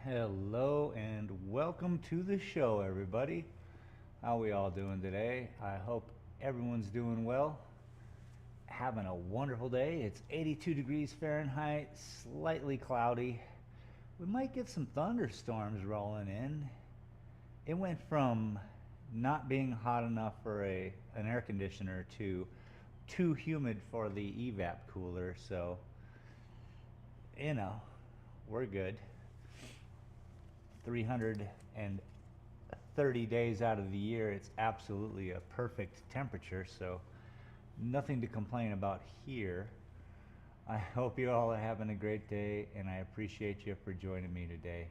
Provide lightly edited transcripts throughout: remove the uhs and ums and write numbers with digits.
Hello and welcome to the show, everybody. How we all doing today? I hope everyone's doing well. Having a wonderful day. It's 82 degrees Fahrenheit, slightly cloudy. We might get some thunderstorms rolling in. It went from not being hot enough for an air conditioner to too humid for the evap cooler, so you know, we're good. 330 days out of the year, it's absolutely a perfect temperature, so nothing to complain about here. I hope you all are having a great day, and I appreciate you for joining me today.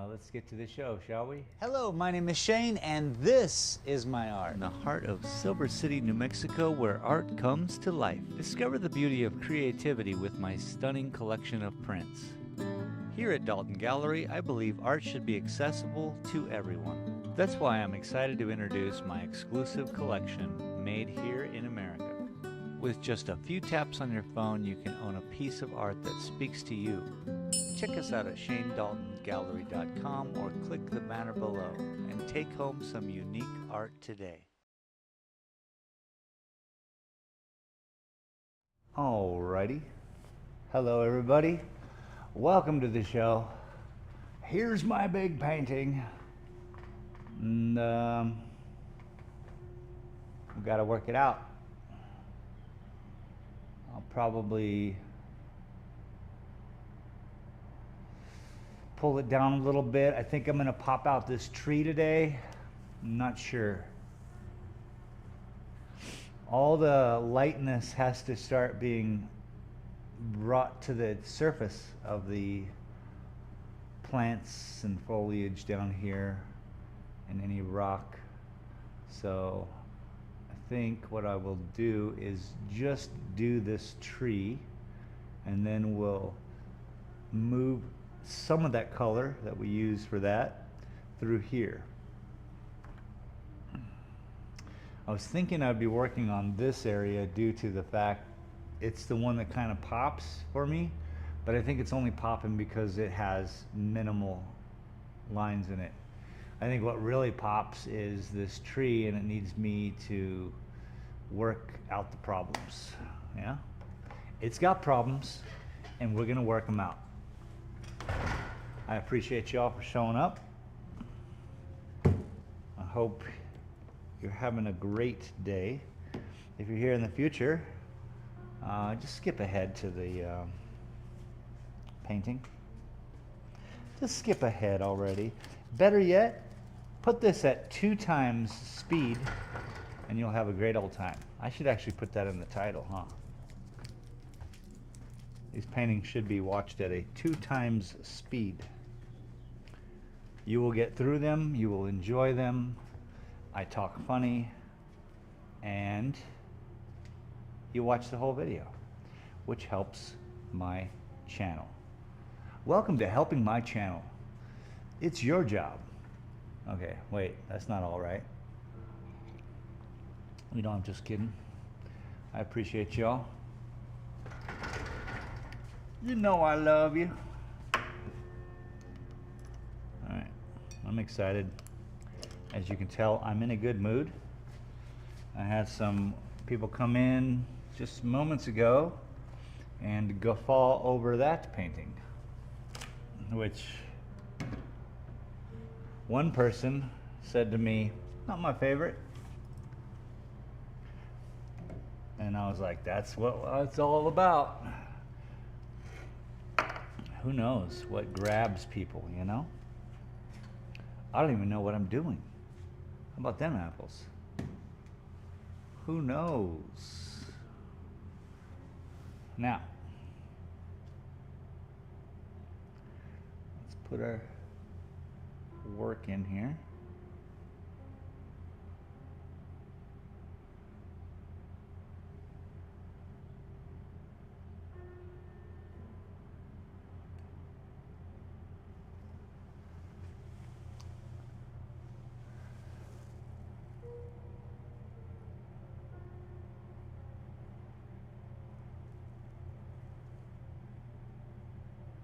Let's get to the show, shall we? Hello, my name is Shane, and this is my art. In the heart of Silver City, New Mexico, where art comes to life. Discover the beauty of creativity with my stunning collection of prints. Here at Dalton Gallery, I believe art should be accessible to everyone. That's why I'm excited to introduce my exclusive collection, made here in America. With just a few taps on your phone, you can own a piece of art that speaks to you. Check us out at shanedaltongallery.com or click the banner below and take home some unique art today. Alrighty. Hello, everybody. Welcome to the show. Here's my big painting. And we've got to work it out. I'll probably pull it down a little bit. I think I'm going to pop out this tree today. I'm not sure. All the lightness has to start being brought to the surface of the plants and foliage down here and any rock. So I think what I will do is just do this tree, and then we'll move some of that color that we use for that through here. I was thinking I'd be working on this area due to the fact it's the one that kind of pops for me, but I think it's only popping because it has minimal lines in it. I think what really pops is this tree, and it needs me to work out the problems. Yeah, it's got problems, and we're gonna work them out. I appreciate y'all for showing up. I hope you're having a great day. If you're here in the future, just skip ahead to the painting. Just skip ahead already. Better yet, put this at 2 times speed and you'll have a great old time. I should actually put that in the title, huh? These paintings should be watched at a 2 times speed. You will get through them, you will enjoy them. I talk funny, and you watch the whole video, which helps my channel. Welcome to helping my channel. It's your job. Okay, wait, that's not all right. You know, I'm just kidding. I appreciate y'all. You know I love you. All right, I'm excited. As you can tell, I'm in a good mood. I had some people come in just moments ago and guffaw over that painting, which one person said to me, not my favorite. And I was like, that's what it's all about. Who knows what grabs people, you know? I don't even know what I'm doing. How about them apples? Who knows? Now, let's put our work in here.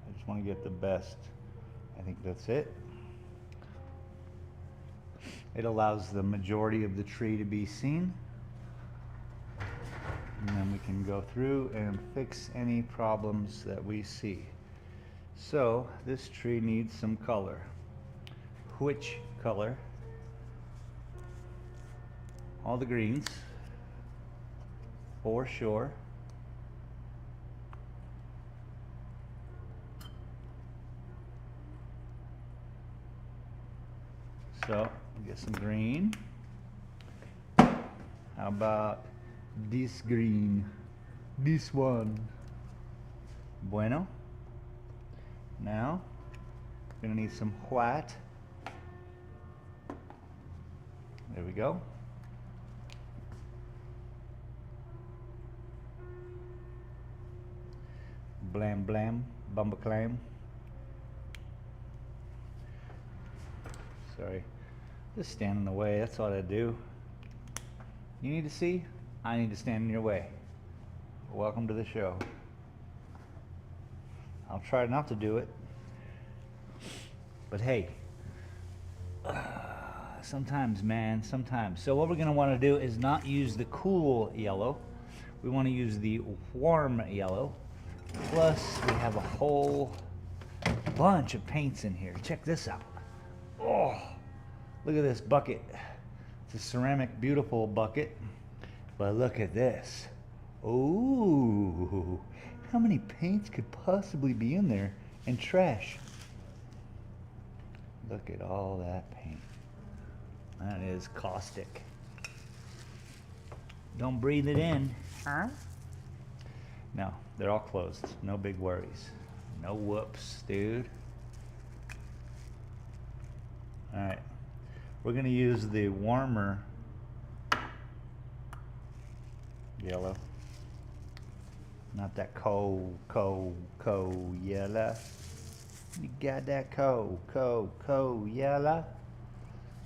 I just want to get the best I think that's it. It allows the majority of the tree to be seen. And then we can go through and fix any problems that we see. So this tree needs some color. Which color? All the greens, for sure. So get some green. How about this green? This one. Bueno. Now, we're gonna need some white. There we go. Blam blam, bumba clam. Sorry, just stand in the way, that's all I do. You need to see, I need to stand in your way. Welcome to the show. I'll try not to do it, but hey, sometimes, man, sometimes. So what we're gonna wanna do is not use the cool yellow. We wanna use the warm yellow. Plus, we have a whole bunch of paints in here. Check this out. Oh, look at this bucket. It's a ceramic, beautiful bucket. But look at this. Ooh, how many paints could possibly be in there? And trash. Look at all that paint. That is caustic. Don't breathe it in. Huh? No, they're all closed. No big worries. No whoops, dude. All right, we're gonna use the warmer yellow. Not that cold yellow. You got that cold yellow?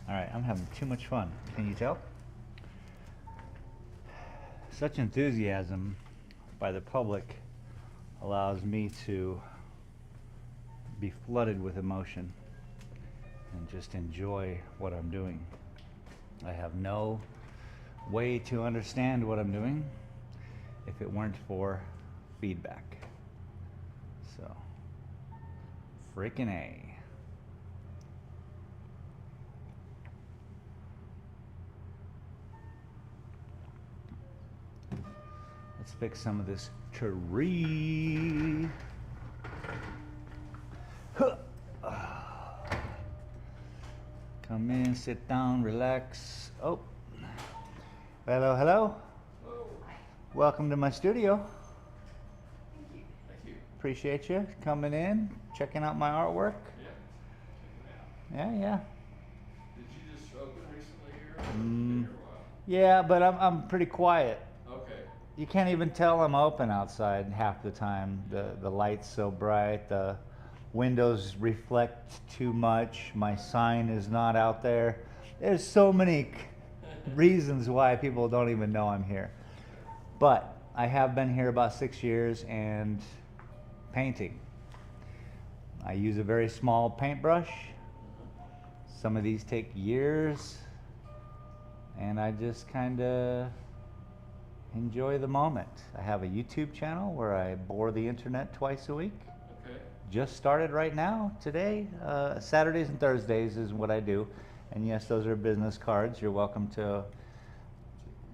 All right, I'm having too much fun. Can you tell? Such enthusiasm by the public allows me to be flooded with emotion and just enjoy what I'm doing. I have no way to understand what I'm doing if it weren't for feedback. So, freaking A. Let's fix some of this tree. Come in, sit down, relax. Oh, hello, hello. Hello. Welcome to my studio. Thank you. Thank you. Appreciate you coming in, checking out my artwork. Yeah. Check it out. Yeah. Did you just open recently here? Or been here a while? Yeah, but I'm pretty quiet. Okay. You can't even tell I'm open outside half the time. The light's so bright, the windows reflect too much, my sign is not out there. There's so many reasons why people don't even know I'm here. But I have been here about 6 years and painting. I use a very small paintbrush. Some of these take years, and I just kind of enjoy the moment. I have a YouTube channel where I bore the internet twice a week. Okay. Just started right now, today. Saturdays and Thursdays is what I do. And yes, those are business cards. You're welcome to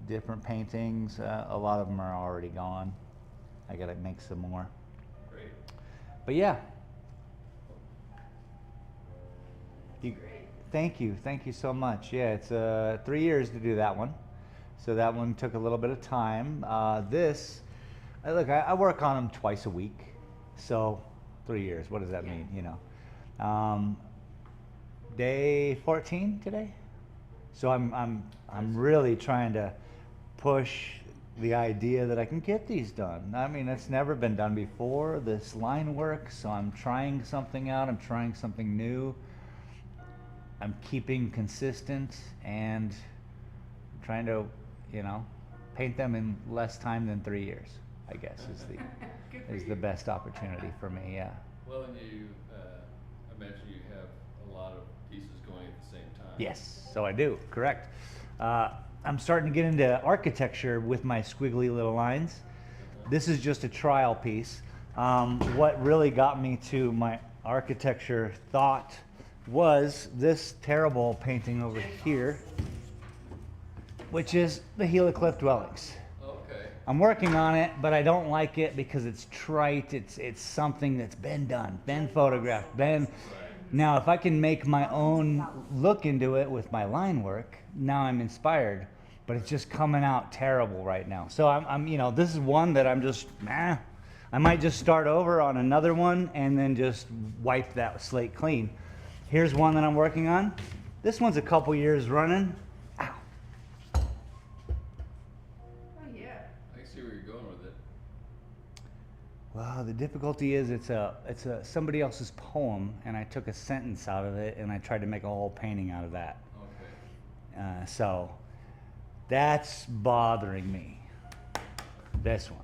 different paintings. A lot of them are already gone. I gotta make some more. Great. But yeah. Great. Thank you so much. Yeah, it's 3 years to do that one. So that one took a little bit of time. Look, I work on them twice a week. So 3 years, what does that mean, you know? Day 14 today. So I'm really trying to push the idea that I can get these done. I mean, it's never been done before, this line work, so I'm trying something out, I'm trying something new. I'm keeping consistent and trying to, you know, paint them in less time than 3 years, I guess is the best opportunity for me, yeah. Well, and you, I imagine you have a lot of pieces going at the same time. Yes, so I do, correct. I'm starting to get into architecture with my squiggly little lines. This is just a trial piece. What really got me to my architecture thought was this terrible painting over here, which is the Gila Cliff Dwellings. Okay. I'm working on it, but I don't like it because it's trite. It's something that's been done, been photographed, been. Right. Now, if I can make my own look into it with my line work, now I'm inspired. But it's just coming out terrible right now. So I'm you know, this is one that I'm just, I might just start over on another one and then just wipe that slate clean. Here's one that I'm working on. This one's a couple years running. Ow. Oh yeah. I see where you're going with it. Well, the difficulty is it's a somebody else's poem, and I took a sentence out of it and I tried to make a whole painting out of that. Okay. So that's bothering me. This one,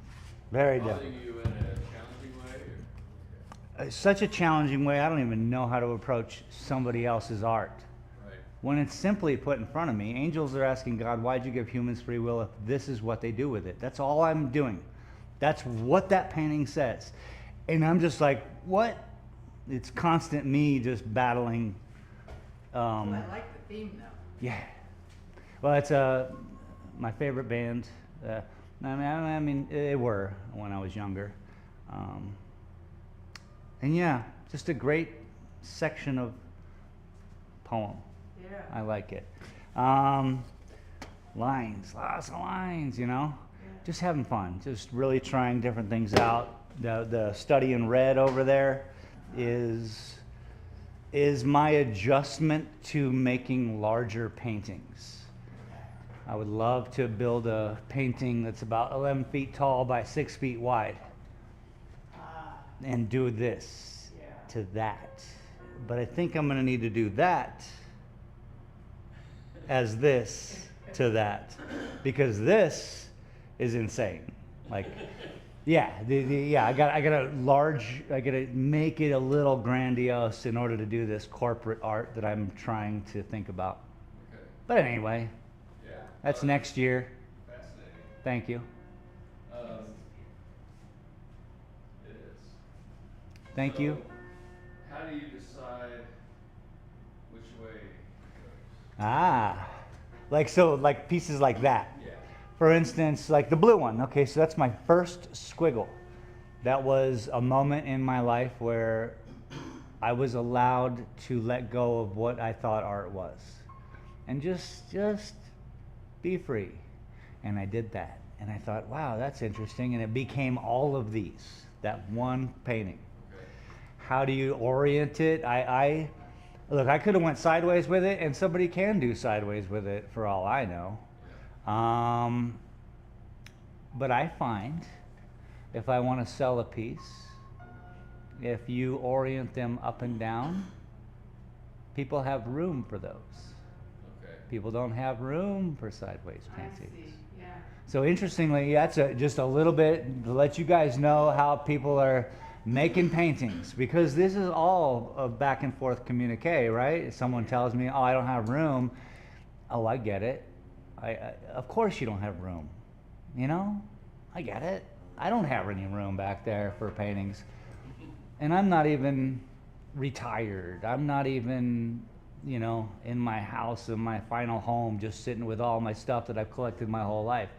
very difficult. Bothering you in a challenging way? Or? Such a challenging way. I don't even know how to approach somebody else's art. Right. When it's simply put in front of me, angels are asking God, why'd you give humans free will if this is what they do with it? That's all I'm doing. That's what that painting says. And I'm just like, what? It's constant me just battling. I like the theme though. Yeah. Well, it's my favorite band. I mean, they were when I was younger. And yeah, just a great section of poem. Yeah. I like it. Lines, lots of lines, you know. Yeah. Just having fun, just really trying different things out. The study in red over there is my adjustment to making larger paintings. I would love to build a painting that's about 11 feet tall by 6 feet wide and do this to that. But I think I'm going to need to do that as this to that, because this is insane. Like, yeah, I gotta make it a little grandiose in order to do this corporate art that I'm trying to think about. Okay. But anyway, Yeah. that's next year. Fascinating. Thank you. It is. Thank you. So, how do you decide which way it goes? Like pieces like that. Yeah. For instance, like the blue one. Okay, so that's my first squiggle. That was a moment in my life where I was allowed to let go of what I thought art was. And just be free. And I did that. And I thought, wow, that's interesting. And it became all of these, that one painting. Okay. How do you orient it? Look, I could have went sideways with it, and somebody can do sideways with it for all I know. But I find if I want to sell a piece, if you orient them up and down, people have room for those. Okay. People don't have room for sideways I paintings. see. Yeah. So interestingly, that's just a little bit to let you guys know how people are making paintings, because this is all a back and forth communique, right? If someone tells me, oh, I don't have room. Oh, I get it. Of course you don't have room. You know? I get it. I don't have any room back there for paintings. And I'm not even retired. I'm not even, you know, in my house, in my final home, just sitting with all my stuff that I've collected my whole life.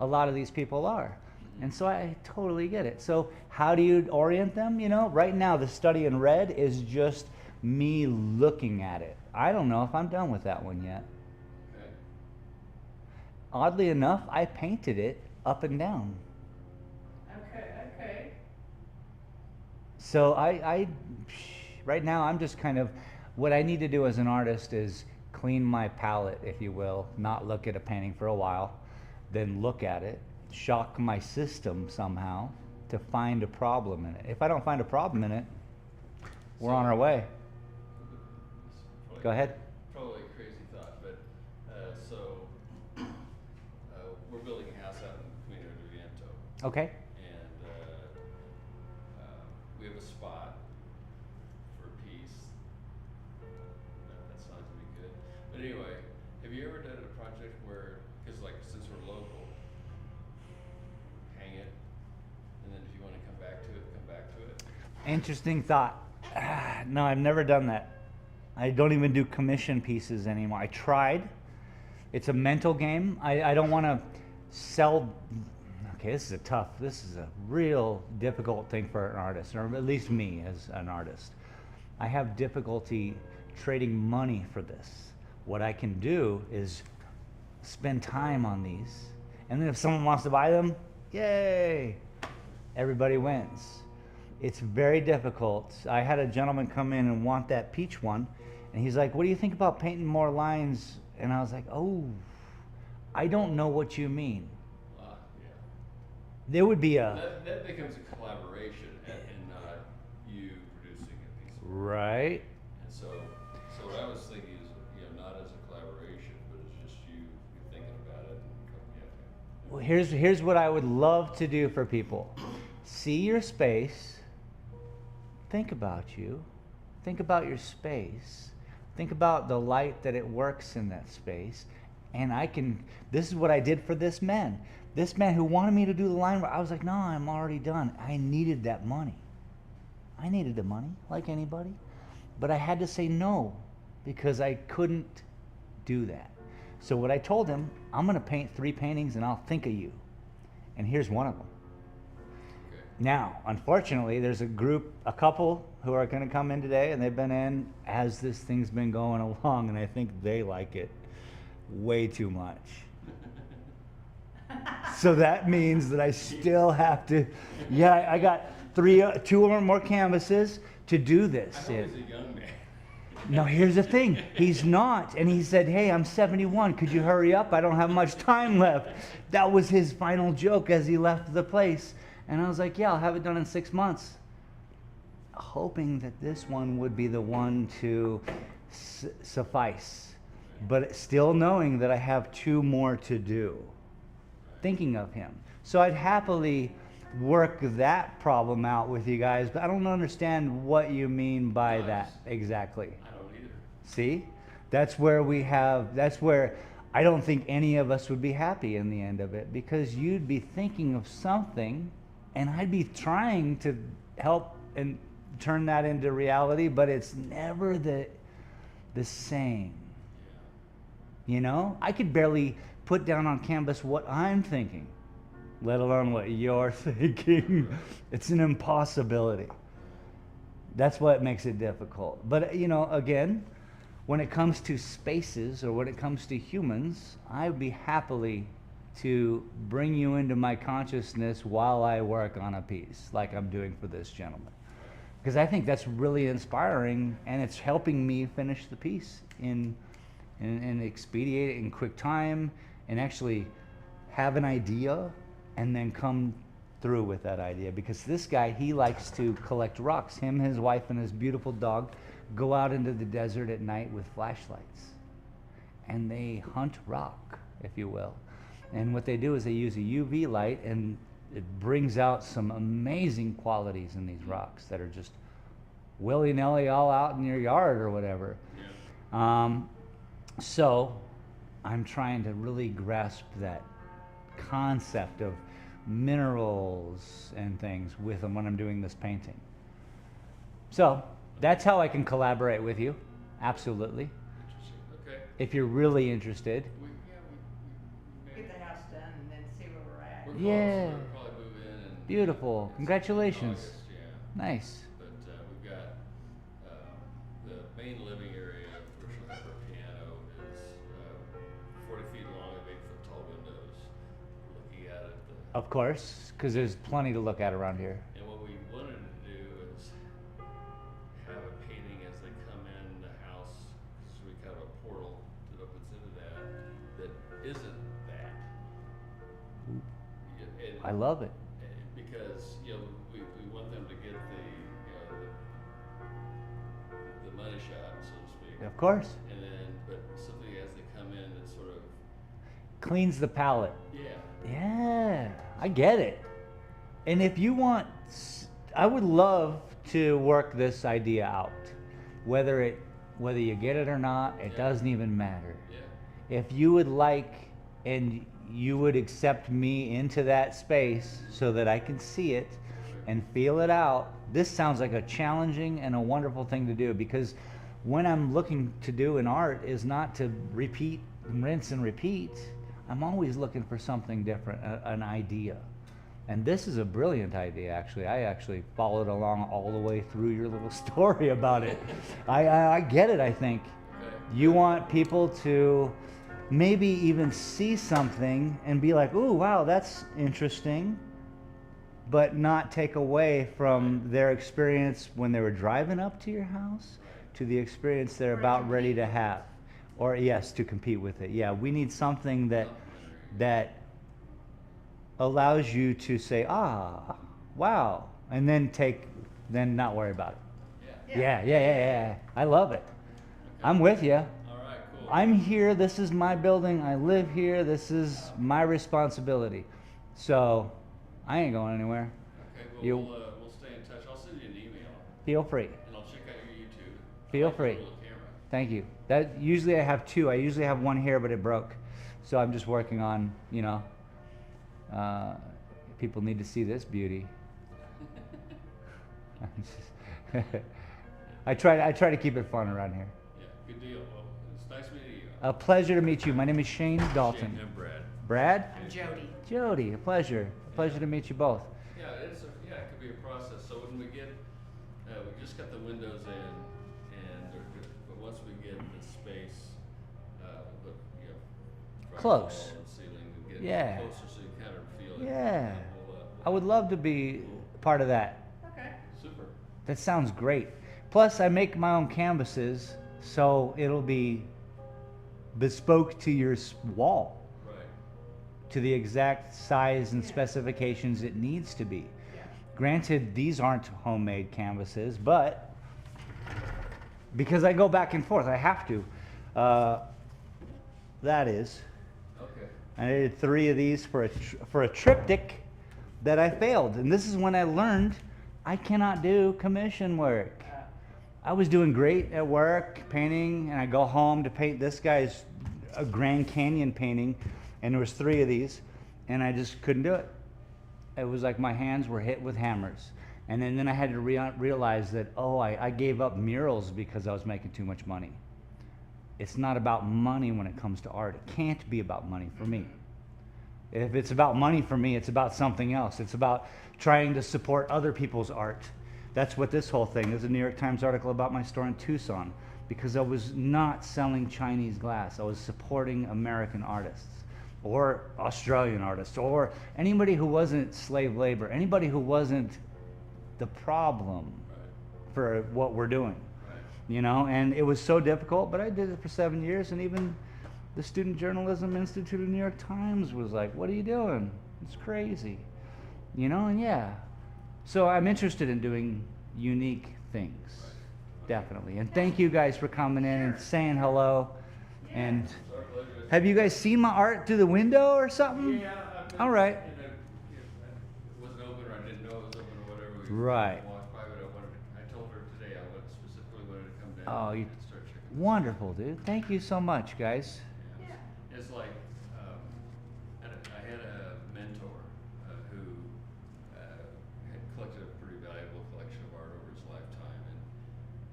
A lot of these people are. And so I totally get it. So how do you orient them? You know, right now the study in red is just me looking at it. I don't know if I'm done with that one yet. Okay. Oddly enough, I painted it up and down. Okay. So right now I'm just kind of, what I need to do as an artist is clean my palette, if you will, not look at a painting for a while, then look at it, shock my system somehow to find a problem in it. If I don't find a problem in it, we're on our way. Go ahead. Probably a crazy thought, but we're building a house out in Camino de Viento, Okay. and we have a spot for a piece project where, because like since we're local, hang it, and then if you want to come back to it, come back to it. Interesting thought. No, I've never done that. I don't even do commission pieces anymore. I tried. It's a mental game. I don't want to sell. Okay, this is a real difficult thing for an artist, or at least me as an artist. I have difficulty trading money for this. What I can do is spend time on these, and then if someone wants to buy them, yay, everybody wins. It's very difficult. I had a gentleman come in and want that peach one, and he's like, what do you think about painting more lines? And I was like, oh, I don't know what you mean. Yeah. There would be a... That becomes a collaboration and not you producing a piece of work. Right. And so what I was thinking is, not as a collaboration, but it's just you thinking about it. And, Well, here's what I would love to do for people. See your space. Think about you. Think about your space. Think about the light that it works in that space. And this is what I did for this man. This man who wanted me to do the line work, I was like, no, I'm already done. I needed that money. I needed the money, like anybody. But I had to say no, because I couldn't do that. So what I told him, I'm going to paint 3 paintings and I'll think of you. And here's one of them. okay. Now, unfortunately, there's a couple who are going to come in today, and they've been in as this thing's been going along, and I think they like it way too much. So that means that I still have to, I got 2 or more canvases to do this. I know he's a young man. No, here's the thing. He's not. And he said, hey, I'm 71. Could you hurry up? I don't have much time left. That was his final joke as he left the place. And I was like, yeah, I'll have it done in 6 months. Hoping that this one would be the one to suffice. But still knowing that I have 2 more to do. Thinking of him. So I'd happily work that problem out with you guys, but I don't understand what you mean by that exactly. I don't either. See? That's where I don't think any of us would be happy in the end of it, because you'd be thinking of something and I'd be trying to help and turn that into reality, but it's never the same. I could barely put down on canvas what I'm thinking, let alone what you're thinking. It's an impossibility. That's what makes it difficult. But, again, when it comes to spaces or when it comes to humans, I'd be happily to bring you into my consciousness while I work on a piece, like I'm doing for this gentleman. Because I think that's really inspiring, and it's helping me finish the piece and expedite it in quick time, and actually have an idea and then come through with that idea. Because this guy, he likes to collect rocks. Him, his wife, and his beautiful dog go out into the desert at night with flashlights. And they hunt rock, if you will. And what they do is they use a UV light, and it brings out some amazing qualities in these rocks that are just willy-nilly all out in your yard or whatever. Yeah. So I'm trying to really grasp that concept of minerals and things with them when I'm doing this painting. So that's how I can collaborate with you. Absolutely. Interesting. Okay. If you're really interested. We may. Get the house done and then see where we're at. We're close. Yeah. We'll probably move in. And Beautiful. Congratulations. August, yeah. Nice. But we've got the main living area where she'll have her piano is 40 feet long and 8-foot tall windows. Looking at it. Of course, because there's plenty to look at around here. And what we wanted to do is have a painting as they come in the house, because we have a portal that opens into that isn't that. Yeah, and, I love it. because we want them to get the money shot, so to speak. Of course. And then, but something as they come in that sort of Cleans the palette. yeah. Yeah, I get it. And if you want, I would love to work this idea out. Whether you get it or not, it Yeah. doesn't even matter. Yeah. if you would like and you would accept me into that space so that I can see it and feel it out, this sounds like a challenging and a wonderful thing to do, because when I'm looking to do an art is not to repeat, rinse and repeat. I'm always looking for something different, an idea. And this is a brilliant idea, actually. I actually followed along all the way through your little story about it. I get it, I think. You want people to maybe even see something and be like, ooh, wow, that's interesting, but not take away from their experience when they were driving up to your house to the experience they're about ready to have. Or yes, to compete with it. Yeah, we need something that allows you to say, ah, wow, and then not worry about it. Yeah. I love it. I'm with you. All right, cool. I'm here. This is my building. I live here. This is my responsibility. So I ain't going anywhere. Okay, well, we'll stay in touch. I'll send you an email. Feel free. And I'll check out your YouTube. Feel I like free. your little camera. Thank you. That usually I have two. I usually have one here, but it broke. So I'm just working on, people need to see this beauty. I try to keep it fun around here. Yeah, good deal. Well, it's nice meeting you. A pleasure to meet you. My name is Shane Dalton. Shane and Brad. Brad? I'm Jody. Jody, a pleasure. A pleasure to meet you both. Yeah, it could be a process. So when we get, we just got the windows in, and but once we get the space, but Close. wall and ceiling, and get Yeah. closer so you kind of feel it. Yeah. We'll, I would love to be part of that. Okay. super. That sounds great. Plus, I make my own canvases, so it'll be bespoke to your wall, Right. to the exact size and Yeah. specifications it needs to be. Yeah. Granted, these aren't homemade canvases, but because I go back and forth, I have to. That is. Okay. I did 3 of these for a triptych that I failed, and this is when I learned I cannot do commission work. I was doing great at work painting, and I go home to paint this guy's a Grand Canyon painting, and there was 3 of these, and I just couldn't do it. It was like my hands were hit with hammers, and then I had to realize that I gave up murals because I was making too much money. It's not about money when it comes to art. It can't be about money for me. If it's about money for me, it's about something else. It's about trying to support other people's art. That's what this whole thing is. A New York Times article about my store in Tucson, because I was not selling Chinese glass. I was supporting American artists or Australian artists or anybody who wasn't slave labor, anybody who wasn't the problem for what we're doing. And it was so difficult, but I did it for 7 years, and even the Student Journalism Institute of New York Times was like, what are you doing? It's crazy. And yeah. So I'm interested in doing unique things, definitely. And thank you guys for coming in and saying hello. And have you guys seen my art through the window or something? Yeah. All right. It wasn't open, or I didn't know it was open, or whatever. Right. Walked by, but I told her today I specifically wanted to come down Oh, you and start checking this out. wonderful, dude. Thank you so much, guys. Yeah. It's like, I had a mentor who had collected a pretty valuable collection of art over his lifetime,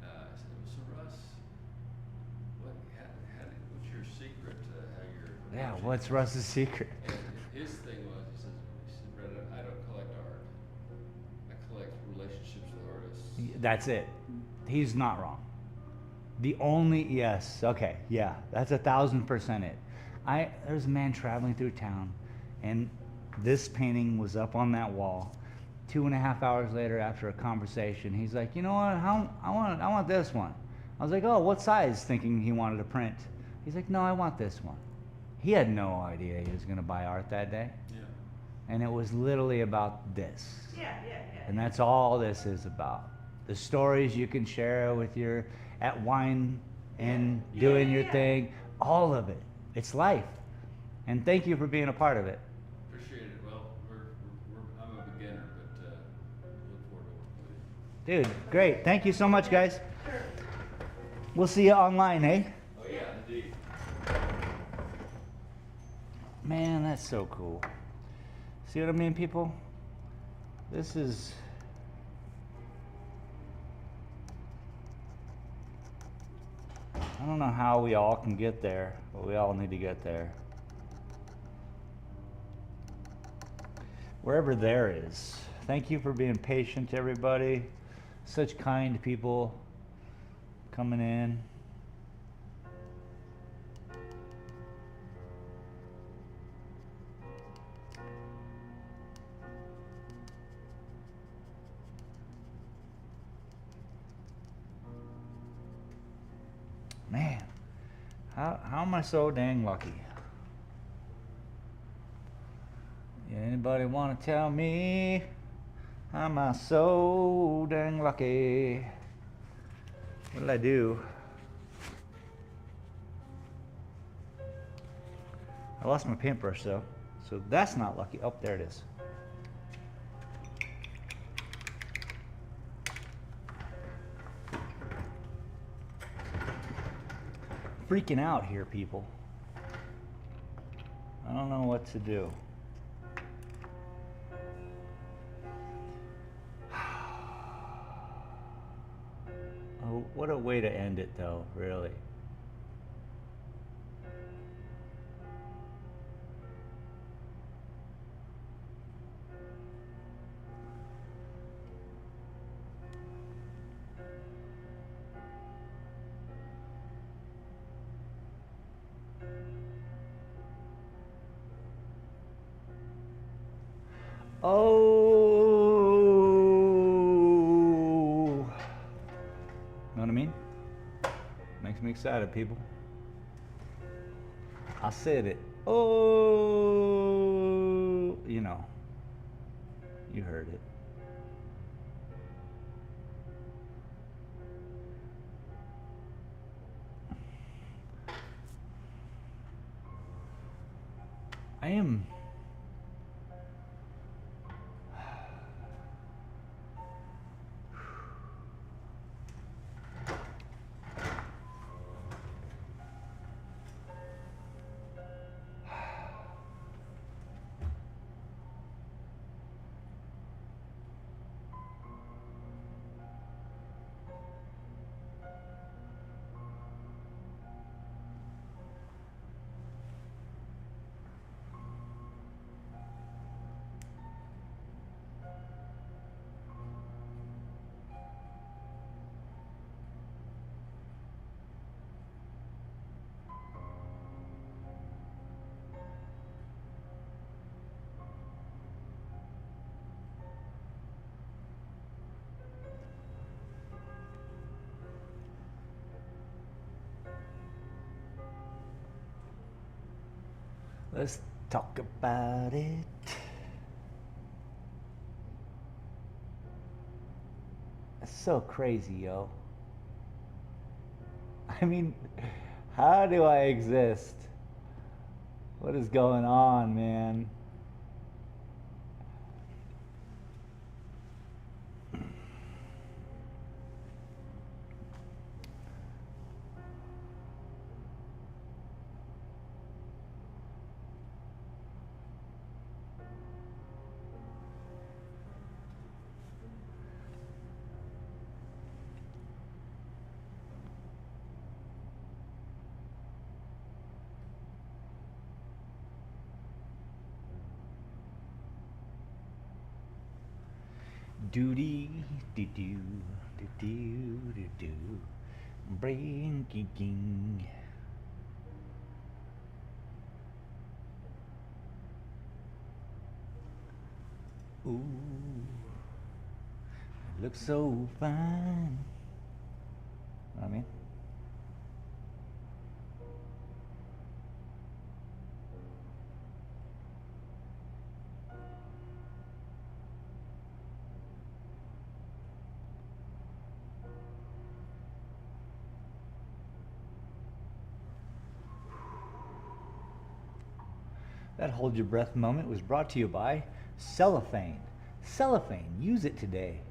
and I said, "So Russ, what's your secret to how you're?" Yeah, what's Russ's secret? And his thing was, he said, "Brett, I don't collect art. I collect relationships with artists." That's it. He's not wrong. Yes, okay, yeah, that's 1,000% it. There was a man traveling through town, and this painting was up on that wall. 2.5 hours later, after a conversation, he's like, you know what, I want this one. I was like, oh, what size? Thinking he wanted a print. He's like, no, I want this one. He had no idea he was going to buy art that day. Yeah. And it was literally about this. Yeah. And that's all this is about. The stories you can share with at wine and doing your thing, all of it. It's life. And thank you for being a part of it. Appreciate it. Well, I'm a beginner, but look forward to working with you. Dude, great. Thank you so much, guys. Sure. We'll see you online, eh? Oh yeah, indeed. Man, that's so cool. See what I mean, people? This is... I don't know how we all can get there, but we all need to get there. Wherever there is. Thank you for being patient, everybody. Such kind people coming in. Man, how am I so dang lucky? Anybody want to tell me how am I so dang lucky? What did I do? I lost my paintbrush though, so that's not lucky. Oh, there it is. Freaking out here, people. I don't know what to do. Oh, what a way to end it though, really. Oh, know what I mean? Makes me excited, people. I said it. Oh, you know, you heard it. I am. Let's talk about it. It's so crazy, yo. I mean, how do I exist? What is going on, man? Doody doo doo doo doo doo doo, breaking. Ooh, it looks so fine. Know what I mean? That hold your breath moment was brought to you by cellophane. Cellophane, use it today.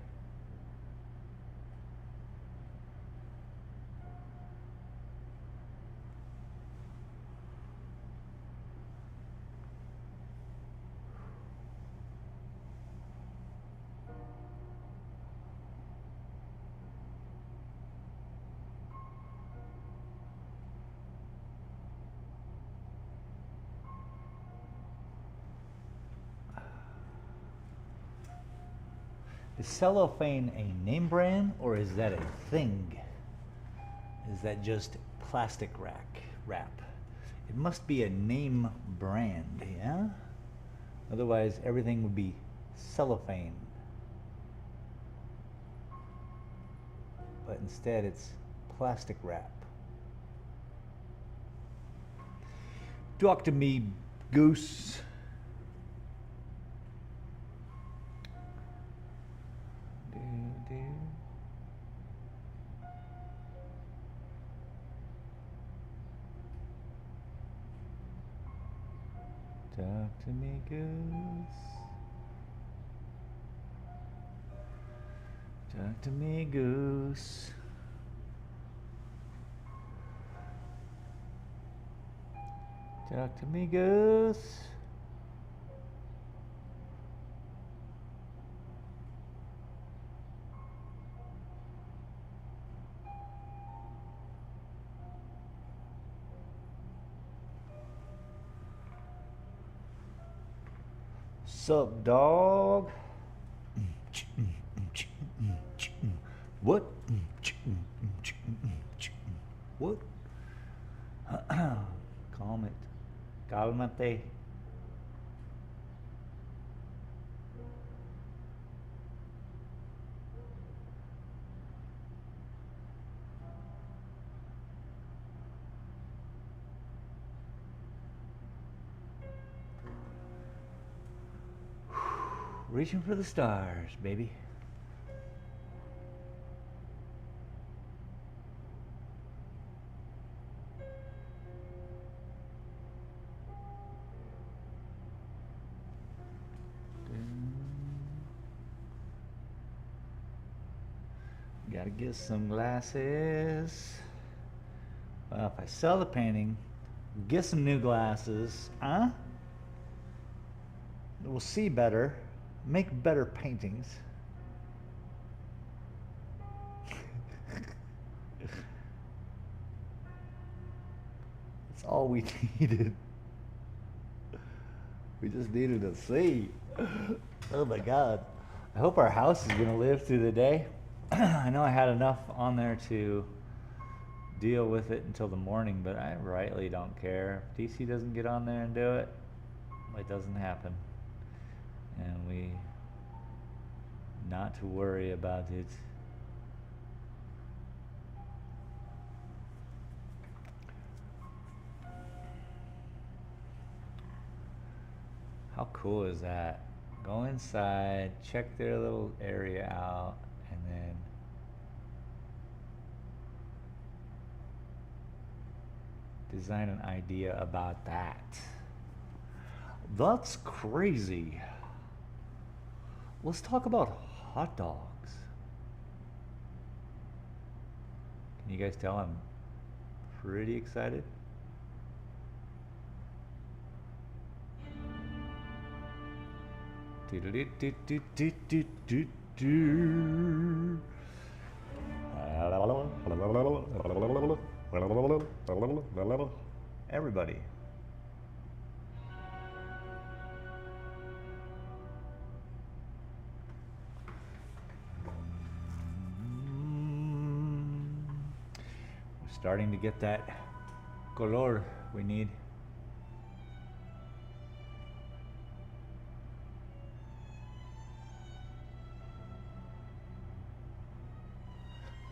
Is cellophane a name brand or is that a thing? Is that just plastic wrap? It must be a name brand, yeah? Otherwise, everything would be cellophane. But instead, it's plastic wrap. Talk to me, goose. Talk to me, goose. Talk to me, goose. Talk to me, goose. Sup, dog? What? What? Calm it. Cálmate. Reaching for the stars, baby. Gotta get some glasses. Well, if I sell the painting, get some new glasses, huh? We'll see better, make better paintings. That's all we needed. We just needed to see. Oh my God. I hope our house is gonna live through the day. I know I had enough on there to deal with it until the morning, but I rightly don't care. If DC doesn't get on there and do it, it doesn't happen. And we not to worry about it. How cool is that? Go inside, check their little area out, and then design an idea about that. That's crazy. Let's talk about hot dogs. Can you guys tell I'm pretty excited? Everybody. We're starting to get that color we need.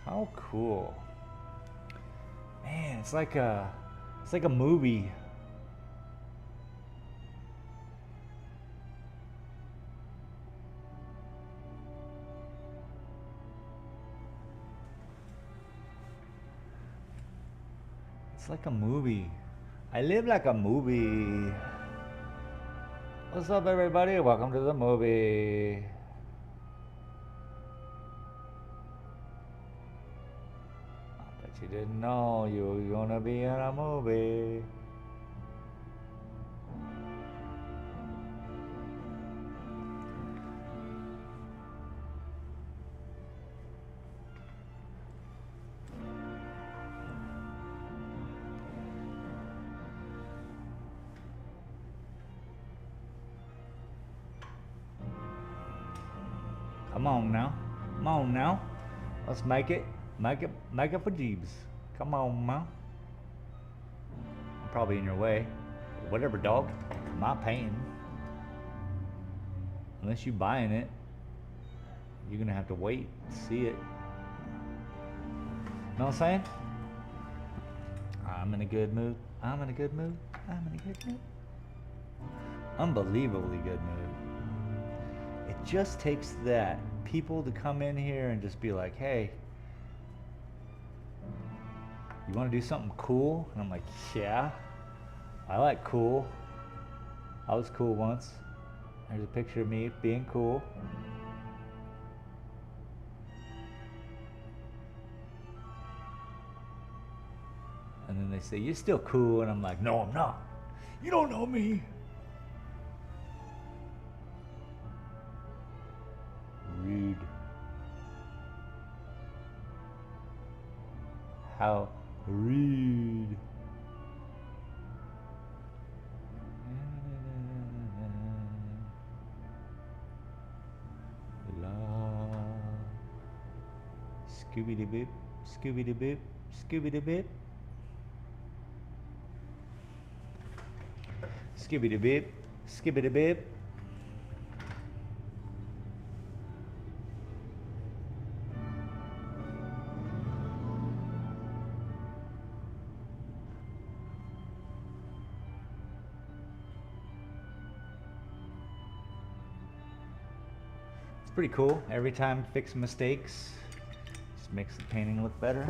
How cool. Man, it's like a movie. It's like a movie. I live like a movie. What's up, everybody? Welcome to the movie. I bet you didn't know you were gonna be in a movie. Come on now. Come on now. Let's make it. Make it for Jeeves. Come on, man. I'm probably in your way. Whatever, dog. I'm not paying. Unless you buying it, you're gonna have to wait to see it. Know what I'm saying? I'm in a good mood. I'm in a good mood. I'm in a good mood. Unbelievably good mood. It just takes that. People to come in here and just be like, hey, you want to do something cool? And I'm like, yeah, I like cool. I was cool once. There's a picture of me being cool. And then they say, you're still cool. And I'm like, no, I'm not. You don't know me. Rude. How rude. La. Scooby-Doo-boop, Scooby-Doo-boop, Scooby-Doo-boop. Scooby-Doo-boop, Scooby-Doo-boop. It's pretty cool. Every time fix mistakes, just makes the painting look better.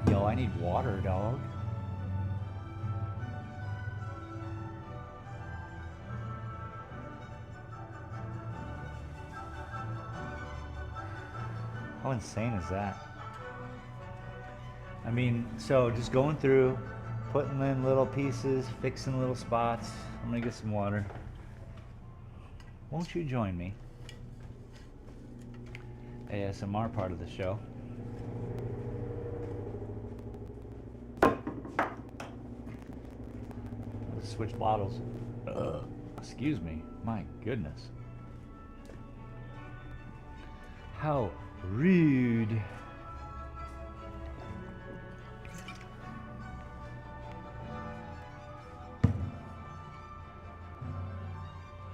Yo, I need water, dog. How insane is that? I mean, so just going through, putting in little pieces, fixing little spots. I'm gonna get some water. Won't you join me? ASMR part of the show. Let's switch bottles. Excuse me. My goodness. How rude.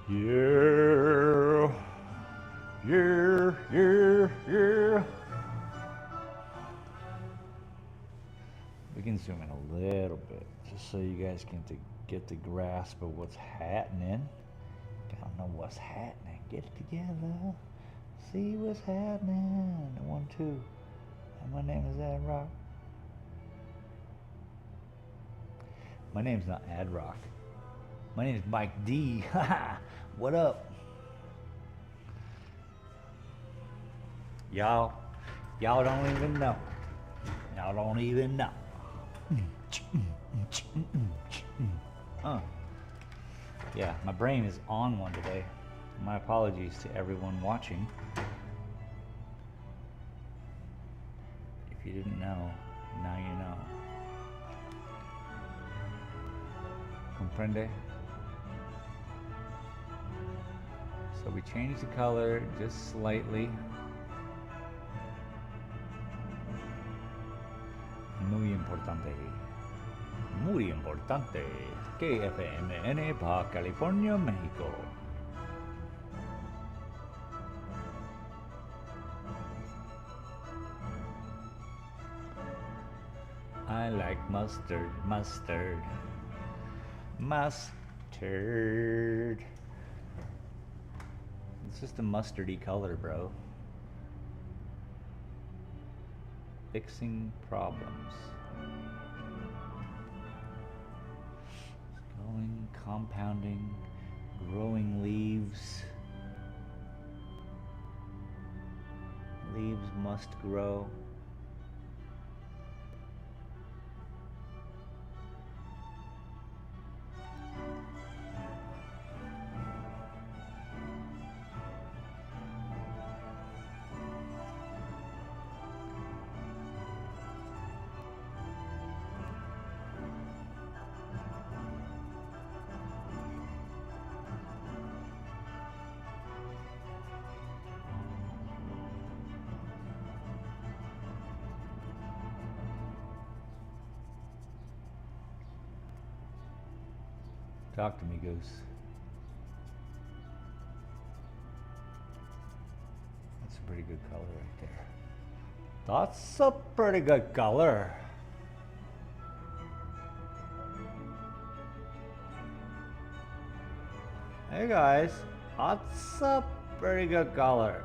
Yeah. Yeah, yeah, yeah. We can zoom in a little bit, just so you guys can get the grasp of what's happening. Don't know what's happening. Get it together. See what's happening. 1, 2. And my name is Ad Rock. My name's not Ad Rock. My name is Mike D. What up? Y'all don't even know. Y'all don't even know. Yeah, my brain is on one today. My apologies to everyone watching. If you didn't know, now you know. Comprende? So we changed the color just slightly. Muy importante. Muy importante. KFMN Baja California, Mexico. I like mustard, mustard, mustard. It's just a mustardy color, bro. Fixing problems. Going, compounding, growing leaves. Leaves must grow. Talk to me, Goose. That's a pretty good color right there. That's a pretty good color. Hey guys, that's a pretty good color.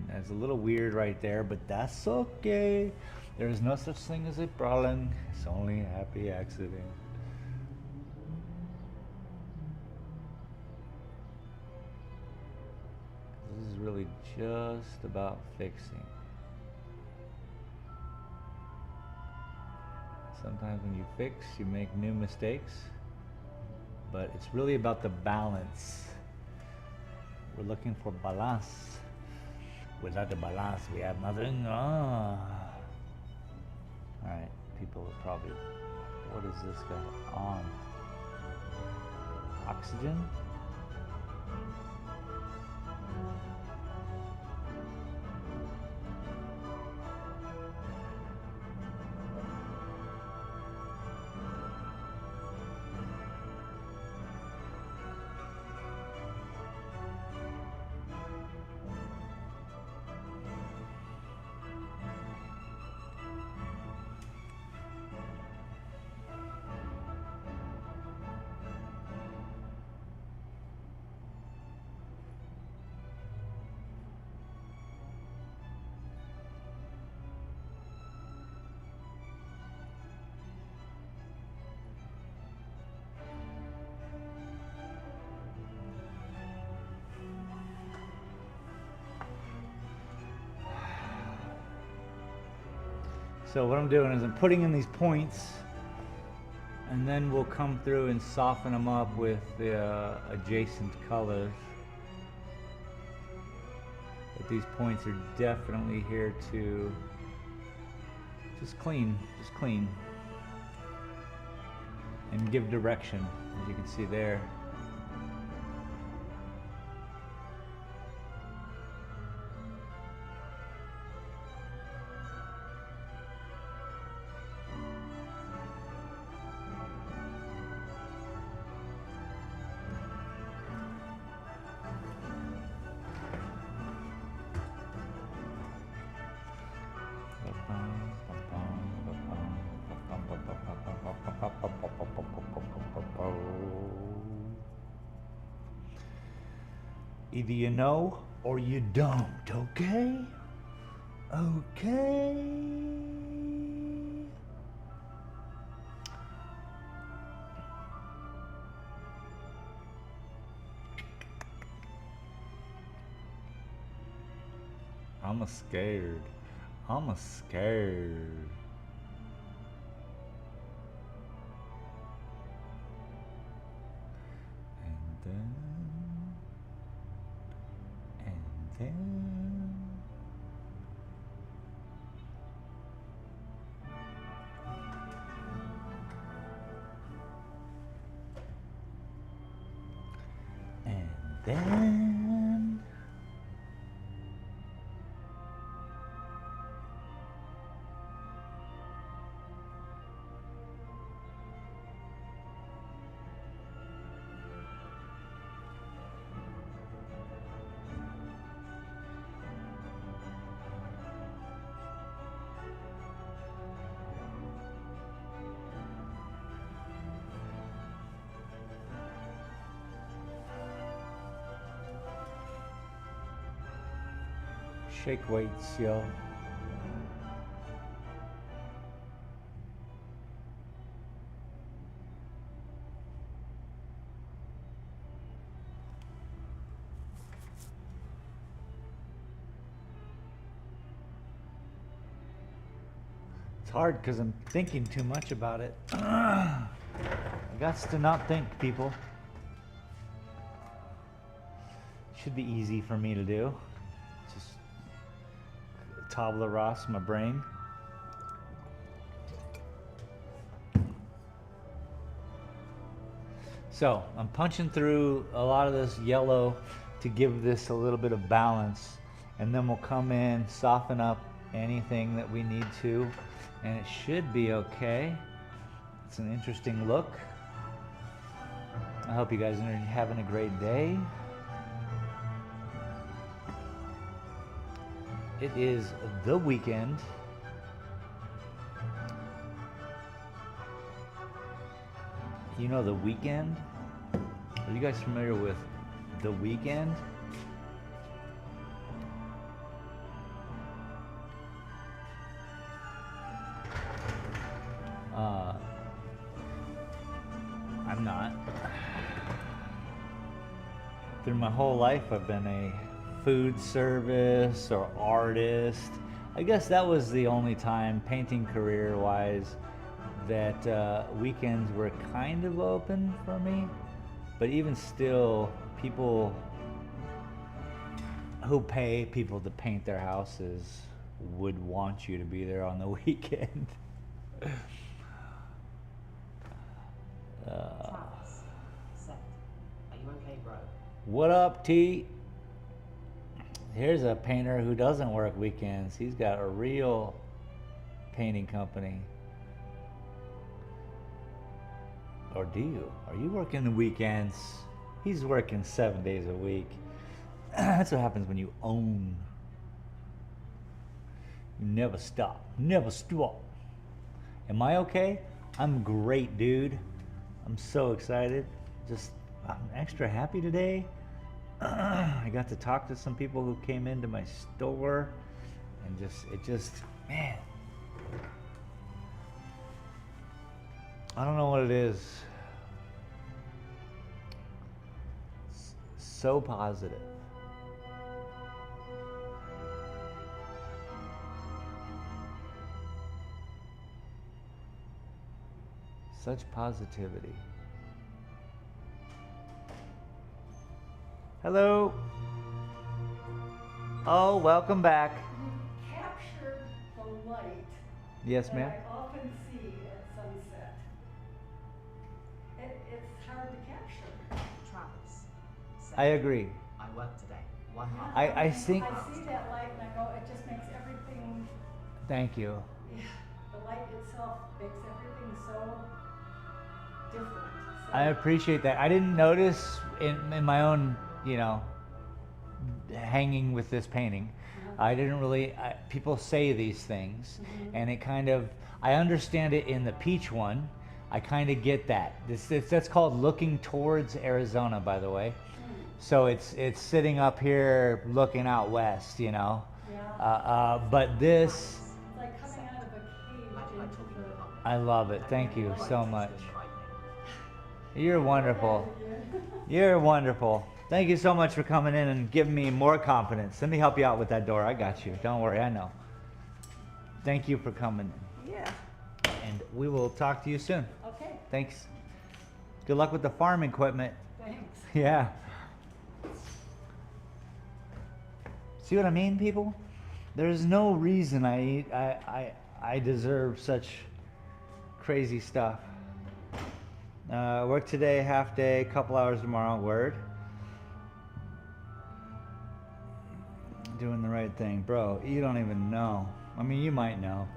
That's a little weird right there, but that's okay. There is no such thing as a problem. It's only a happy accident. This is really just about fixing. Sometimes when you fix, you make new mistakes, but it's really about the balance. We're looking for balance. Without the balance, we have nothing. Alright, people are probably, what is this guy on? Oxygen? So what I'm doing is I'm putting in these points, and then we'll come through and soften them up with the adjacent colors. But these points are definitely here to just clean, and give direction, as you can see there. Either you know or you don't, okay? Okay. I'm scared. I'm scared. And then shake weights, yo. It's hard because I'm thinking too much about it. I got to not think, people. Should be easy for me to do. It's tabla rasa, my brain. So I'm punching through a lot of this yellow to give this a little bit of balance, and then we'll come in, soften up anything that we need to, and it should be okay. It's an interesting look. I hope you guys are having a great day. It is the weekend. You know The Weekend? Are you guys familiar with The Weekend? I'm not. Through my whole life, I've been a food service or artist. I guess that was the only time, painting career-wise, that weekends were kind of open for me. But even still, people who pay people to paint their houses would want you to be there on the weekend. Thomas, Seth, are you okay, bro? What up, T? Here's a painter who doesn't work weekends. He's got a real painting company. Or do you? Are you working the weekends? He's working 7 days a week. That's what happens when you own. You never stop. Never stop. Am I okay? I'm great, dude. I'm so excited. I'm extra happy today. I got to talk to some people who came into my store, and man, I don't know what it is. So positive. Such positivity. Hello. Oh, welcome back. You captured the light Yes, that ma'am. I often see at sunset. It's hard to capture. Travis, Seth, I agree. I work today. One half. I think. I see that light and I go, it just makes everything, Thank you. yeah, the light itself makes everything so different. So, I appreciate that. I didn't notice in my own, hanging with this painting. I didn't really, people say these things, and it kind of, I understand it in the peach one. I kind of get that. That's called looking towards Arizona, by the way. So it's sitting up here looking out west, Yeah. But this, It's like coming out of a cave I into told you about I love it. Thank you so much. Frightening. You're wonderful. You're wonderful. Thank you so much for coming in and giving me more confidence. Let me help you out with that door. I got you. Don't worry, I know. Thank you for coming. Yeah, And we will talk to you soon. okay, Thanks. Good luck with the farm equipment. thanks. Yeah. See what I mean, people? There's no reason I deserve such crazy stuff. Work today, half day, couple hours tomorrow. Word. Doing the right thing, bro. You don't even know. I mean, you might know.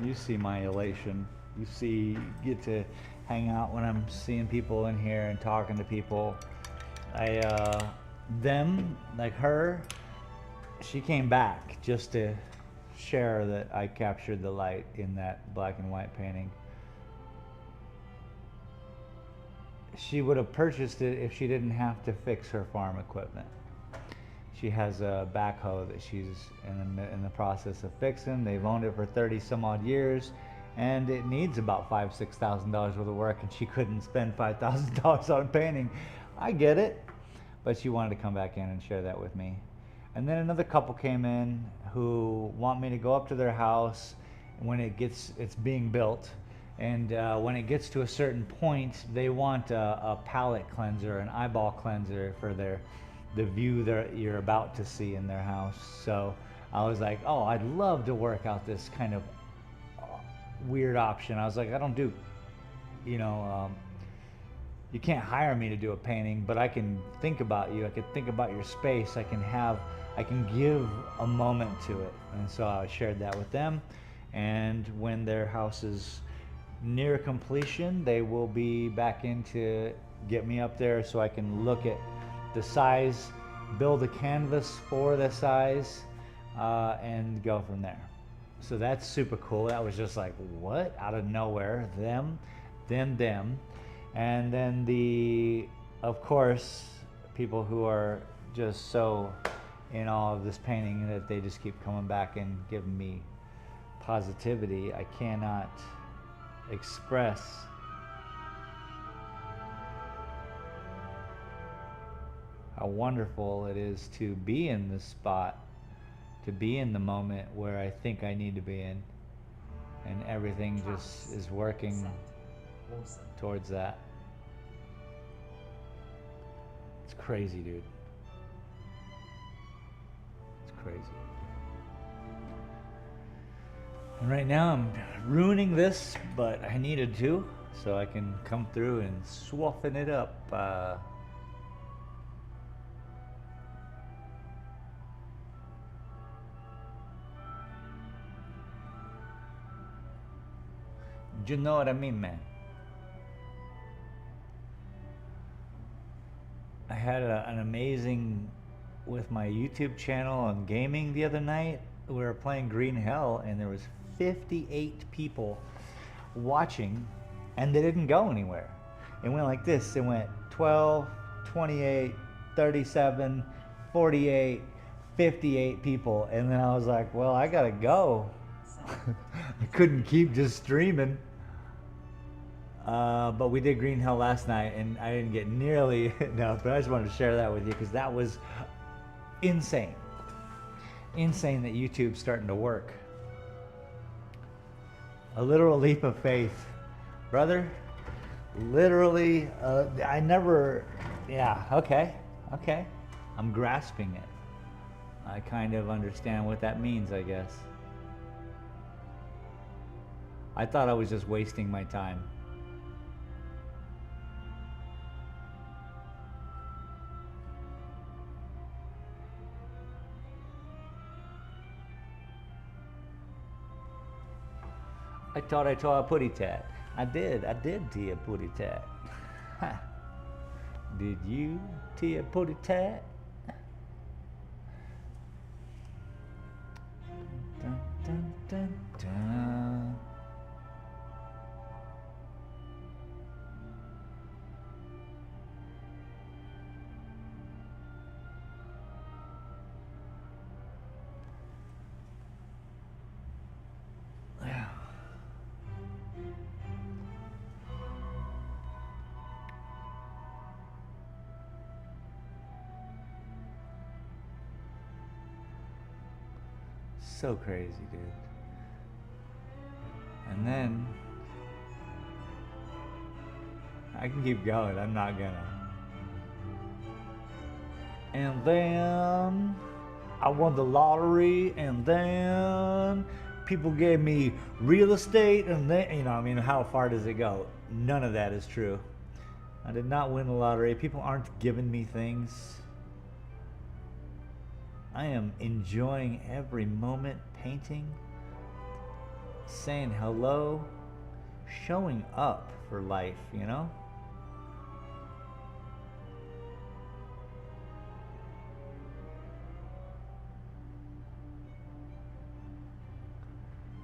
You see my elation. You get to hang out when I'm seeing people in here and talking to people. Them, like her, she came back just to share that I captured the light in that black and white painting. She would have purchased it if she didn't have to fix her farm equipment. She has a backhoe that she's in the process of fixing. They've owned it for 30 some odd years, and it needs about $5,000-6,000 worth of work, and she couldn't spend $5,000 on painting. I get it, but she wanted to come back in and share that with me. And then another couple came in who want me to go up to their house when it's being built, and when it gets to a certain point, they want a palate cleanser, an eyeball cleanser for the view that you're about to see in their house. So I was like, oh, I'd love to work out this kind of weird option. I was like, I don't do, you know, you can't hire me to do a painting, but I can think about you. I can think about your space. I can give a moment to it. And so I shared that with them. And when their house is near completion, they will be back in to get me up there so I can look at the size, build a canvas for the size, and go from there. So that's super cool. That was just like, what? Out of nowhere. Them. And then of course, people who are just so in awe of this painting that they just keep coming back and giving me positivity. I cannot express how wonderful it is to be in this spot, to be in the moment where I think I need to be in, and everything just is working towards that. It's crazy, dude. It's crazy. And right now I'm ruining this, but I needed to, so I can come through and swaffen it up. You know what I mean, man? I had an amazing with my YouTube channel on gaming the other night. We were playing Green Hell and there was 58 people watching and they didn't go anywhere. It went like this. It went 12, 28, 37, 48, 58 people. And then I was like, well, I gotta go. I couldn't keep just streaming. But we did Green Hell last night and I didn't get nearly enough, but I just wanted to share that with you because that was insane. Insane that YouTube's starting to work. A literal leap of faith. Brother, literally, I never, yeah, okay. I'm grasping it. I kind of understand what that means, I guess. I thought I was just wasting my time. I thought I saw a putty tat. I did see a putty tat. Did you see a putty tat? Dun, dun, dun, dun. So crazy, dude. And then I can keep going. I'm not gonna. And then I won the lottery, and then people gave me real estate, and then, you know, I mean, how far does it go? None of that is true. I did not win the lottery. People aren't giving me things. I am enjoying every moment painting, saying hello, showing up for life, you know?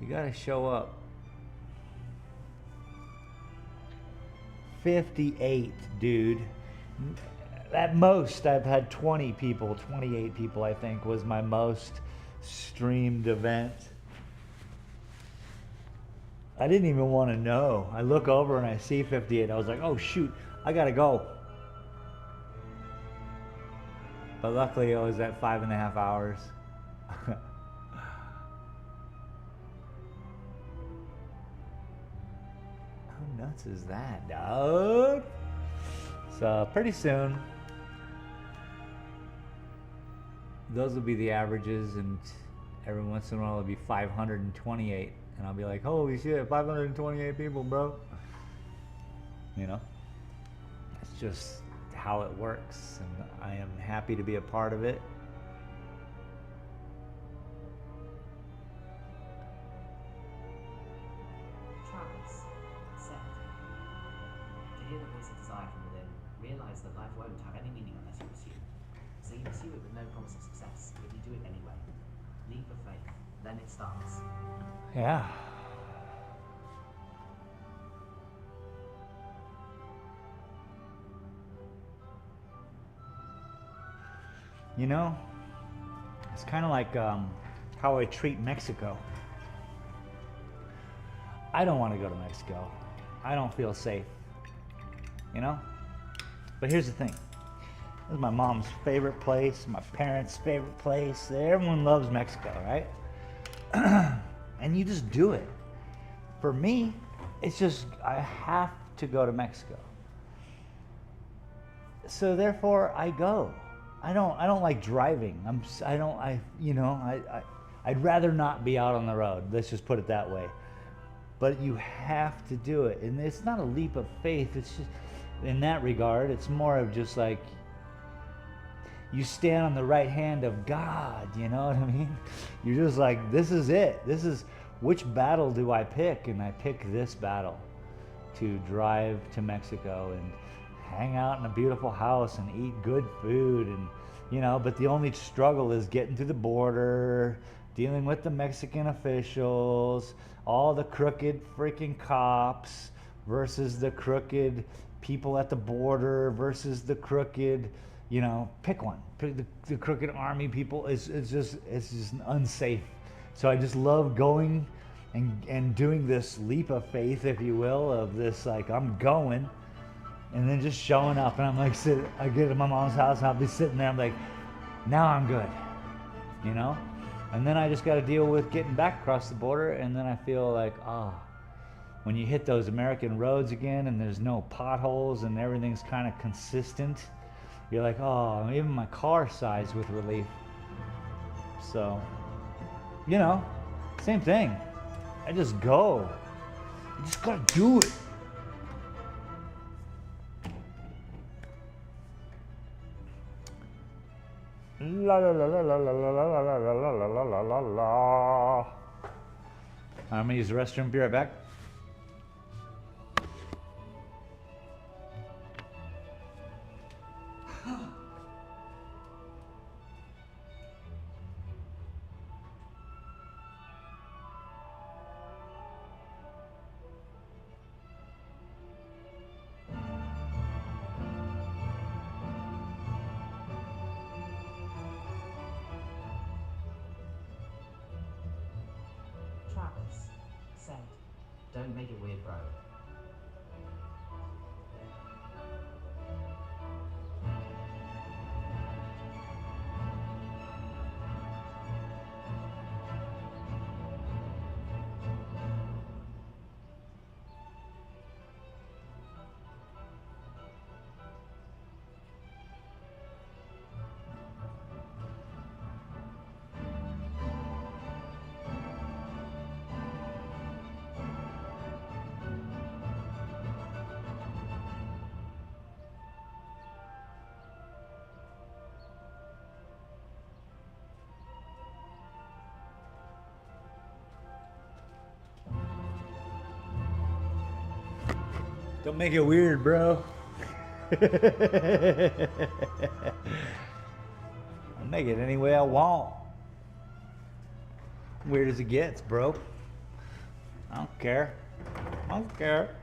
You gotta show up. 58, dude. At most, I've had 20 people, 28 people, I think, was my most streamed event. I didn't even want to know. I look over and I see 58. I was like, oh, shoot, I got to go. But luckily, I was at 5.5 hours. How nuts is that, dog? So pretty soon, those will be the averages, and every once in a while it'll be 528, and I'll be like, holy shit, 528 people, bro. You know, it's just how it works, and I am happy to be a part of it. Travis said, to hear the voice of desire from within, realize that life won't have any meaning unless you pursue. So you pursue it with no promise of success, but you do it anyway. Leap of faith, then it starts. Yeah. You know, it's kind of like how I treat Mexico. I don't want to go to Mexico. I don't feel safe, you know? But here's the thing. This is my mom's favorite place, my parents' favorite place. Everyone loves Mexico, right? And you just do it. For me, it's just, I have to go to Mexico. So therefore, I go. I don't like driving. I'd rather not be out on the road. Let's just put it that way. But you have to do it. And it's not a leap of faith. It's just, in that regard, it's more of just like, you stand on the right hand of God, you know what I mean? You're just like, this is it. This is, which battle do I pick? And I pick this battle, to drive to Mexico and hang out in a beautiful house and eat good food, and you know, but the only struggle is getting to the border, dealing with the Mexican officials, all the crooked freaking cops versus the crooked people at the border versus the crooked, you know, pick one. Pick the crooked army people. It's just unsafe. So I just love going and doing this leap of faith, if you will, of this, like, I'm going. And then just showing up, and I'm like, I get to my mom's house, and I'll be sitting there, I'm like, now I'm good, you know? And then I just got to deal with getting back across the border, and then I feel like, when you hit those American roads again, and there's no potholes, and everything's kind of consistent, you're like, oh, even my car sighs with relief. So, you know, same thing. I just go. You just got to do it. La la la la la la la la la la la la la la la. I'm gonna use the restroom. Be right back. Travis said, don't make it weird, bro. Don't make it weird, bro. I'll make it any way I want. Weird as it gets, bro. I don't care. I don't care.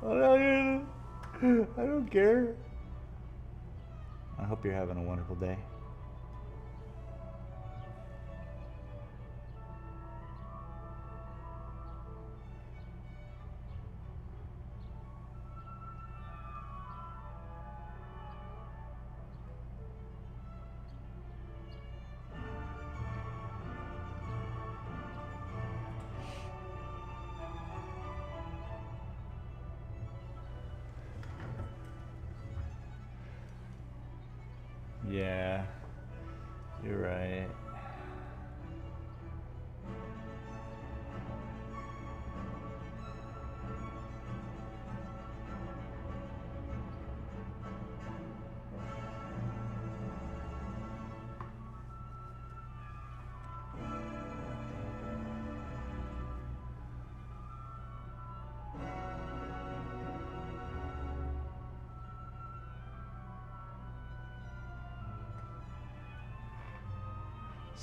I don't care. I hope you're having a wonderful day. Yeah, you're right.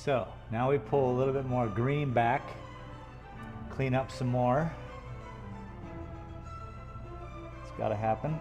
So now we pull a little bit more green back, clean up some more. It's got to happen.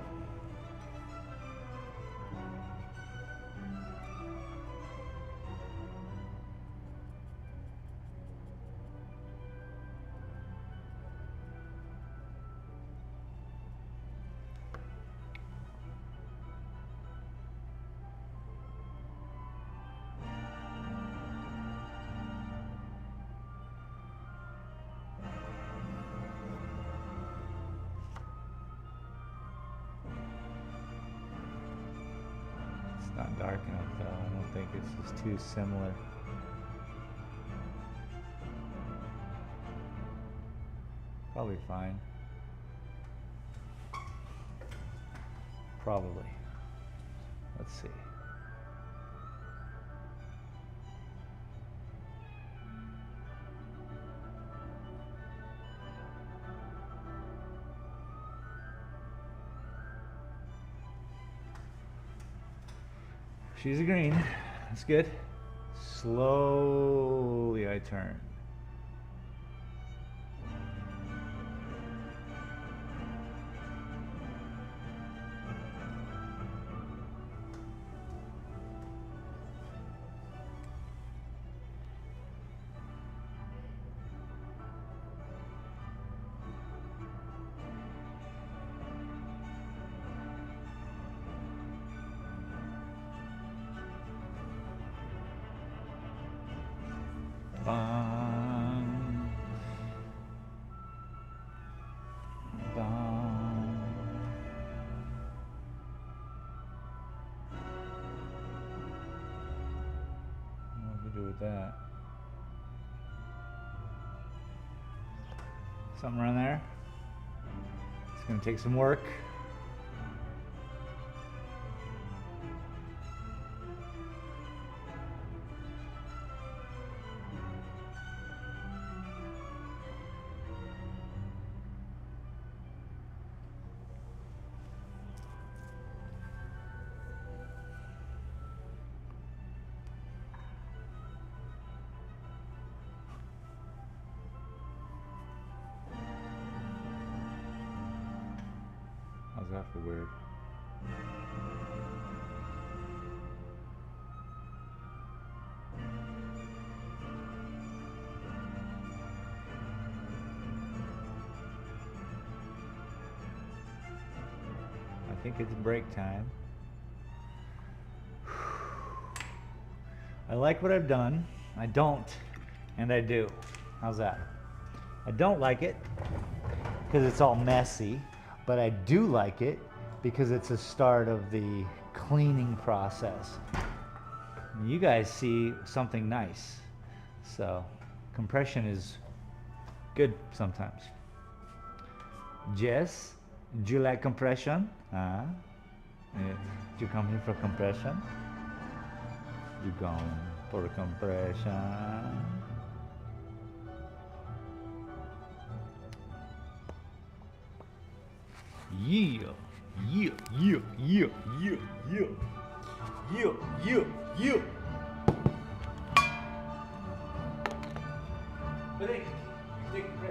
Not dark enough though. I don't think it's just too similar. Probably fine. Probably. Let's see. She's a green. That's good. Slowly I turn. Bum, bum. What do we do with that? Something around there. It's going to take some work. How's that for weird? I think it's break time. I like what I've done. I don't, and I do. How's that? I don't like it because it's all messy, but I do like it because it's a start of the cleaning process. You guys see something nice. So compression is good sometimes. Jess, do you like compression? Huh? Yeah. You come here for compression? You going for compression? Yeah, yeah, yeah, yeah, yeah, yeah, yeah, yeah, yeah. Break. Take a break.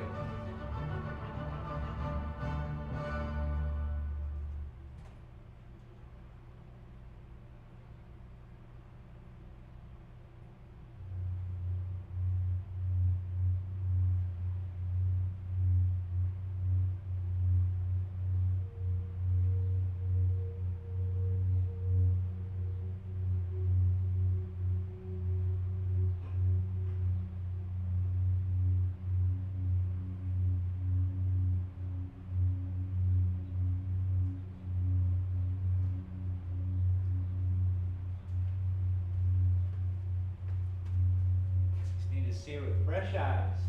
Need to see it with fresh eyes.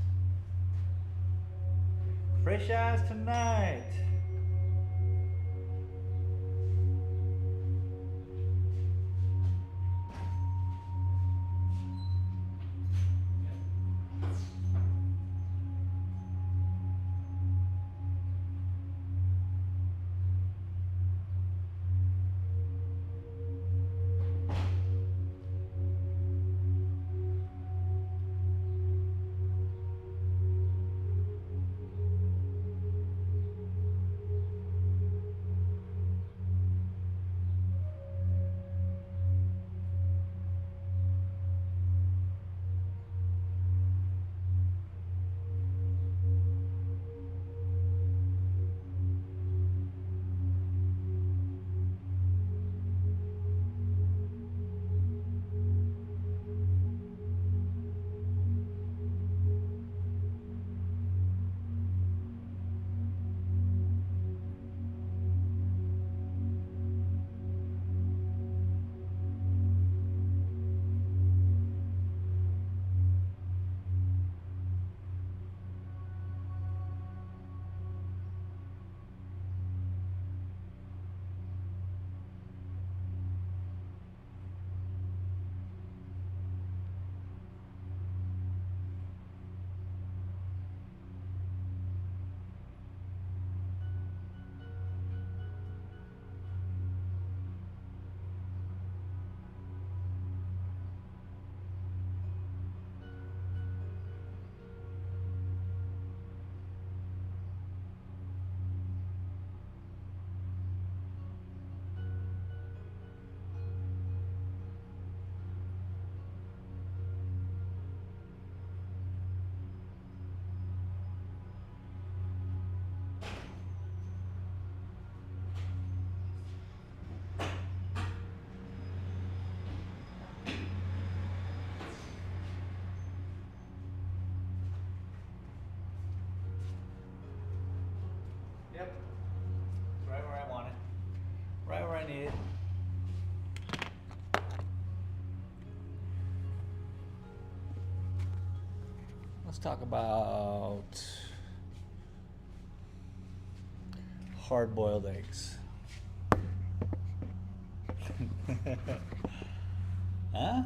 Fresh eyes tonight. Yep. It's right where I want it. Right where I need it. Let's talk about hard-boiled eggs. Huh?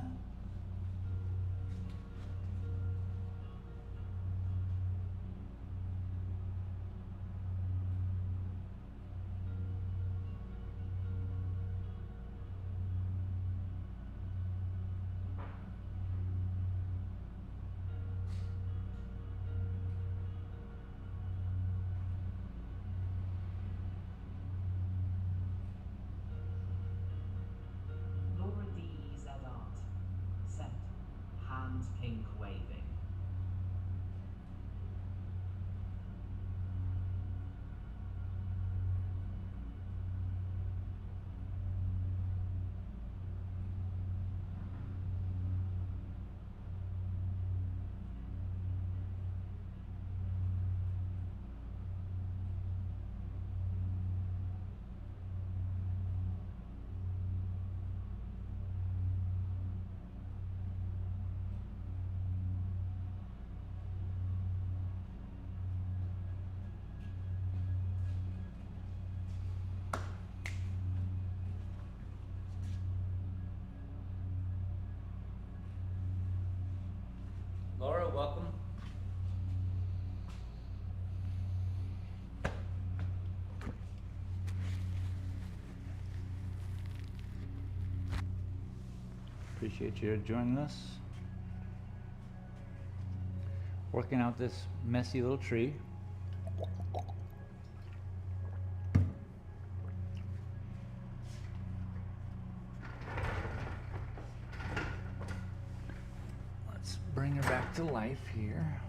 Laura D.E.Z. Art. Sent. Hand pink waving. Laura, welcome. Appreciate you joining us. Working out this messy little tree. Let's bring her back to life here.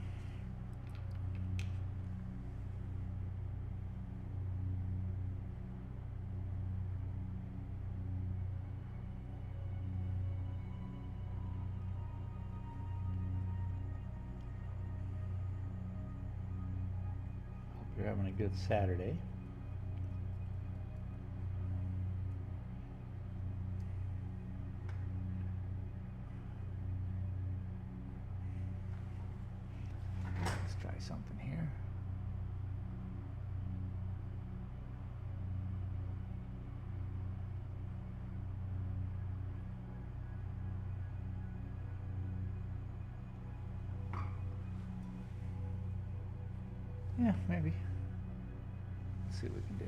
Hope you're having a good Saturday. Let's try something here. Yeah, maybe. Let's see what we can do.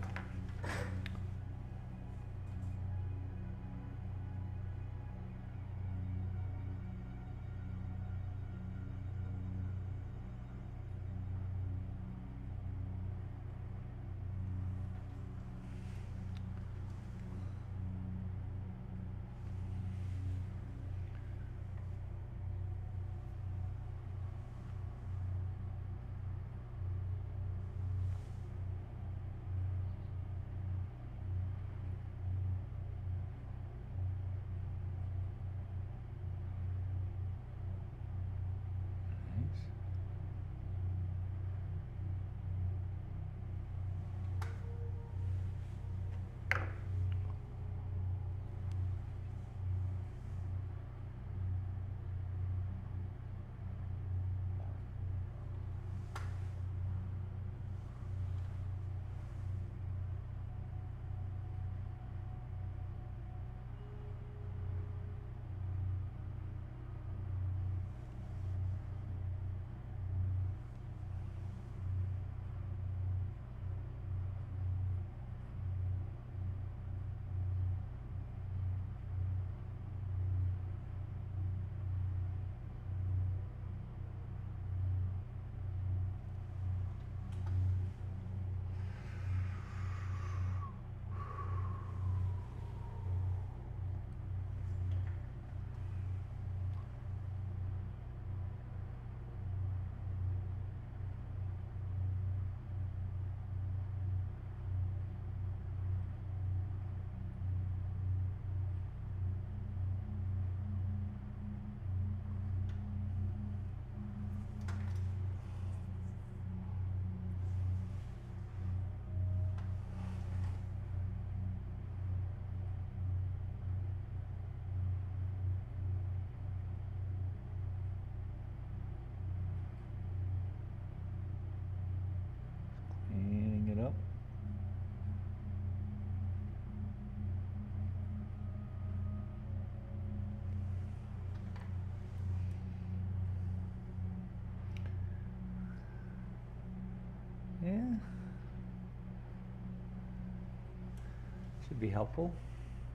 Should be helpful.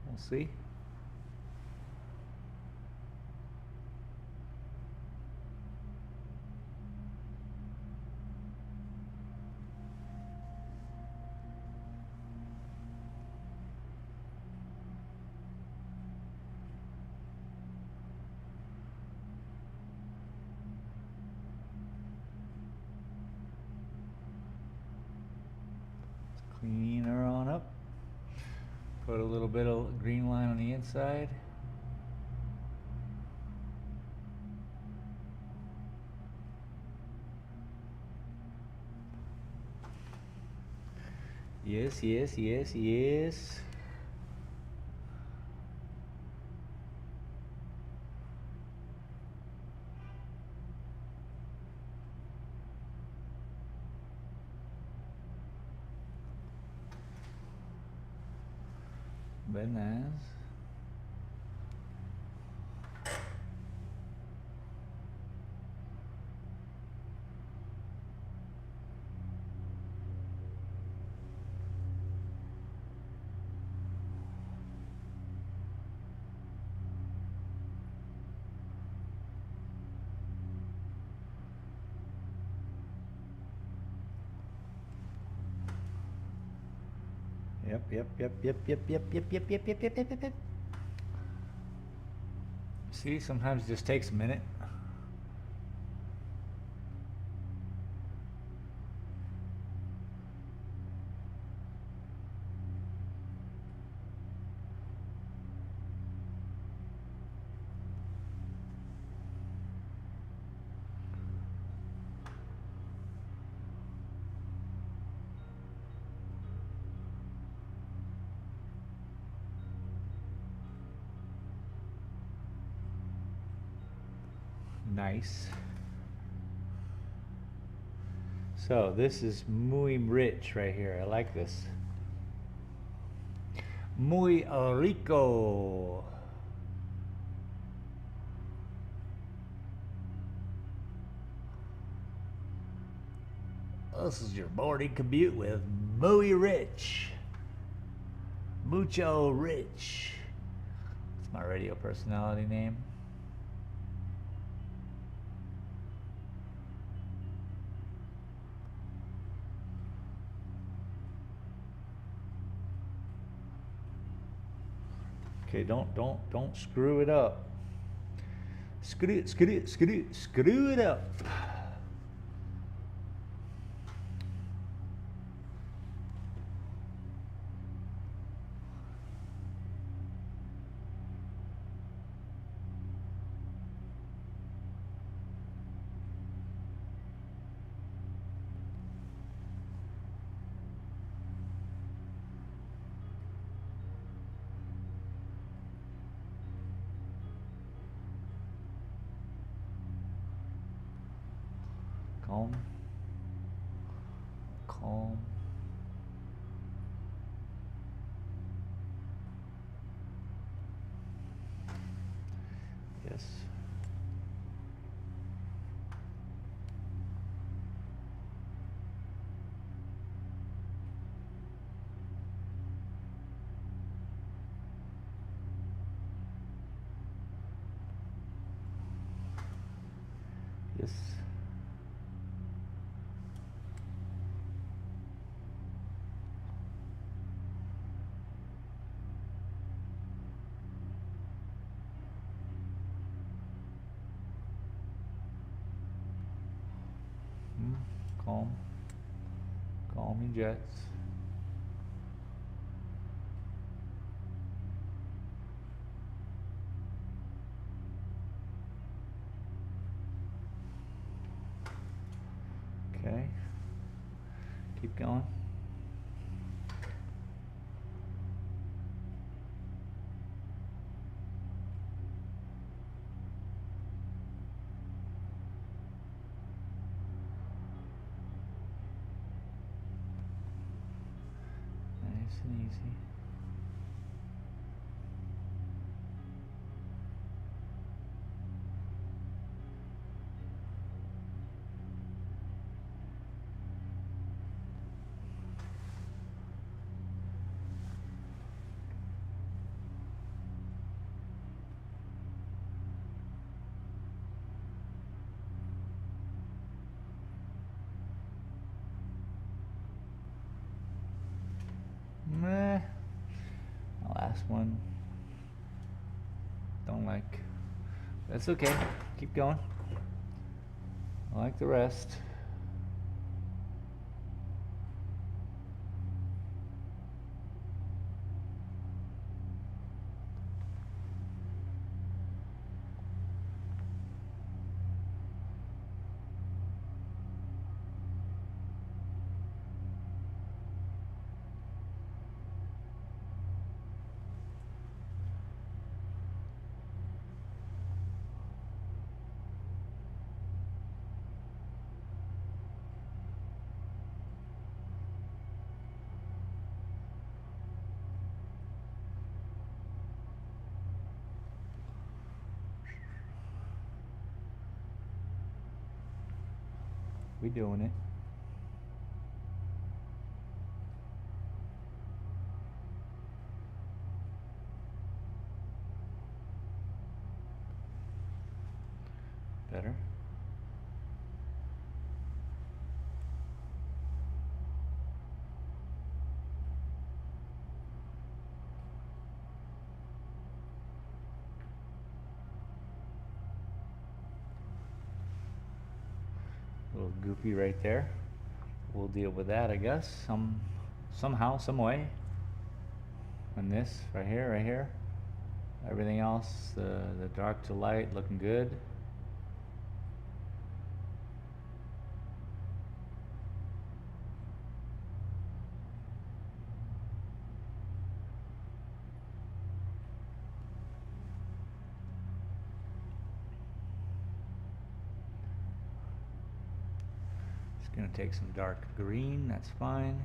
We'll see. Clean her on up. Put a little bit of green line on the inside. Yes, yes, yes, yes. Bananas. Yep. See, sometimes it just takes a minute. Nice. So this is muy rich right here. I like this. Muy rico. This is your morning commute with Muy Rich. Mucho Rich. That's my radio personality name. Okay, don't screw it up. Screw it up. Calm. Yes. Yes. Calm your jets. Okay, keep going. Nice and easy. one. Don't like. That's okay. Keep going. I like the rest. We doing it. Better. A little goopy right there. We'll deal with that, I guess, somehow, some way. And this right here. Everything else, the dark to light, looking good. Just gonna take some dark green, that's fine.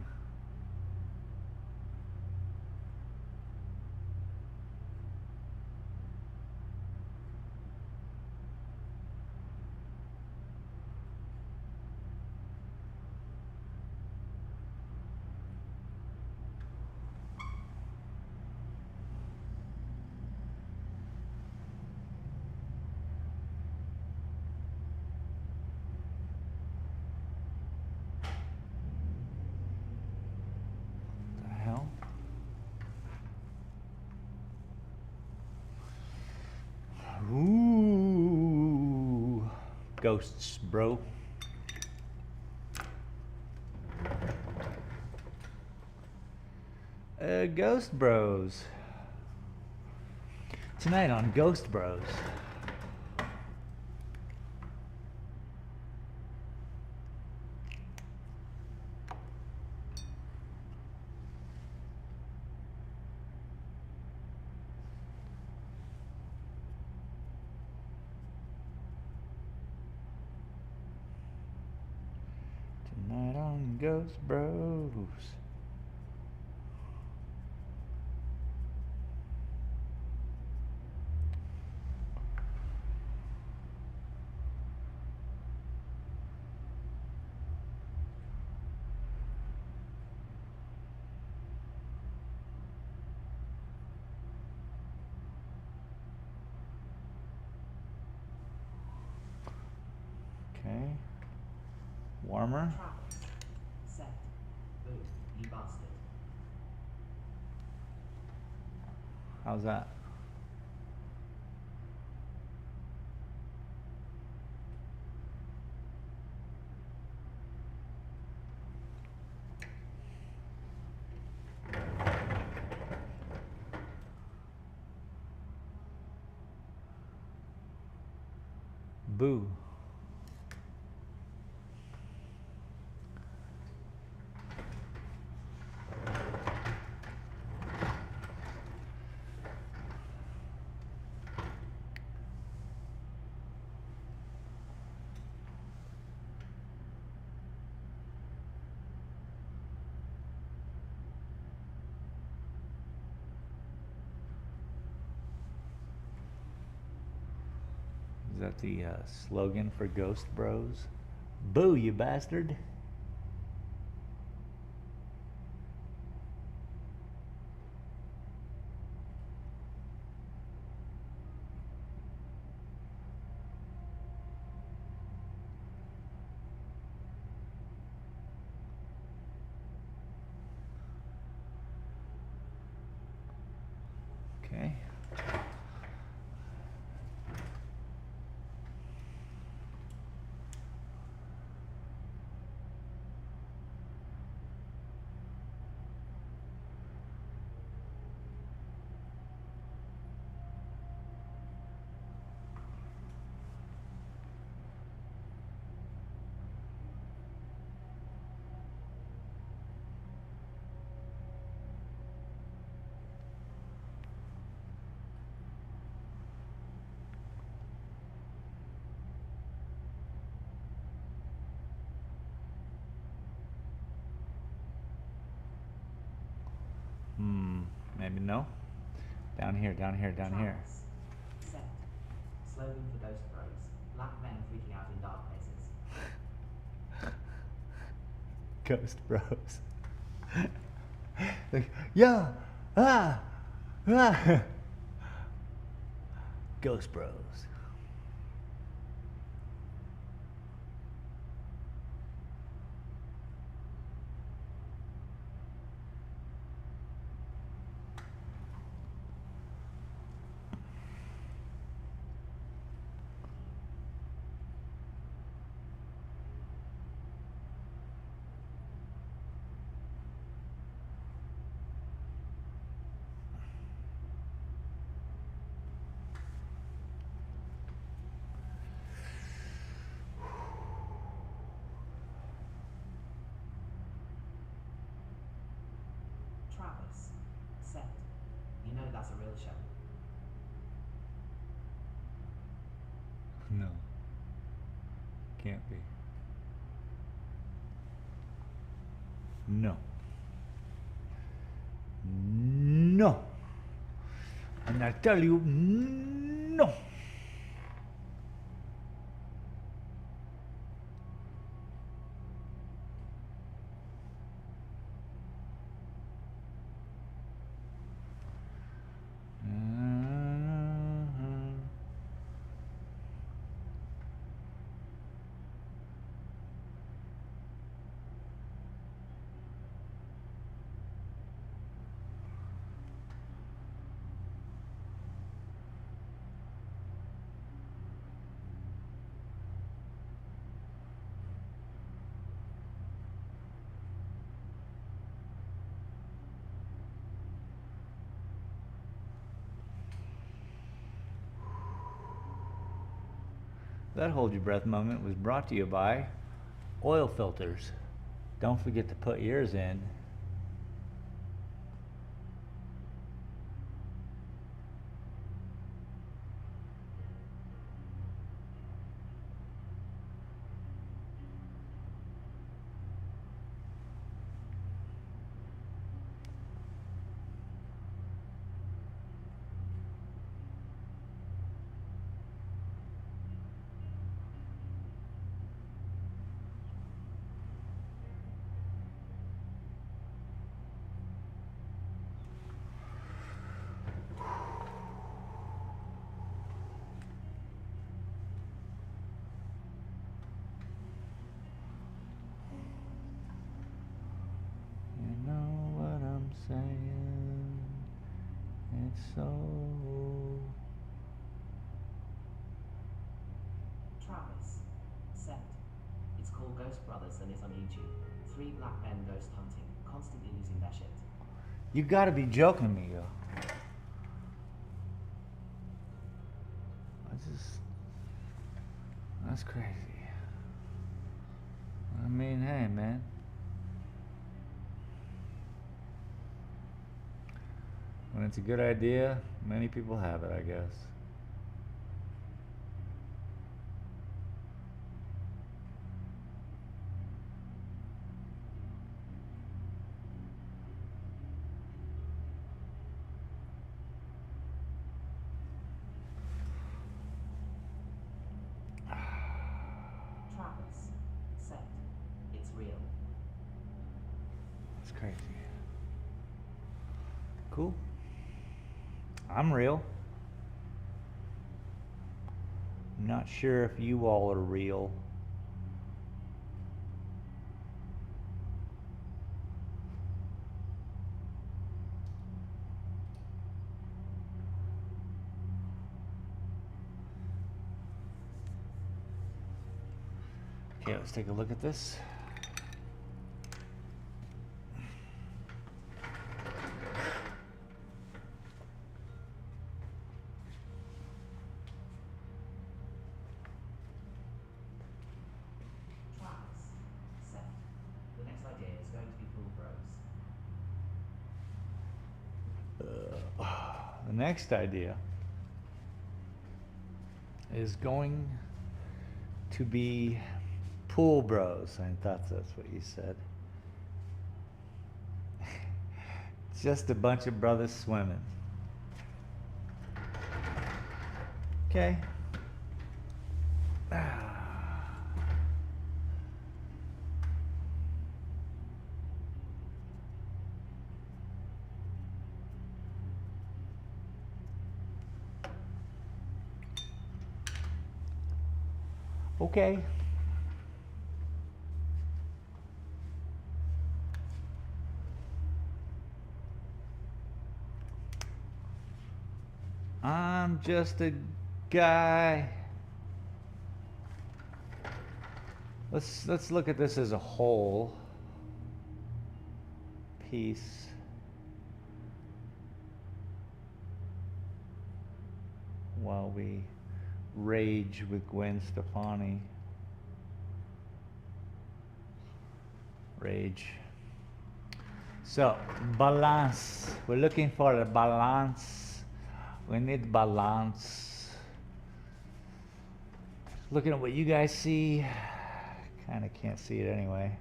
Ooh, ghosts, bro. Ghost Bros. Tonight on Ghost Bros. Tonight on Ghost Bros. Okay. Warmer. Travis. Set. Boo. You bastard. How's that? Boo. Is that the slogan for Ghost Bros? Boo, you bastard. Maybe no. Down here, down here, down here. Travis. Set. Slogan for Ghost Bros. Black men freaking out in dark places. Ghost Bros. Like, yeah, ah. Ghost Bros. Travis. Set. You know that's a real show. No. Can't be. No. No. And I tell you, no. That hold your breath moment was brought to you by oil filters. Don't forget to put yours in. You know what I'm saying? It's so. Travis. Set. It's called Ghost Brothers and it's on YouTube. 3 black men ghost hunting, constantly losing their shit. You gotta be joking me, yo. That's crazy. I mean, hey, man. When it's a good idea, many people have it, I guess. Travis. Set. It's real. It's crazy. Cool. I'm real. I'm not sure if you all are real. Okay, let's take a look at this. Travis. Set. The next idea is going to be Pool Bros. The next idea is going to be Pool Bros. I thought that's what you said. Just a bunch of brothers swimming. Okay. Okay. I'm just a guy. Let's look at this as a whole piece. While we rage with Gwen Stefani. Rage. So, balance. We're looking for a balance. We need balance. Looking at what you guys see. Kind of can't see it anyway.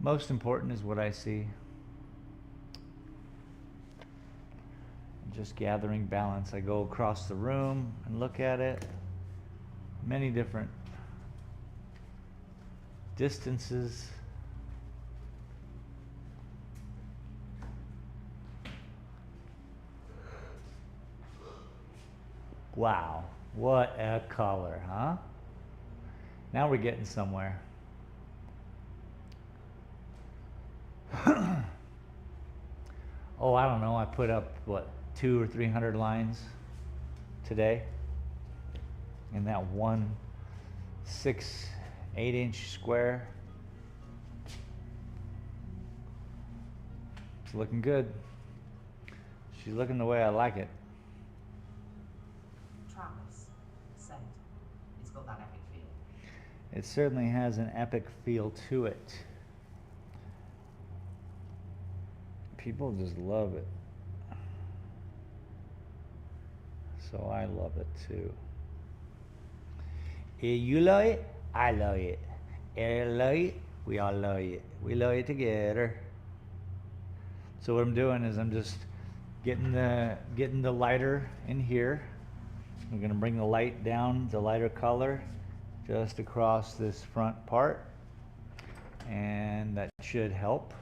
Most important is what I see. Just gathering balance. I go across the room and look at it. Many different distances. Wow, what a color, huh? Now we're getting somewhere. Oh, I don't know, I put up, what, 200 or 300 lines today in that one 8-inch square. It's looking good. She's looking the way I like it. Travis said it's got that epic feel. It certainly has an epic feel to it. People just love it. So I love it too. You love it, I love it. Eric love it, we all love it. We love it together. So what I'm doing is I'm just getting the lighter in here. I'm gonna bring the light down, the lighter color, just across this front part. And that should help.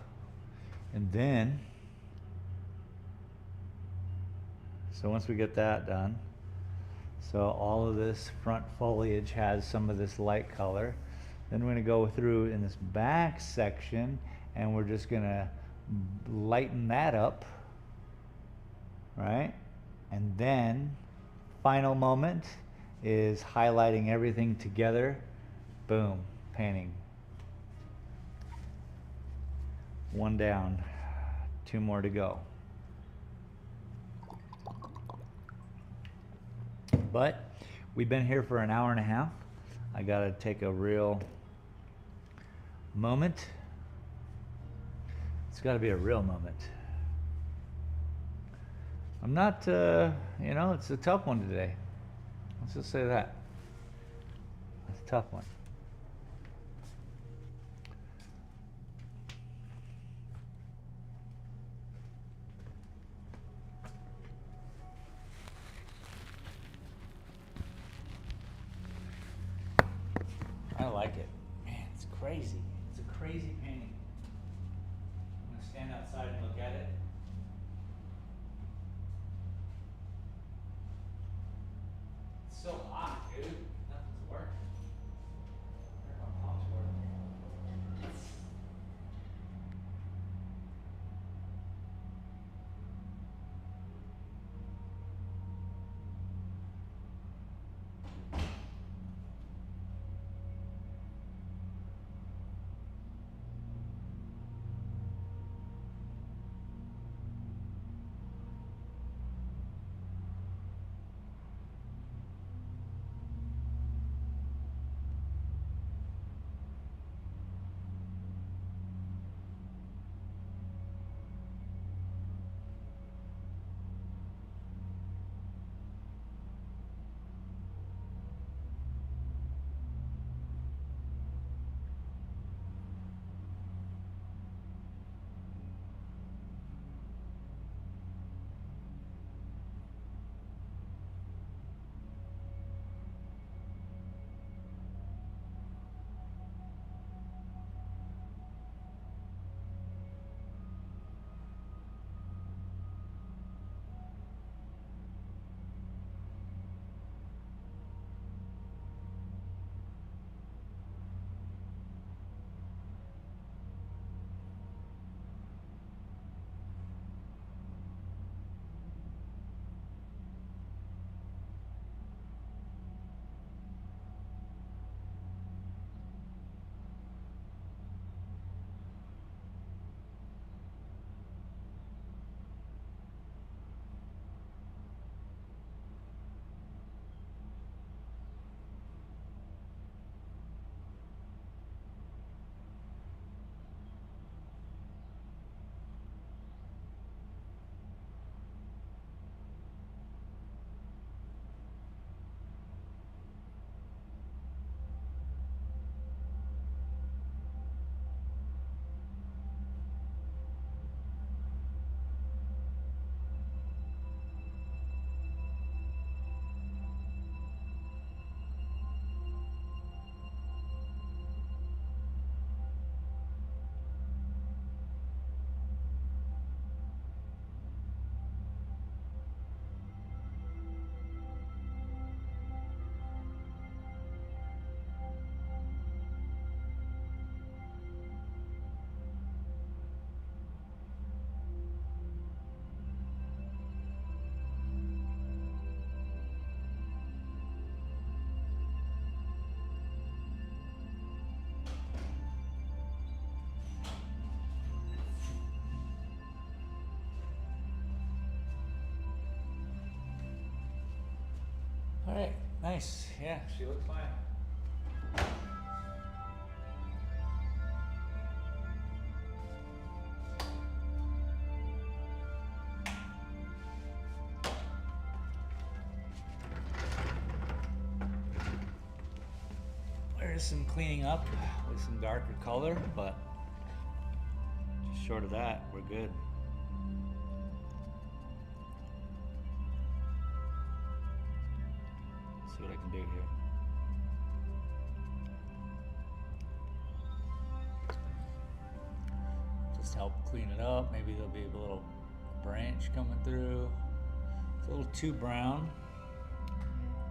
And then, so once we get that done, so all of this front foliage has some of this light color. Then we're gonna go through in this back section and we're just gonna lighten that up, right? And then, final moment is highlighting everything together. Boom, painting. One down, 2 more to go. But we've been here for an hour and a half. I gotta take a real moment. It's gotta be a real moment. I'm not, you know, it's a tough one today. Let's just say that. It's a tough one. I like it. Man, it's crazy. It's a crazy painting. I'm gonna stand outside and look at it. It's so hot, dude. Nothing's working. My pump's working. Alright, nice. Yeah, she looks fine. There's some cleaning up with some darker color, but just short of that, we're good. See what I can do here. Just help clean it up. Maybe there'll be a little branch coming through. It's a little too brown.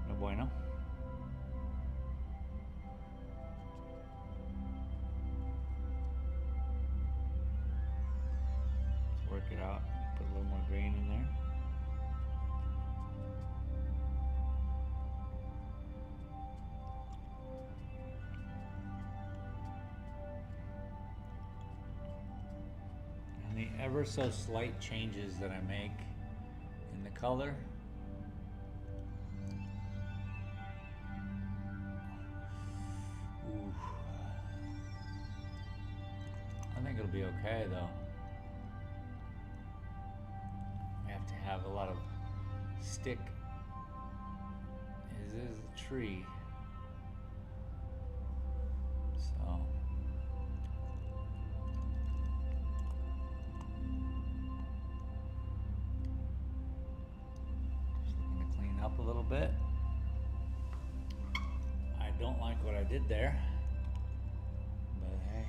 No bueno. Let's work it out. Put a little more green in there. The ever so slight changes that I make in the color ooh. I think it'll be okay though. We have to have a lot of stick. This is a tree. So up a little bit. I don't like what I did there, but hey.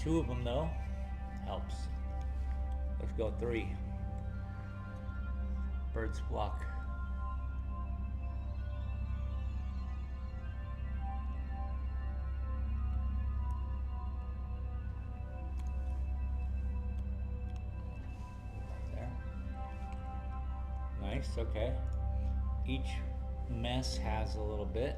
Two of them though, helps. Let's go 3. Bird's flock. Nice, okay. Each mess has a little bit.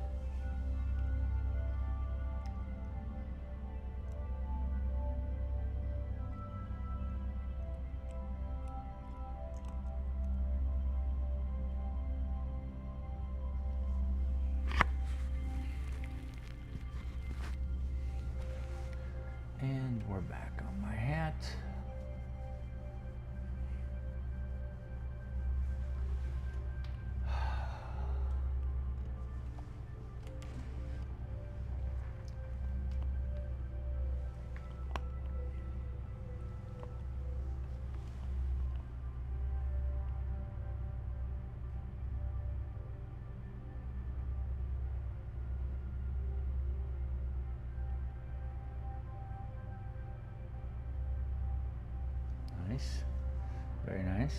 And we're back on my hat. Nice, very nice.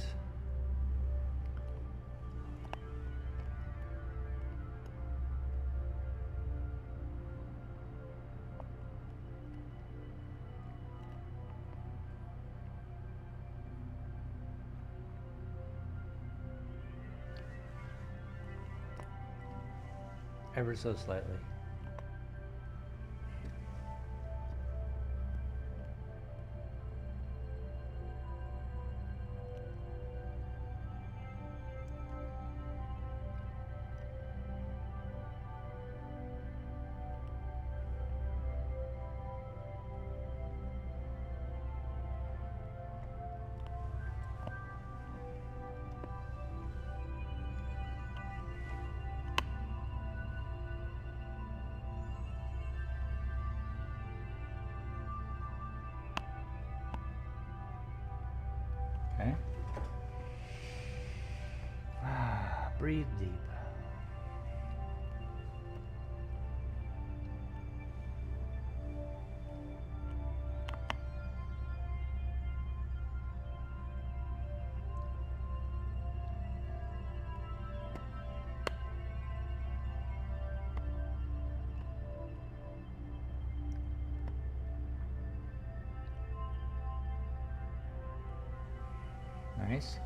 Ever so slightly. Okay. Breathe deep. Nice.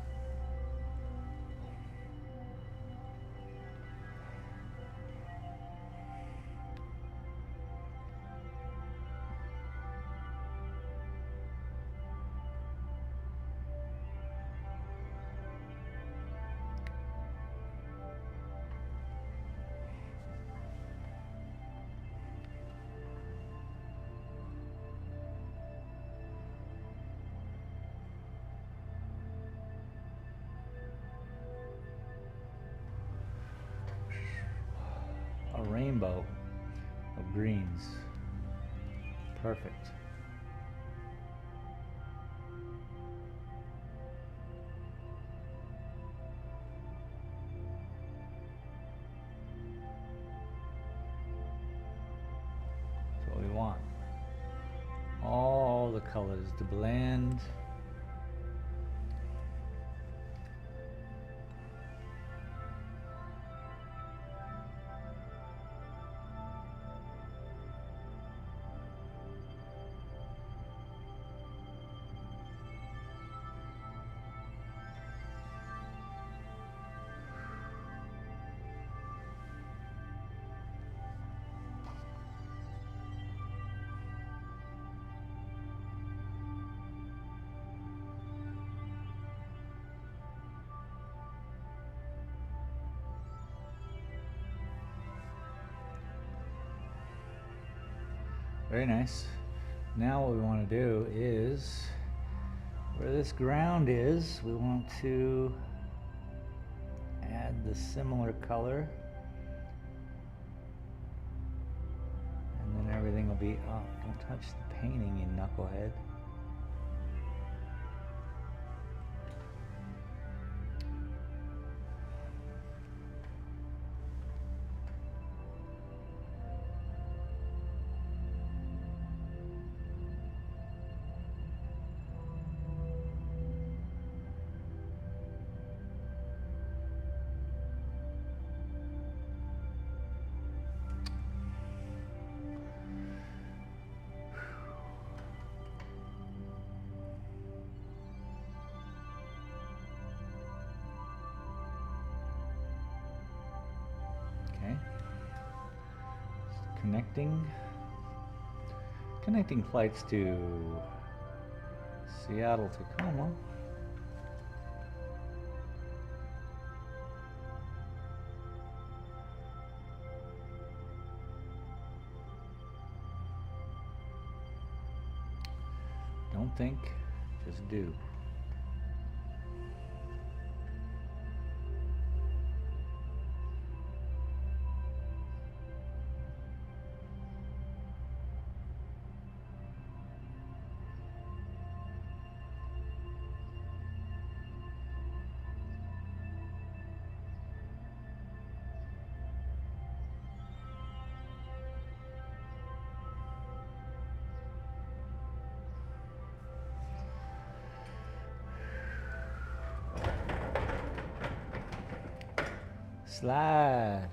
rainbow of greens. Perfect. That's what we want. All the colors to blend. Very nice. Now what we want to do is, where this ground is, we want to add the similar color. And then everything will be up. Don't touch the painting, you knucklehead. Okay. Connecting flights to Seattle, Tacoma. Don't think, just do. Slide.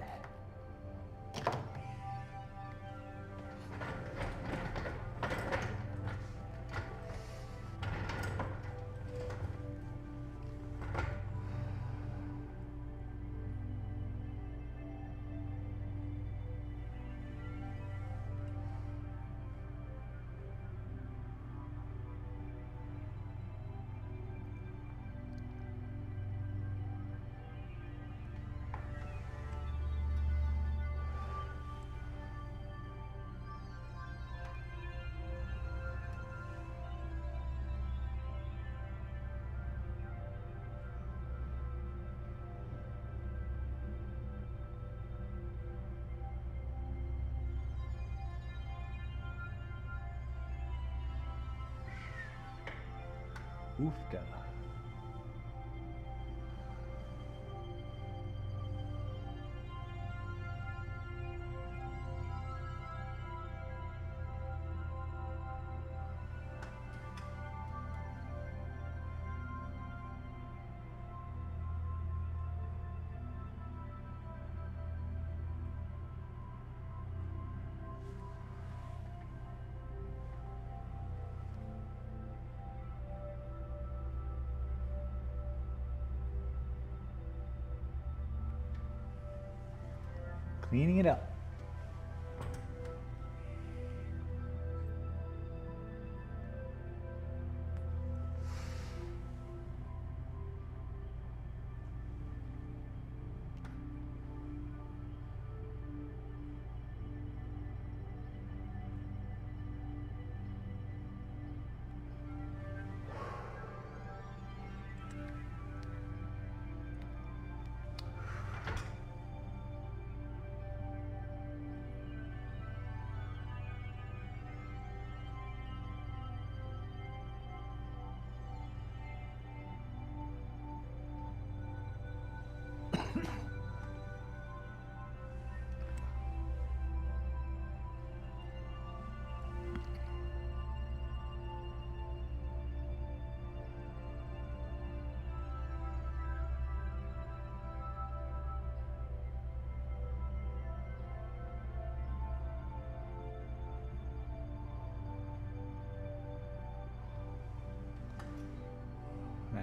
Oofda. Cleaning it up.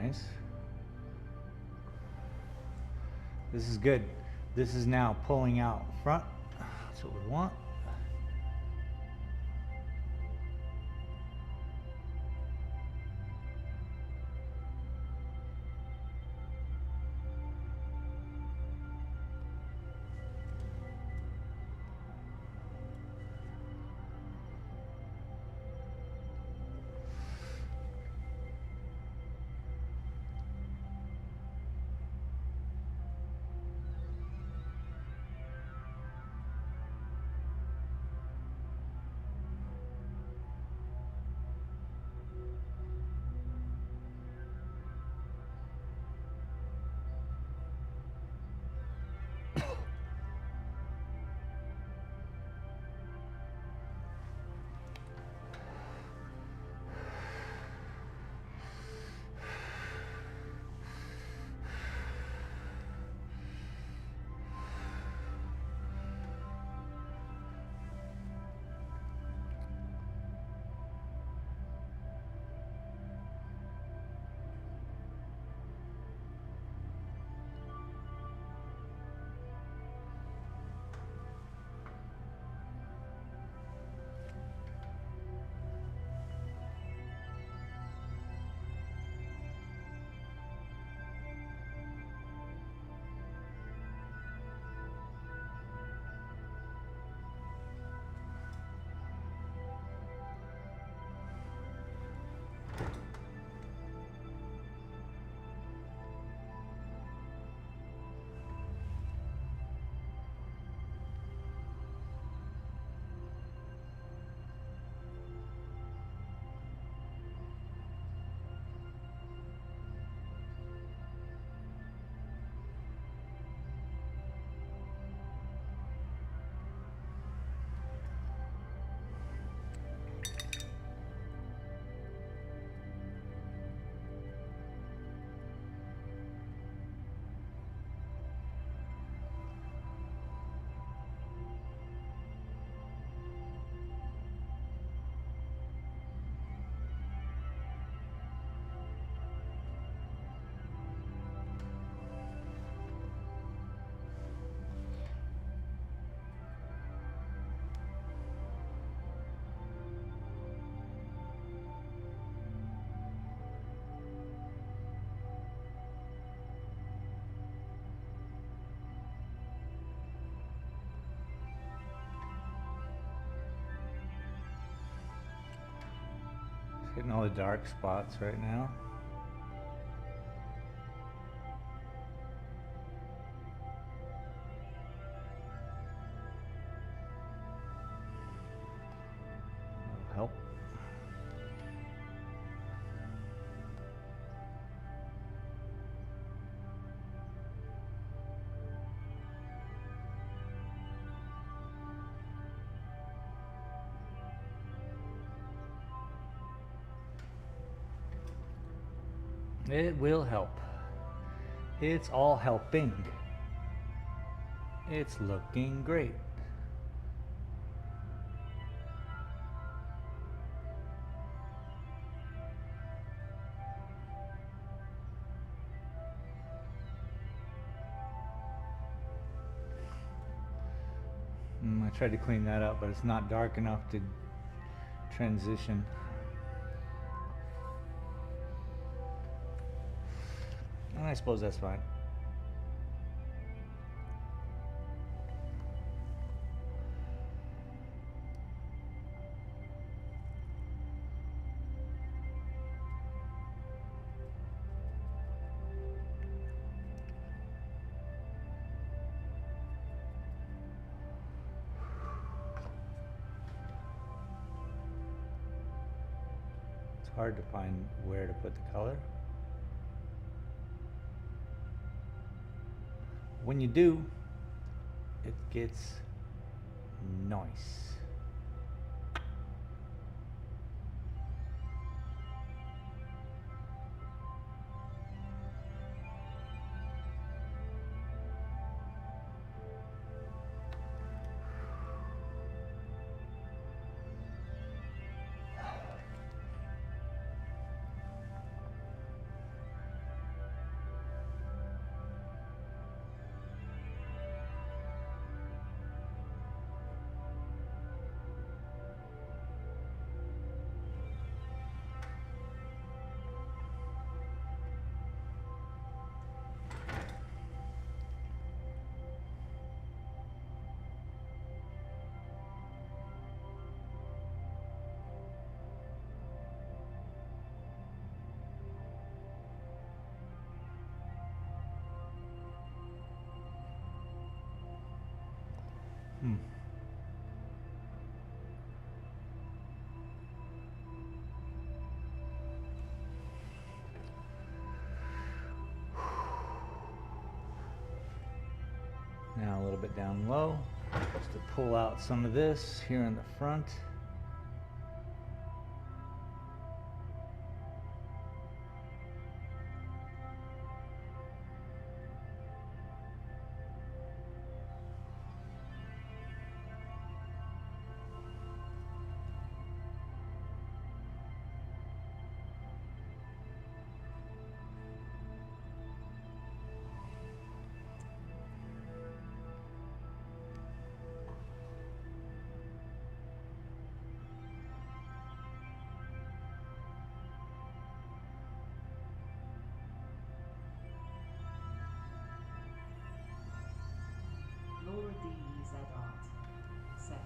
nice. This is good. This is now pulling out front. That's what we want. Hitting all the dark spots right now. That'll help. It will help. It's all helping. It's looking great. I tried to clean that up, but it's not dark enough to transition. And I suppose that's fine. It's hard to find where to put the color. When you do, it gets nice. Hmm. Now a little bit down low, just to pull out some of this here in the front. Laura D.E.Z. Art said,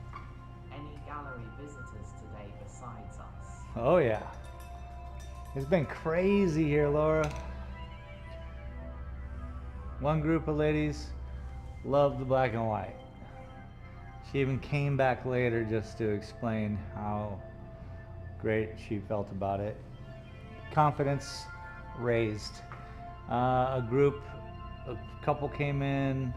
any gallery visitors today besides us? Oh yeah. It's been crazy here, Laura. One group of ladies loved the black and white. She even came back later just to explain how great she felt about it. Confidence raised. A couple came in.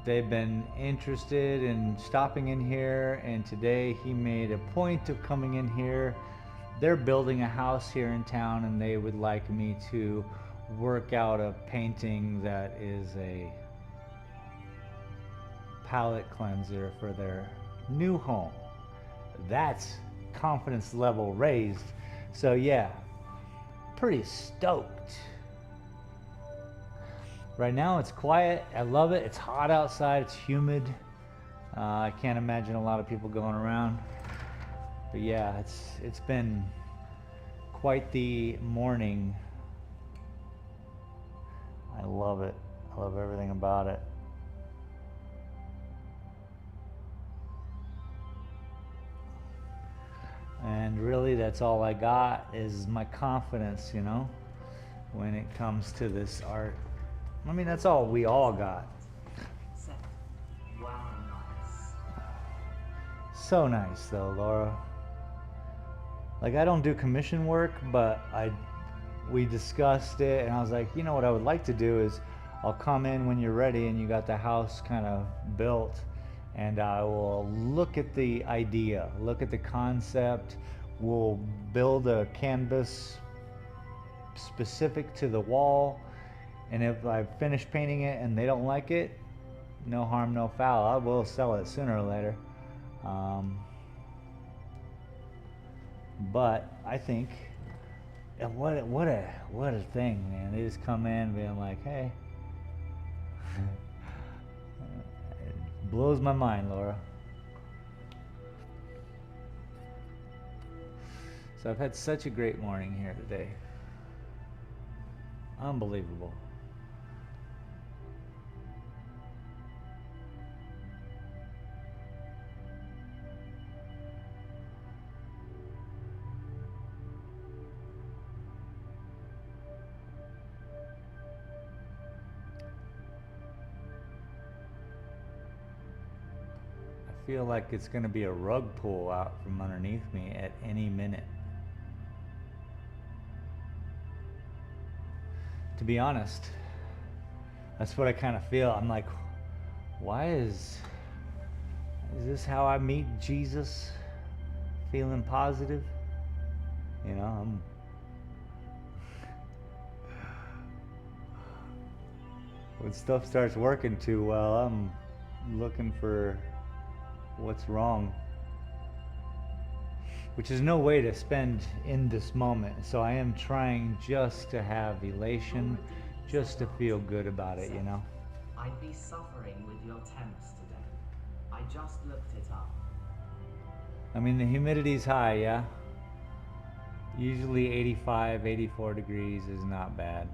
They've been interested in stopping in here, and today he made a point of coming in here. They're building a house here in town, and they would like me to work out a painting that is a palette cleanser for their new home. That's confidence level raised. So yeah, pretty stoked. Right now it's quiet. I love it. It's hot outside. It's humid. I can't imagine a lot of people going around. But yeah, it's been quite the morning. I love it. I love everything about it. And really that's all I got is my confidence, you know, when it comes to this art. I mean, that's all we all got. Said, wow, nice. So nice though, Laura. Like, I don't do commission work, but we discussed it, and I was like, you know what I would like to do is I'll come in when you're ready and you got the house kind of built, and I will look at the idea, look at the concept. We'll build a canvas specific to the wall, and if I finish painting it and they don't like it, no harm, no foul. I will sell it sooner or later. But I think, what a thing, man. They just come in being like, hey. It blows my mind, Laura. So I've had such a great morning here today. Unbelievable. I feel like it's going to be a rug pull out from underneath me at any minute. To be honest, that's what I kind of feel. I'm like, why is this how I meet Jesus? Feeling positive? You know, when stuff starts working too well, I'm looking for what's wrong, which is no way to spend in this moment. So I am trying just to have elation, just to feel good about it, you know. I'd be suffering with your temps today. I just looked it up. I mean, the humidity's high, yeah. Usually 85, 84 degrees is not bad.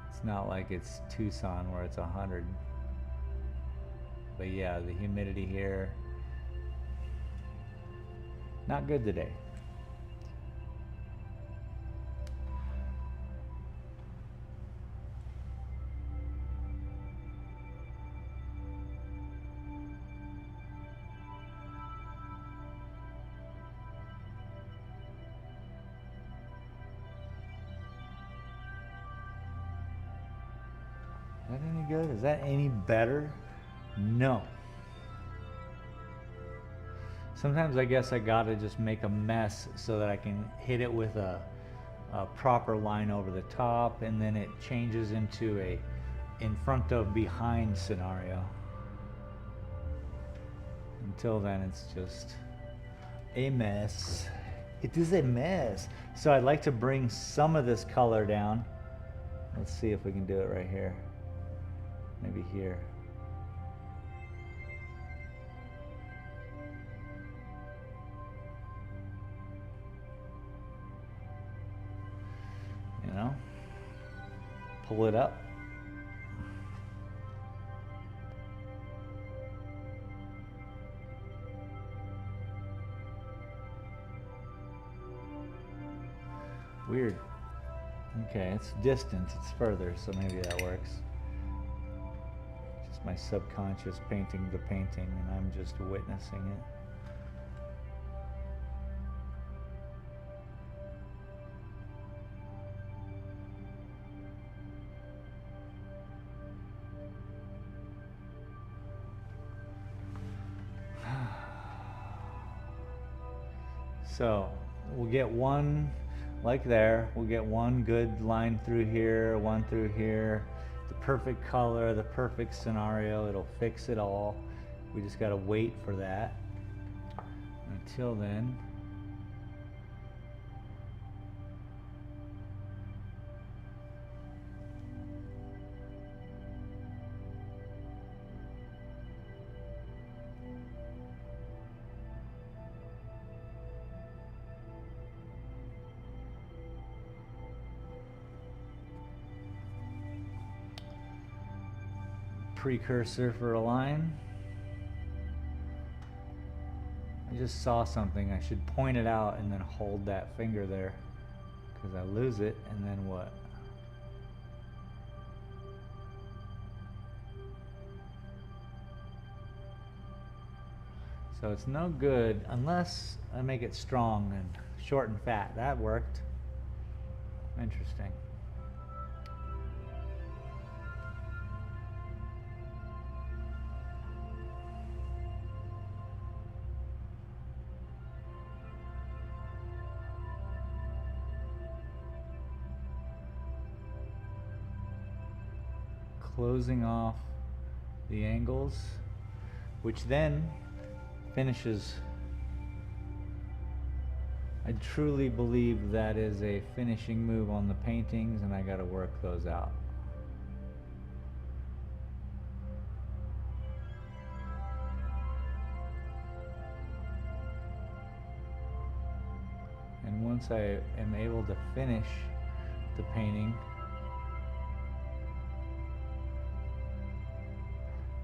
It's not like it's Tucson where it's 100. But yeah, the humidity here, not good today. that any good? Is that any better? No. Sometimes I guess I gotta just make a mess so that I can hit it with a proper line over the top, and then it changes into a in front of behind scenario. Until then, it's just a mess. It is a mess. So I'd like to bring some of this color down. Let's see if we can do it right here. Maybe here. You know? Pull it up. Weird. Okay, it's distance, it's further, so maybe that works. Just my subconscious painting the painting, and I'm just witnessing it. So, we'll get one like there, we'll get one good line through here, one through here, the perfect color, the perfect scenario, it'll fix it all. We just gotta wait for that. Until then, precursor for a line. I just saw something. I should point it out and then hold that finger there, because I lose it, and then what? So it's no good unless I make it strong and short and fat. That worked. Interesting. Closing off the angles, which then finishes. I truly believe that is a finishing move on the paintings, and I got to work those out. And once I am able to finish the painting,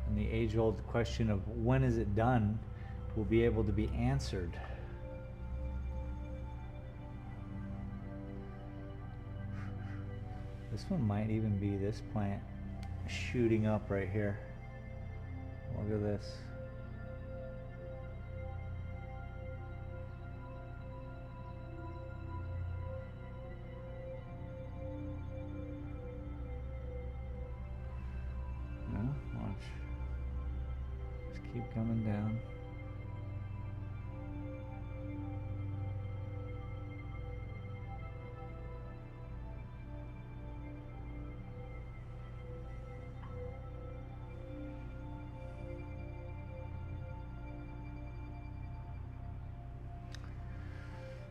and the age-old question of when is it done will be able to be answered. This one might even be this plant shooting up right here. Look at this. Watch. Just keep coming down.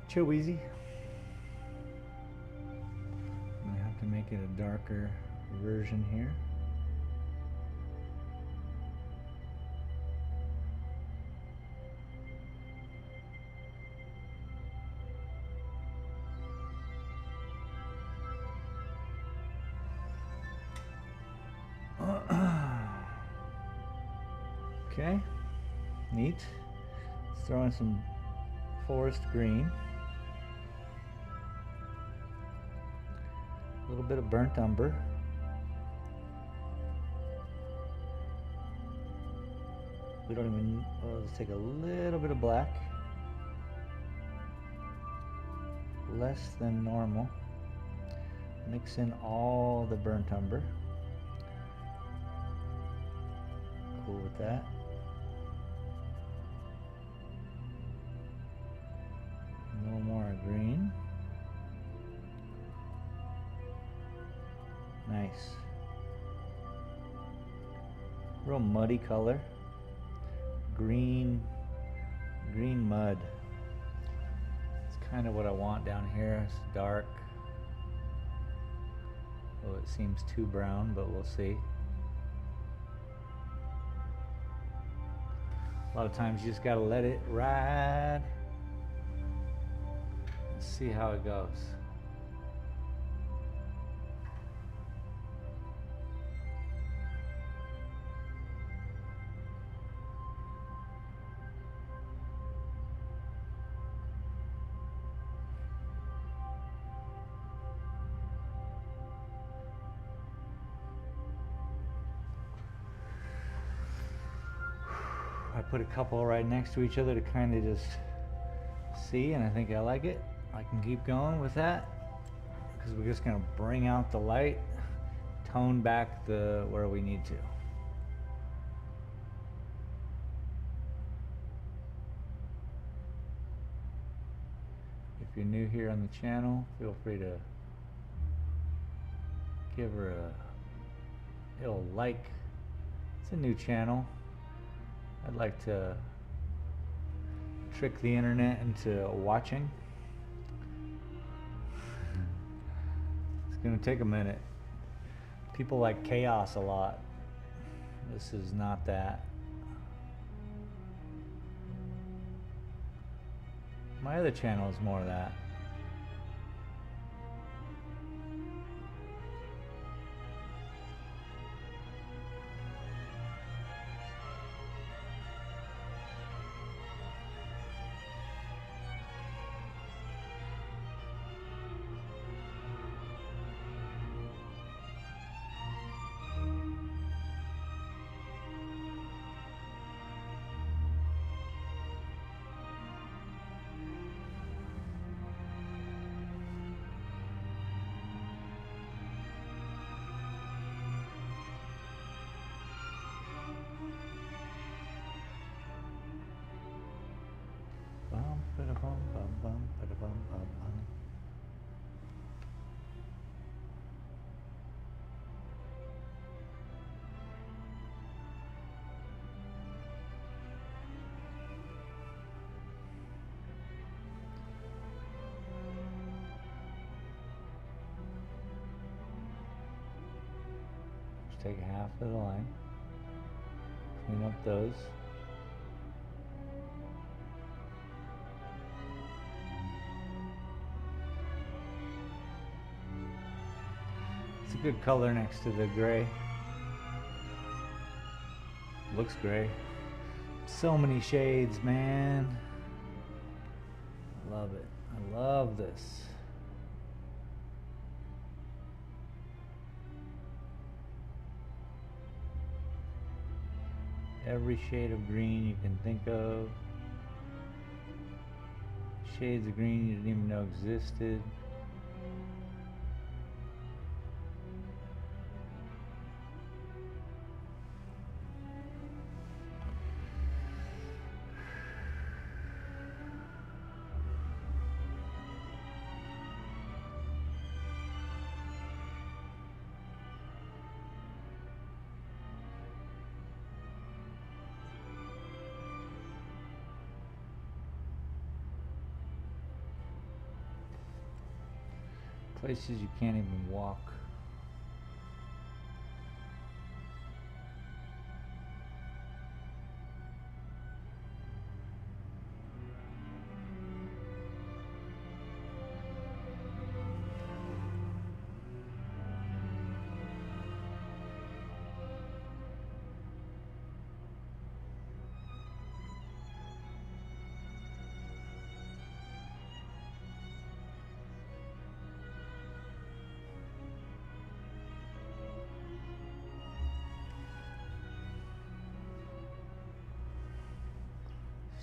Chill easy. I'm gonna have to make it a darker version here. Okay, neat. Let's throw in some forest green. A little bit of burnt umber. We don't even, let's take a little bit of black. Less than normal. Mix in all the burnt umber. with that. A little more green. Nice. Real muddy color. Green mud. It's kind of what I want down here. It's dark. Oh, it seems too brown, but we'll see. A lot of times you just gotta let it ride and see how it goes. I put a couple right next to each other to kind of just see, and I think I like it. I can keep going with that because we're just going to bring out the light, tone back the where we need to. If you're new here on the channel, feel free to give her a little like. It's a new channel. I'd like to trick the internet into watching. It's gonna take a minute. People like chaos a lot. This is not that. My other channel is more of that. Just take half of the line, clean up those. It's a good color next to the gray. Looks gray. So many shades, man. I love it. I love this. Every shade of green you can think of. Shades of green you didn't even know existed. Places you can't even walk.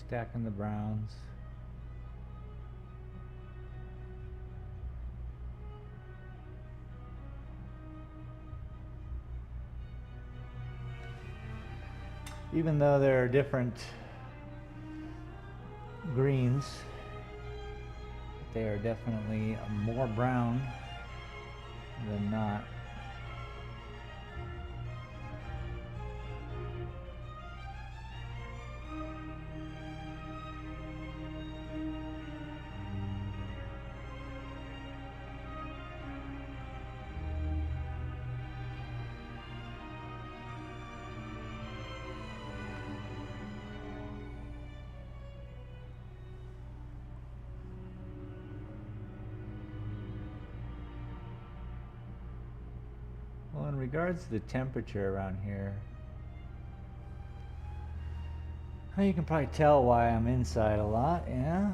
Stacking the browns. Even though there are different greens, they are definitely more brown than not. Well, in regards to the temperature around here, well, you can probably tell why I'm inside a lot, yeah?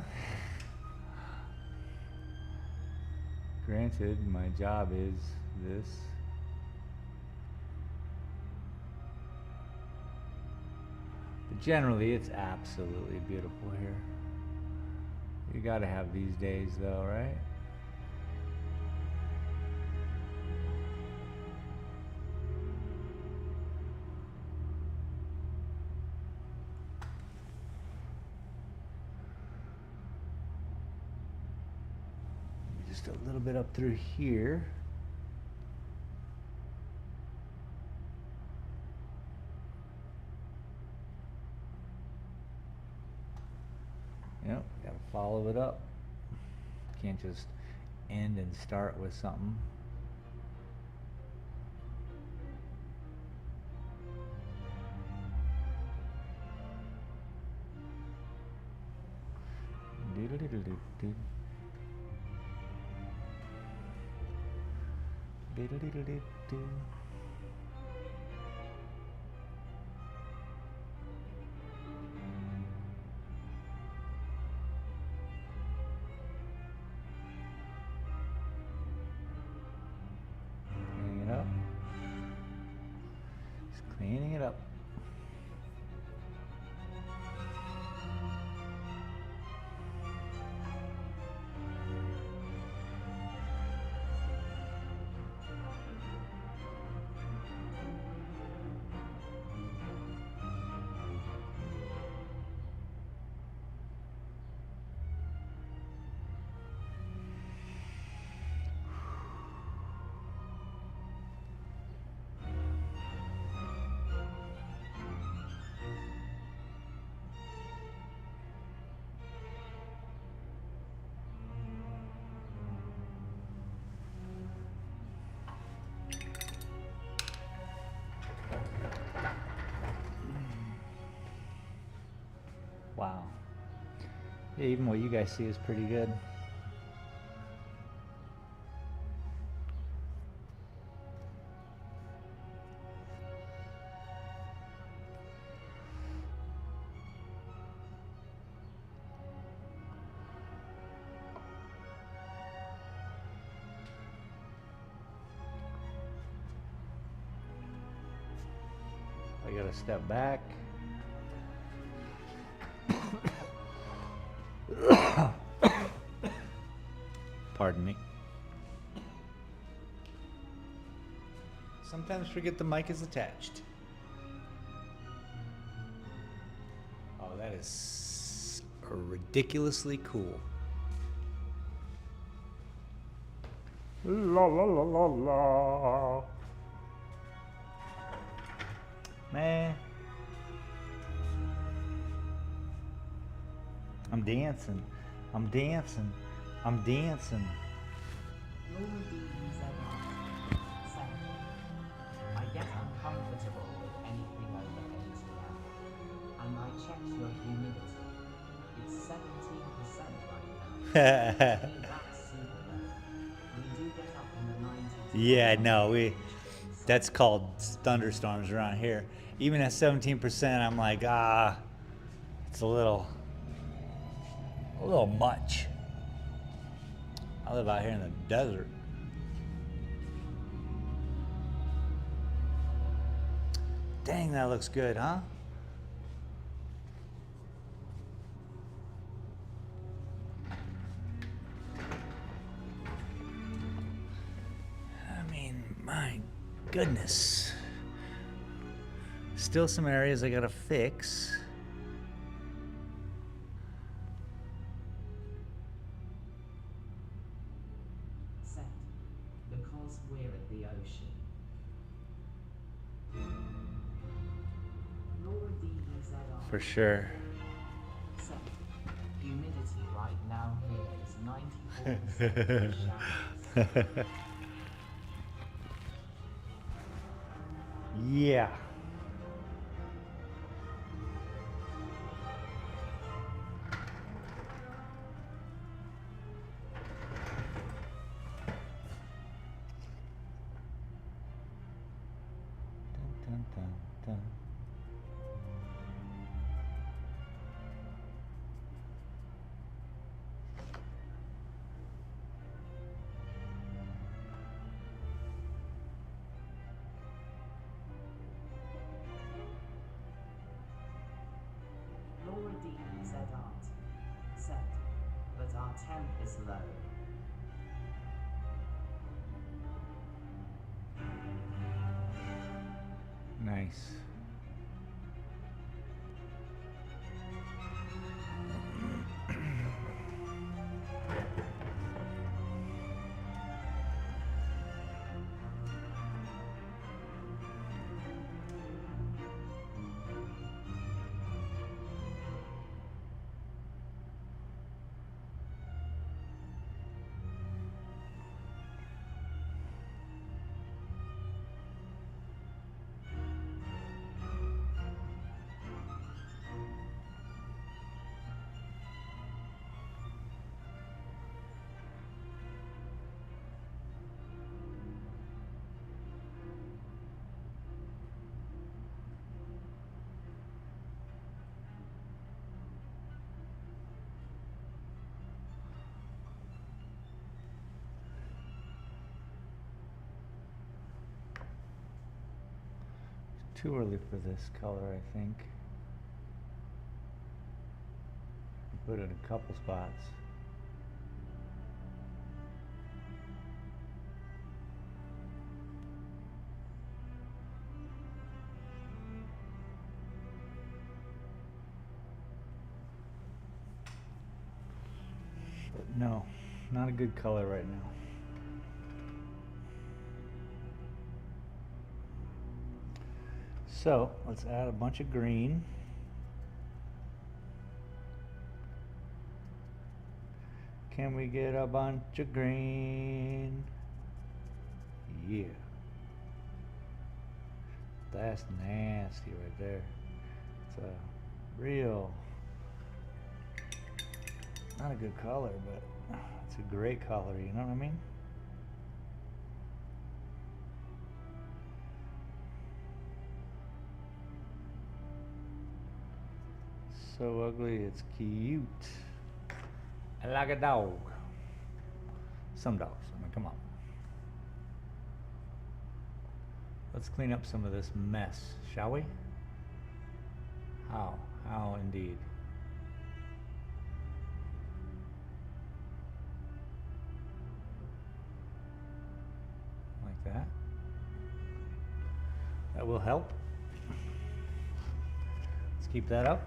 Granted, my job is this. But generally, it's absolutely beautiful here. You gotta have these days though, right? Just a little bit up through here. Yep, gotta follow it up. Can't just end and start with something. Doodle-doodle-doo-doo. Doodle-doodle-doo-doo. Cleaning it up. Just cleaning it up. Wow. Yeah, even what you guys see is pretty good. I gotta step back. Pardon me. Sometimes forget the mic is attached. Oh, that is ridiculously cool. La la la la la. Man. I'm dancing. I'm dancing. I'm dancing. I get uncomfortable with anything over 80 and I checked your humidity. It's 17% right now. That's super low. We do get up in the 90s. Yeah, no, that's called thunderstorms around here. Even at 17%, I'm like, it's a little much. I live out here in the desert. Dang, that looks good, huh? I mean, my goodness. Still some areas I gotta fix. Set. Because we're at the ocean. Laura DEZR. For sure. Set. Humidity right now here is 94% showers. Yeah. Dun, dun, dun, dun. Laura DEZR. Set. But our temp is low. Nice. Too early for this color, I think. Put it in a couple spots. But no, not a good color right now. So let's add a bunch of green. Can we get a bunch of green? Yeah. That's nasty right there. It's a real, not a good color, but it's a great color, you know what I mean? So ugly, it's cute. Like a dog. Some dogs, I mean, come on. Let's clean up some of this mess, shall we? How? How indeed. Like that. That will help. Let's keep that up.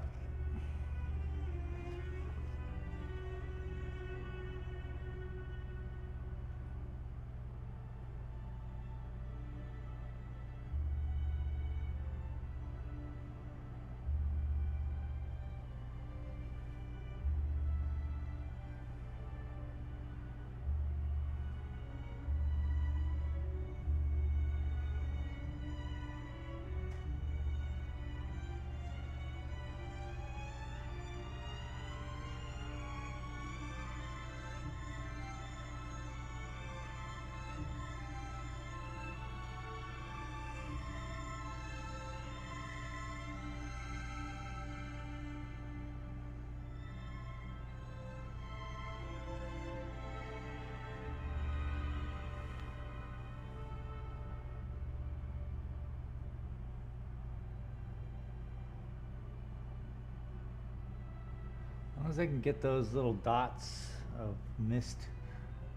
As long as I can get those little dots of mist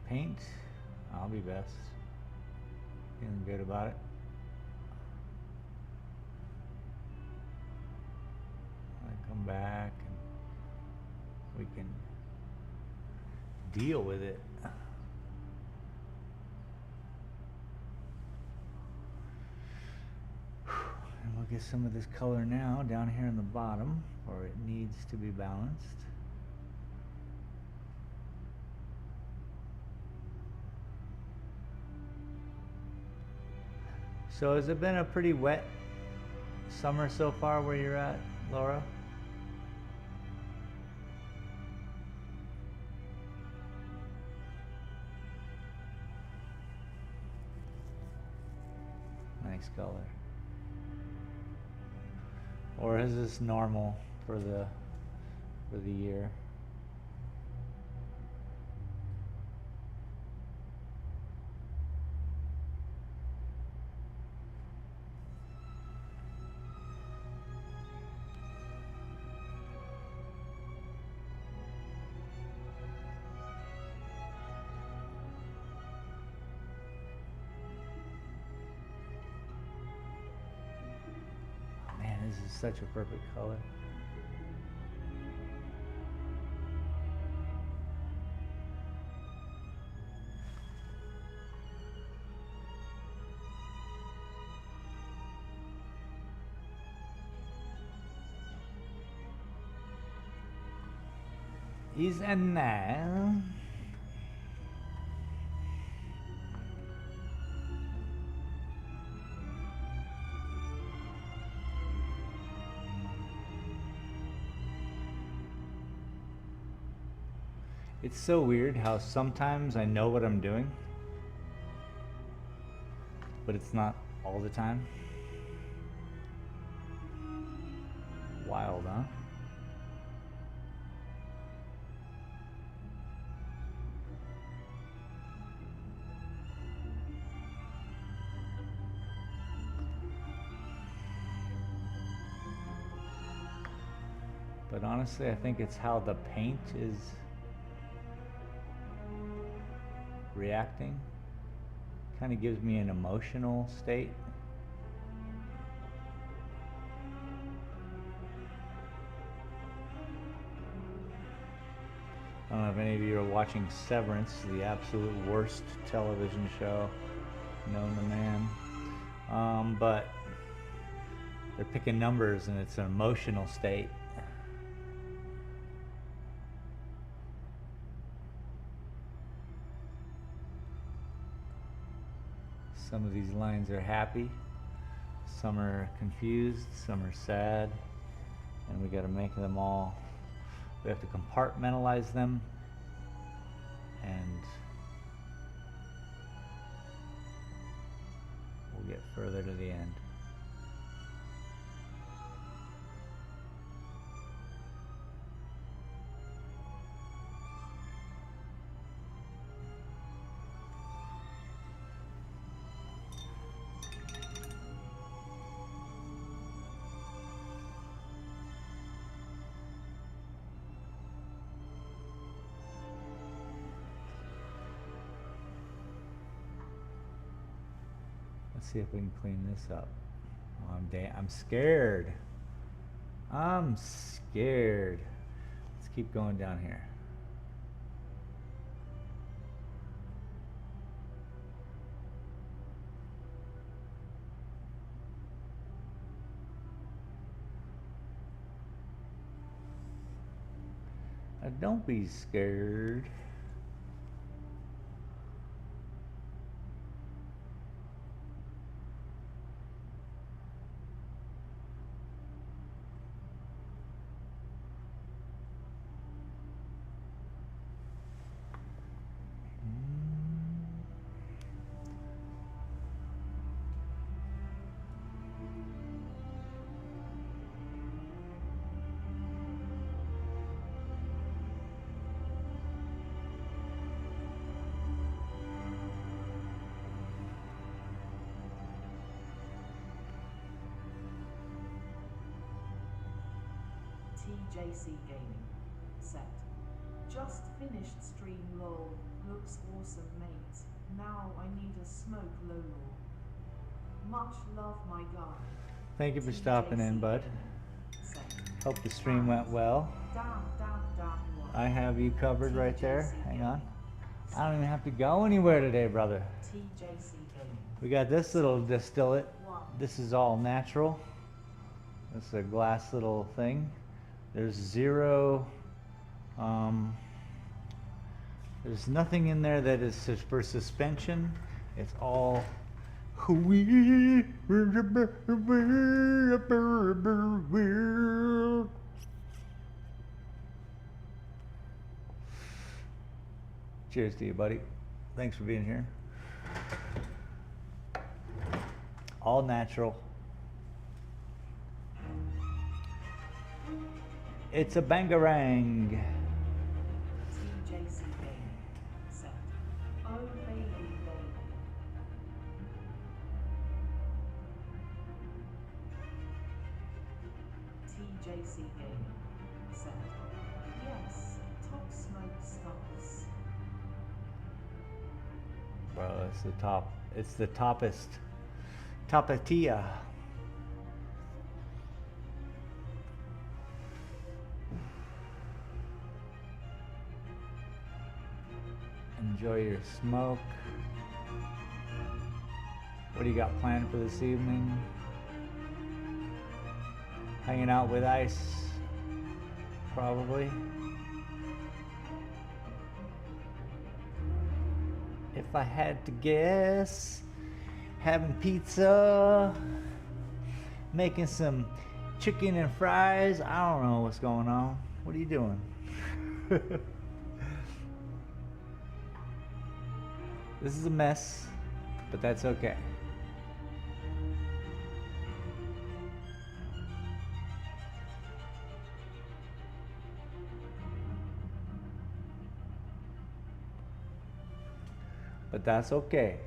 paint, I'll be best. Feeling good about it. back and we can deal with it. And we'll get some of this color now down here in the bottom where it needs to be balanced. So has it been a pretty wet summer so far where you're at, Laura? Nice color. Or is this normal for the year? This is such a perfect color. Is and now. It's so weird how sometimes I know what I'm doing, but it's not all the time. Wild, huh? But honestly, I think it's how the paint is reacting. Kind of gives me an emotional state. I don't know if any of you are watching Severance, the absolute worst television show known to man. But they're picking numbers and it's an emotional state. Some of these lines are happy, some are confused, some are sad, and we got to make them all, we have to compartmentalize them, and we'll get further to the end. Let's see if we can clean this up. Oh, I'm scared. I'm scared. Let's keep going down here. Now, don't be scared. TJC Gaming. Set. Just finished stream lol. Looks awesome mate. Now I need a smoke lol. Much love my guy. Thank you for stopping in, bud. Set. Hope the stream went well. I have you covered right there. Hang on. I don't even have to go anywhere today, brother. We got this little distillate. This is all natural. It's a glass little thing. There's zero, there's nothing in there that is for suspension. It's all cheers to you, buddy. Thanks for being here. All natural. It's a bangarang. TJC Gaming set. Oh baby, baby. TJC Gaming set. Yes, top smoke stars. Bro, it's the top. It's the toppest. Tapatia. Enjoy your smoke. What do you got planned for this evening? Hanging out with Ice, probably. If I had to guess, having pizza, making some chicken and fries. I don't know what's going on. What are you doing? This is a mess, but that's okay. But that's okay.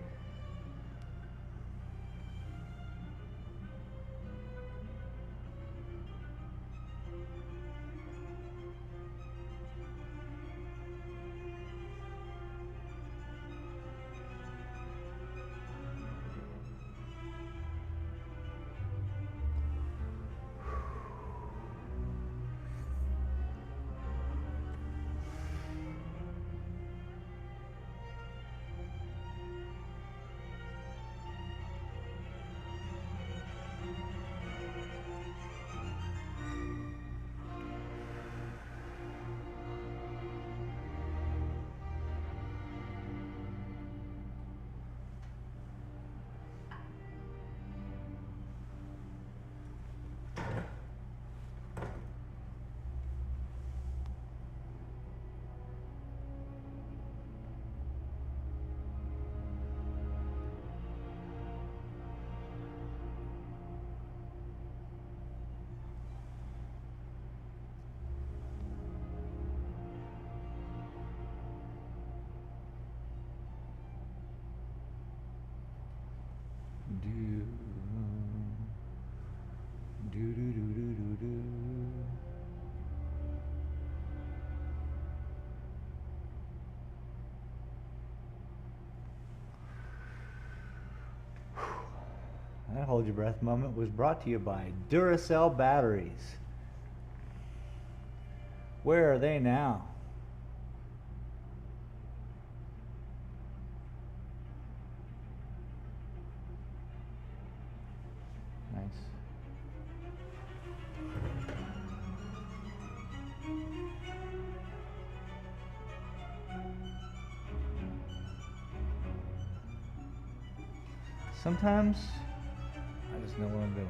That hold your breath moment was brought to you by Duracell batteries. Where are they now? Nice. Sometimes I just know what I'm doing.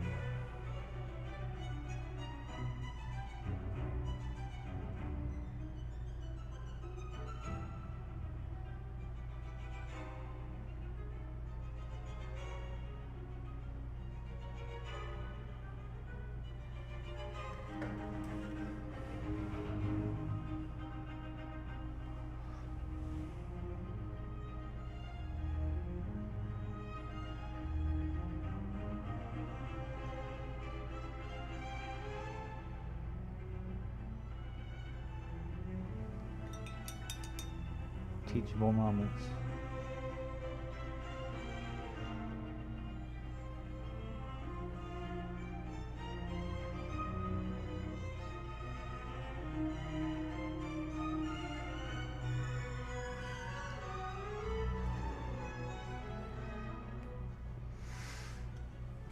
Teachable moments.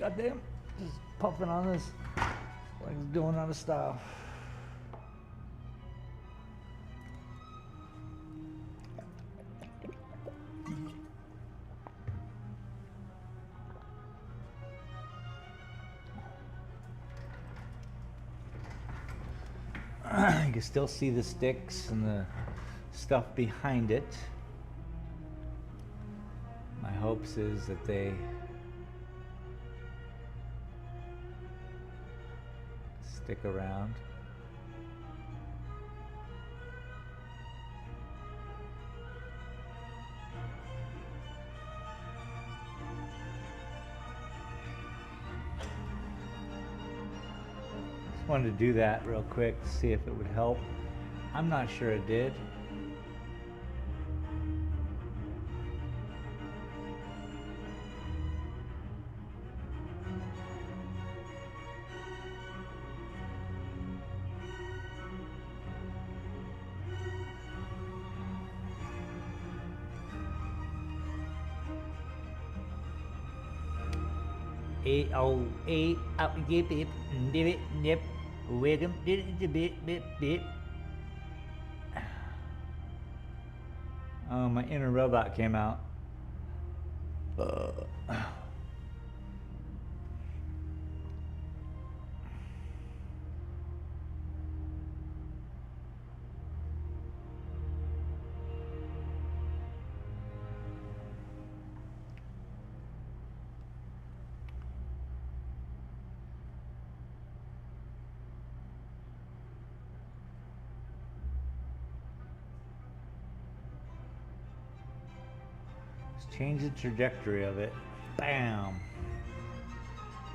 goddamn, just puffing on this like it's doing out of style. You can still see the sticks and the stuff behind it. My hopes is that they stick around. Just wanted to do that real quick to see if it would help. I'm not sure it did. Yip yip dip yip. Welcome to the bit bit. Oh, my inner robot came out. Let's change the trajectory of it. Bam!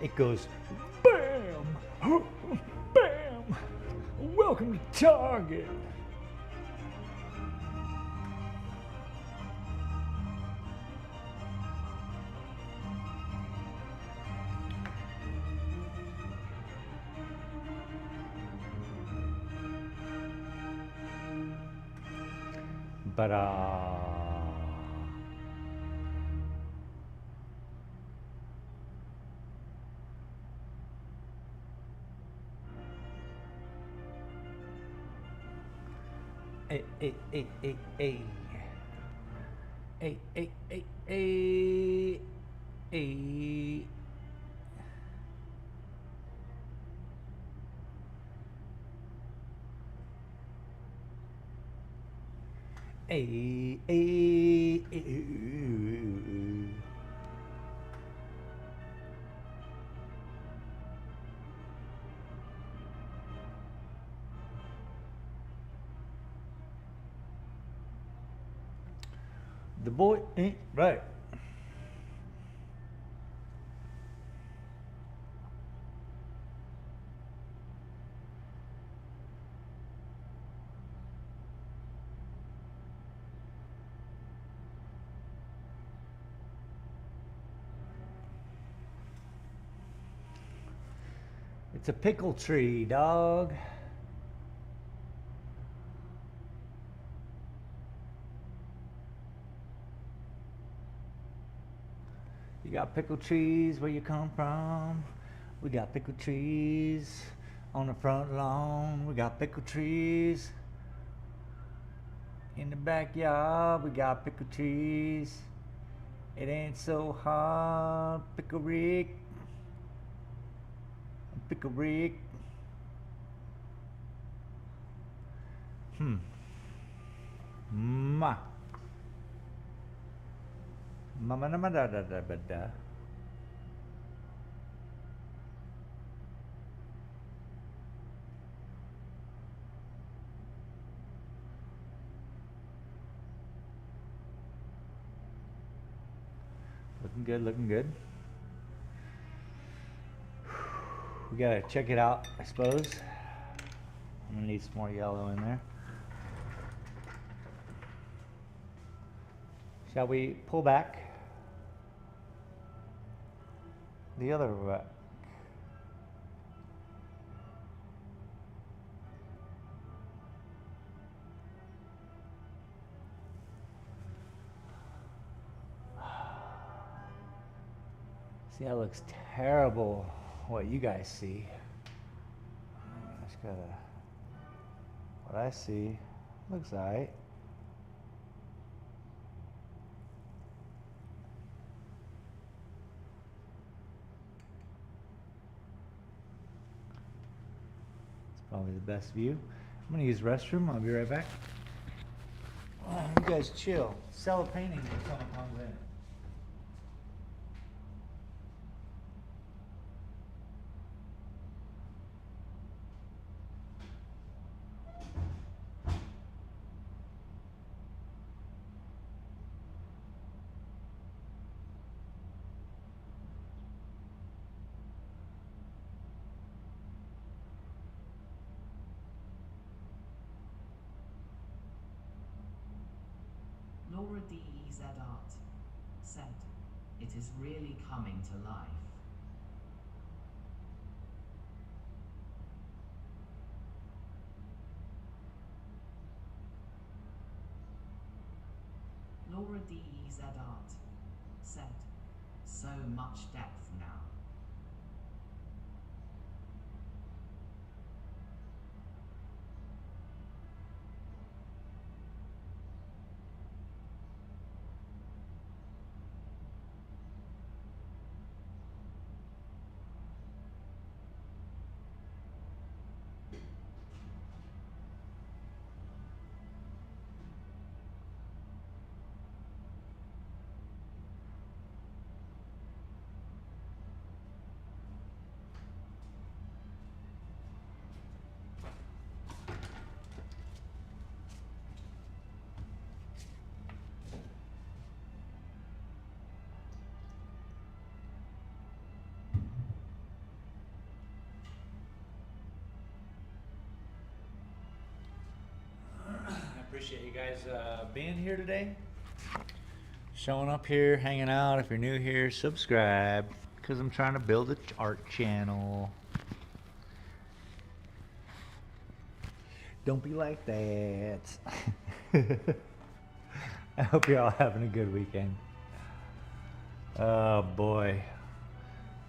It goes bam! Bam! Welcome to Target! But hey, hey, hey, hey, hey. Hey, hey, hey, hey. Hey. Hey, hey, hey. The boy ain't right. It's a pickle tree, dog. You got pickle trees where you come from. We got pickle trees on the front lawn. We got pickle trees in the backyard. We got pickle trees. It ain't so hard. Pickle Rick. Pickle Rick. Ma. Mama nama da da da da da. Looking good, looking good. We gotta check it out, I suppose. I'm gonna need some more yellow in there. Shall we pull back? The other way. See, that looks terrible what you guys see. I just gotta, what I see looks alright. It's probably the best view. I'm gonna use the restroom. I'll be right back. You guys chill. Sell a painting when someone comes in. Laura D.E.Z. Art said, "It is really coming to life." Laura D.E.Z. Art said, "So much depth now." I appreciate you guys being here today. Showing up here, hanging out. If you're new here, subscribe. Because I'm trying to build an art channel. Don't be like that. I hope you're all having a good weekend. Oh boy.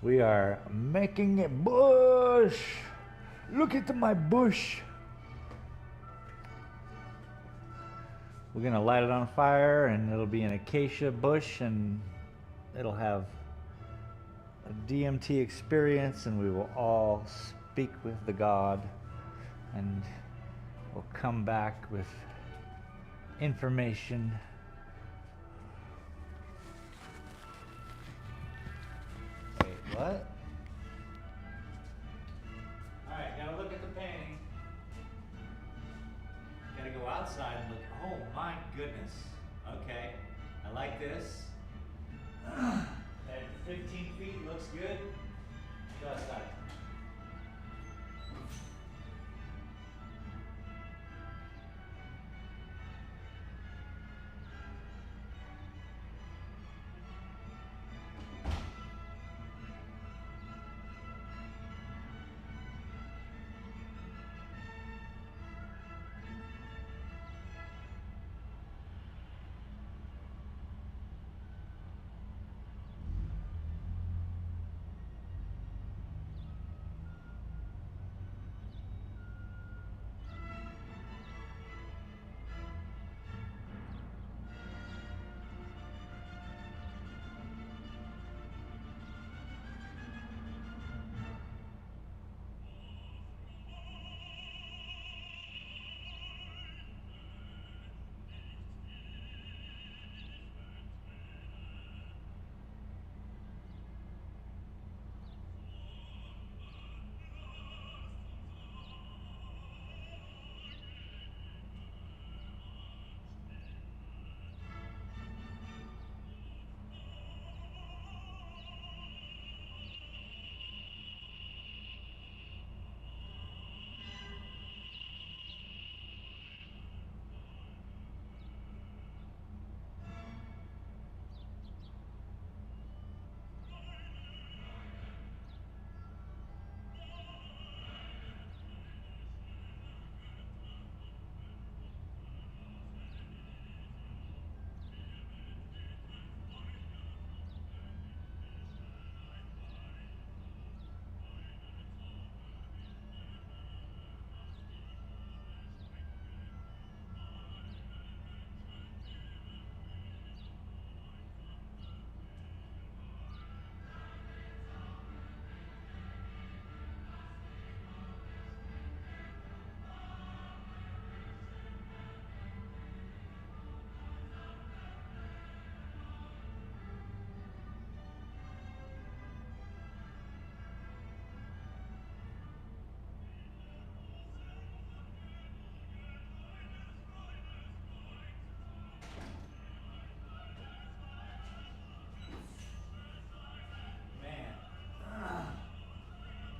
We are making it bush. Look at my bush. We're gonna light it on fire and it'll be an acacia bush and it'll have a DMT experience and we will all speak with the God and we'll come back with information. Wait, what? Alright, gotta look at the painting. Gotta go outside and look. Oh my goodness. Okay, I like this. At 15 feet looks good. Go outside.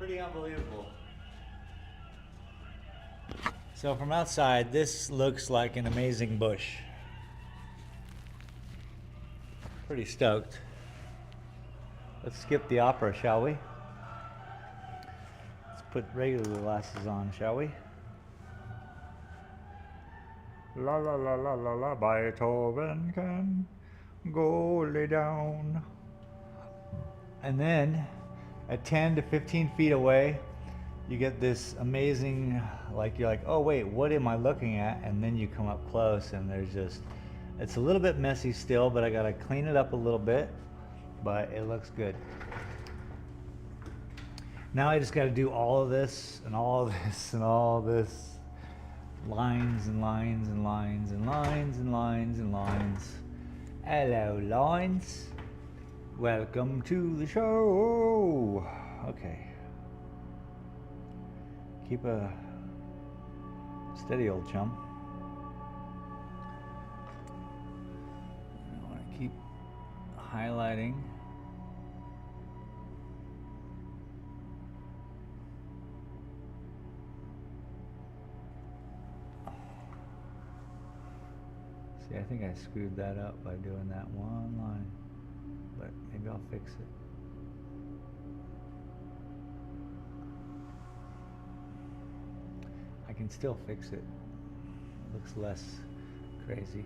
Pretty unbelievable. So from outside, this looks like an amazing bush. Pretty stoked. Let's skip the opera, shall we? Let's put regular glasses on, shall we? La la la la la la, Beethoven can go lay down. And then at 10 to 15 feet away, you get this amazing, like you're like, oh wait, what am I looking at? And then you come up close and there's just, it's a little bit messy still, but I gotta clean it up a little bit, but it looks good. Now I just gotta do all of this and all of this and all of this. Lines and lines and lines and lines and lines and lines. Hello, lines. Welcome to the show. Okay. Keep a steady, old chum. I want to keep highlighting. See, I think I screwed that up by doing that one line, but maybe I'll fix it. I can still fix it. Looks less crazy.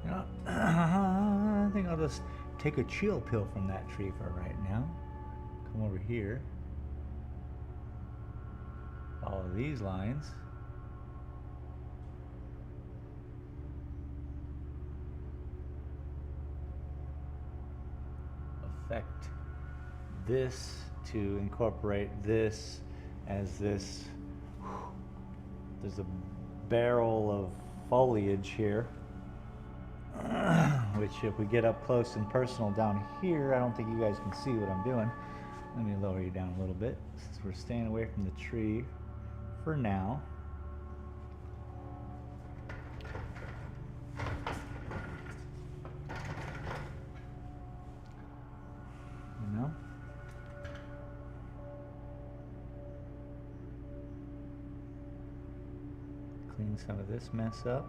You know, I think I'll just take a chill pill from that tree for right now. Come over here. Follow these lines. Affect this to incorporate this as this. There's a barrel of foliage here, which if we get up close and personal down here, I don't think you guys can see what I'm doing. Let me lower you down a little bit since we're staying away from the tree for now. Clean some of this mess up.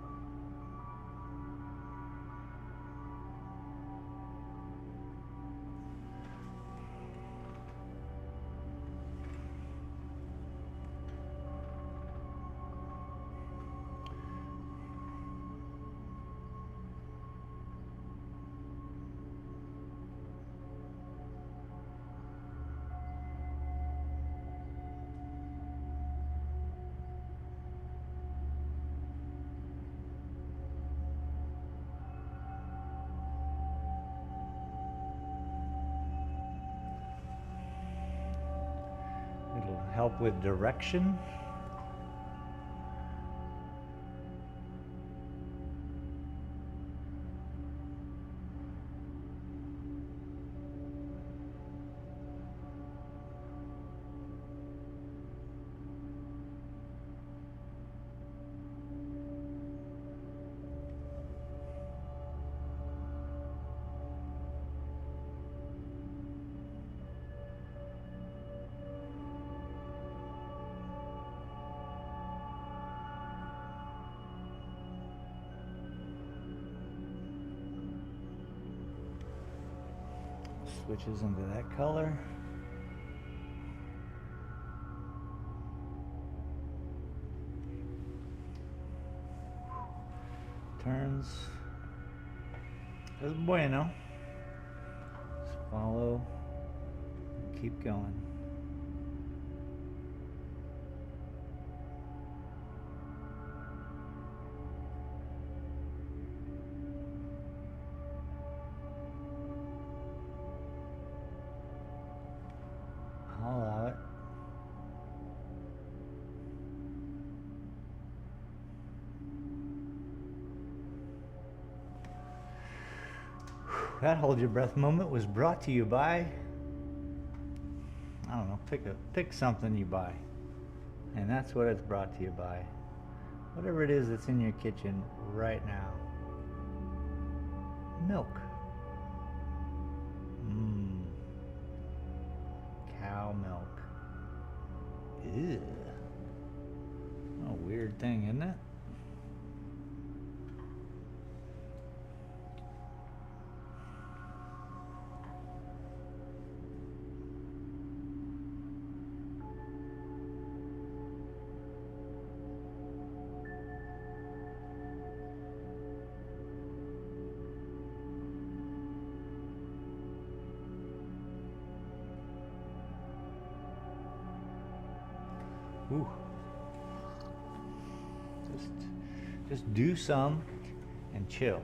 It'll help with direction. Switches into that color. Turns. Es bueno. Just follow. And keep going. I'll allow it. That hold your breath moment was brought to you by, I don't know, pick something you buy. And that's what it's brought to you by. Whatever it is that's in your kitchen right now. Milk. Mmm. Ew. What a weird thing, isn't it? Ooh. Just do some and chill.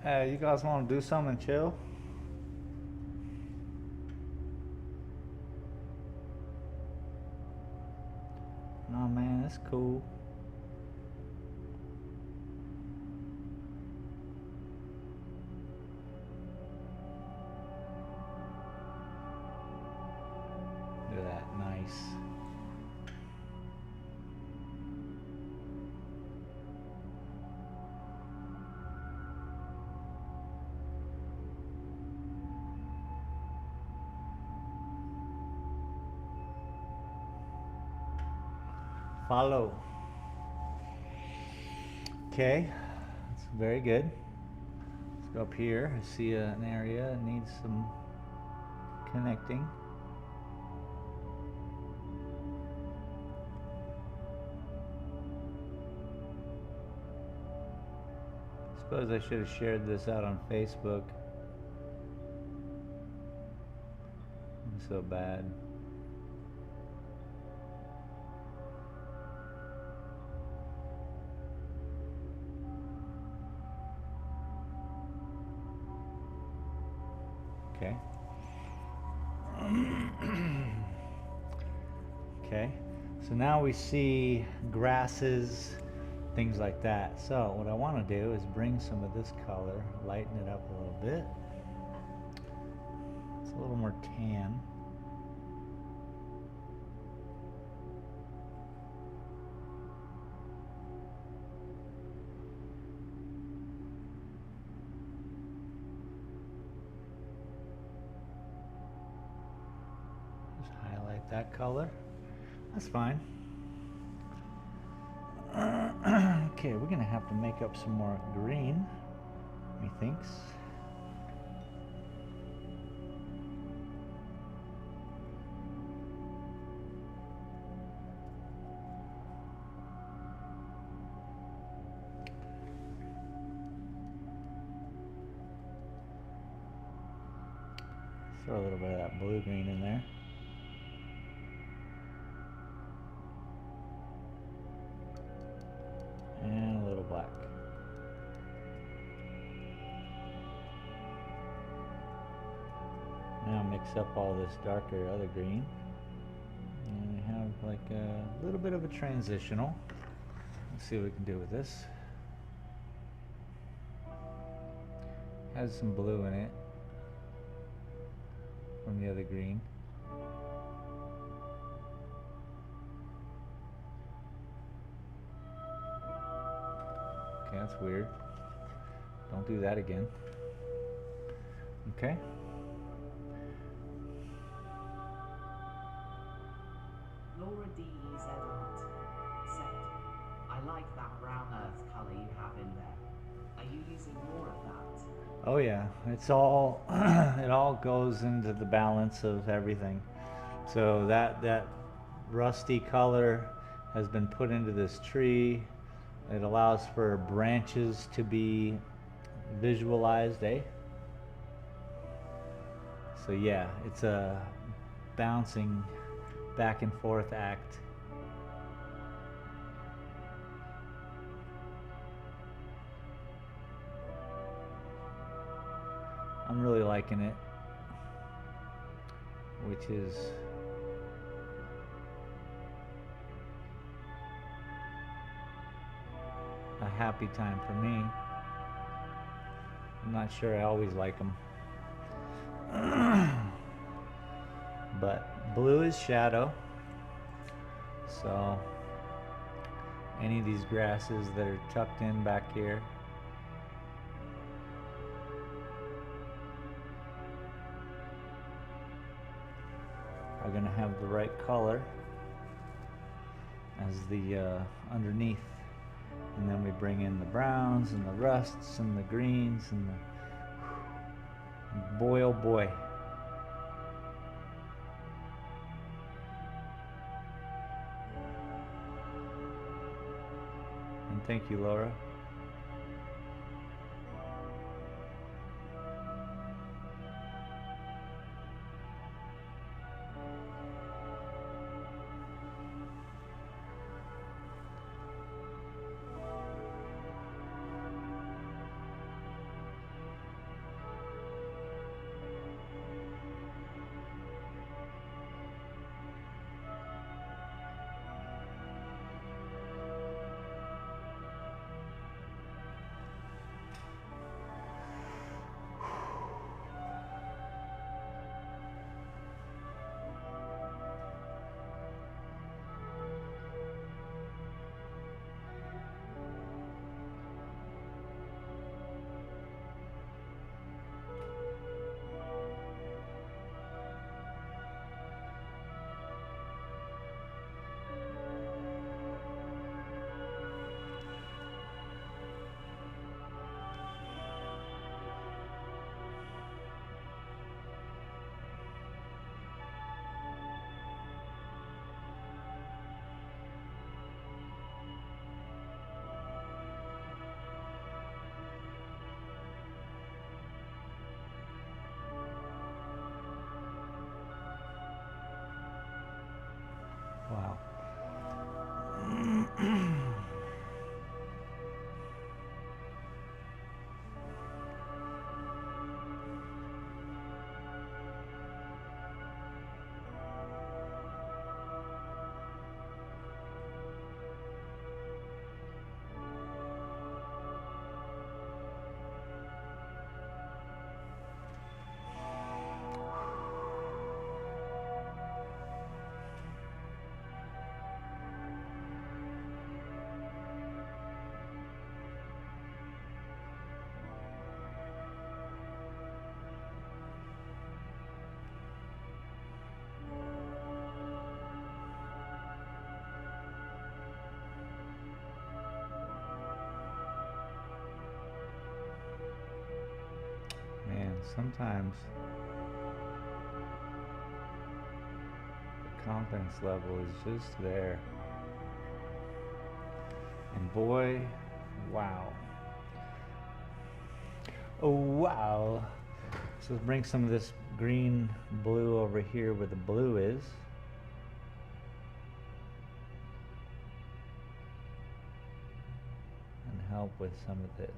Hey, you guys want to do some and chill? No, man, it's cool. Look at that, nice. Follow. Okay, that's very good. Let's go up here. I see an area that needs some connecting. Suppose I should have shared this out on Facebook. I'm so bad. Okay. Okay. So now we see grasses, things like that. So what I want to do is bring some of this color, lighten it up a little bit. It's a little more tan. Just highlight that color. That's fine. Okay, we're gonna have to make up some more green, methinks. Throw a little bit of that blue-green in there. And a little black. Now mix up all this darker other green. And we have like a little bit of a transitional. Let's see what we can do with this. Has some blue in it from the other green. Okay, that's weird. Don't do that again. Okay. Laura D.E.Z. Art said, I like that brown earth colour you have in there. Are you using more of that? Oh yeah, it's all it all goes into the balance of everything. So that rusty color has been put into this tree. It allows for branches to be visualized, eh? So yeah, it's a bouncing back and forth act. I'm really liking it, which is a happy time for me. I'm not sure I always like them. But blue is shadow, so any of these grasses that are tucked in back here, going to have the right color as the underneath. And then we bring in the browns and the rusts and the greens and boy oh boy. And thank you, Laura. Wow. Man, sometimes the confidence level is just there. And boy, wow. Oh, wow. So let's bring some of this green blue over here where the blue is. And help with some of this.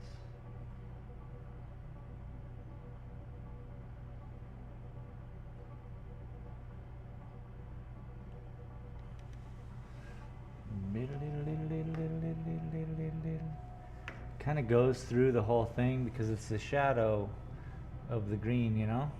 Kind of goes through the whole thing because it's the shadow of the green, you know?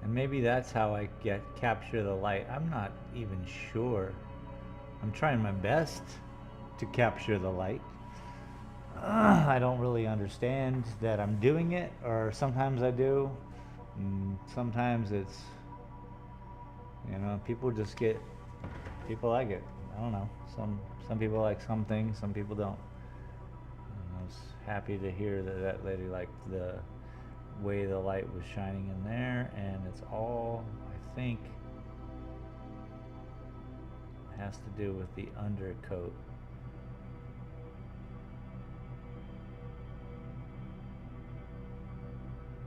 And maybe that's how I capture the light. I'm not even sure. I'm trying my best to capture the light. I don't really understand that I'm doing it, or sometimes I do. Sometimes it's, you know, people like it. I don't know. Some people like some things, some people don't. And I was happy to hear that lady liked the way the light was shining in there, and it's all, I think, has to do with the undercoat.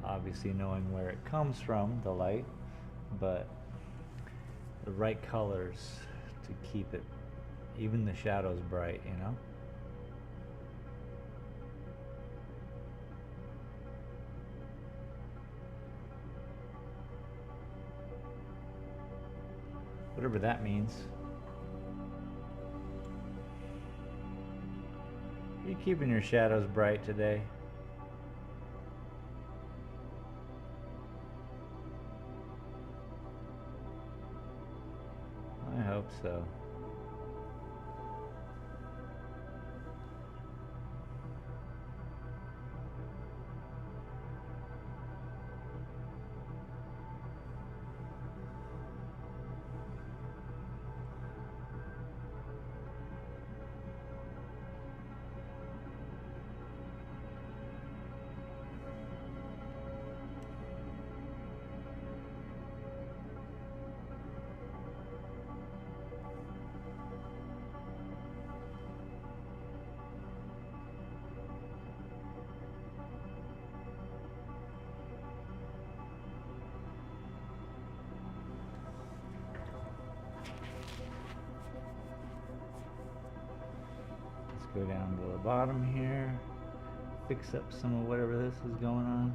Obviously knowing where it comes from, the light, but the right colors to keep it, even the shadows, bright, you know? Whatever that means. Are you keeping your shadows bright today? hope so. Go down to the bottom here, fix up some of whatever this is going on.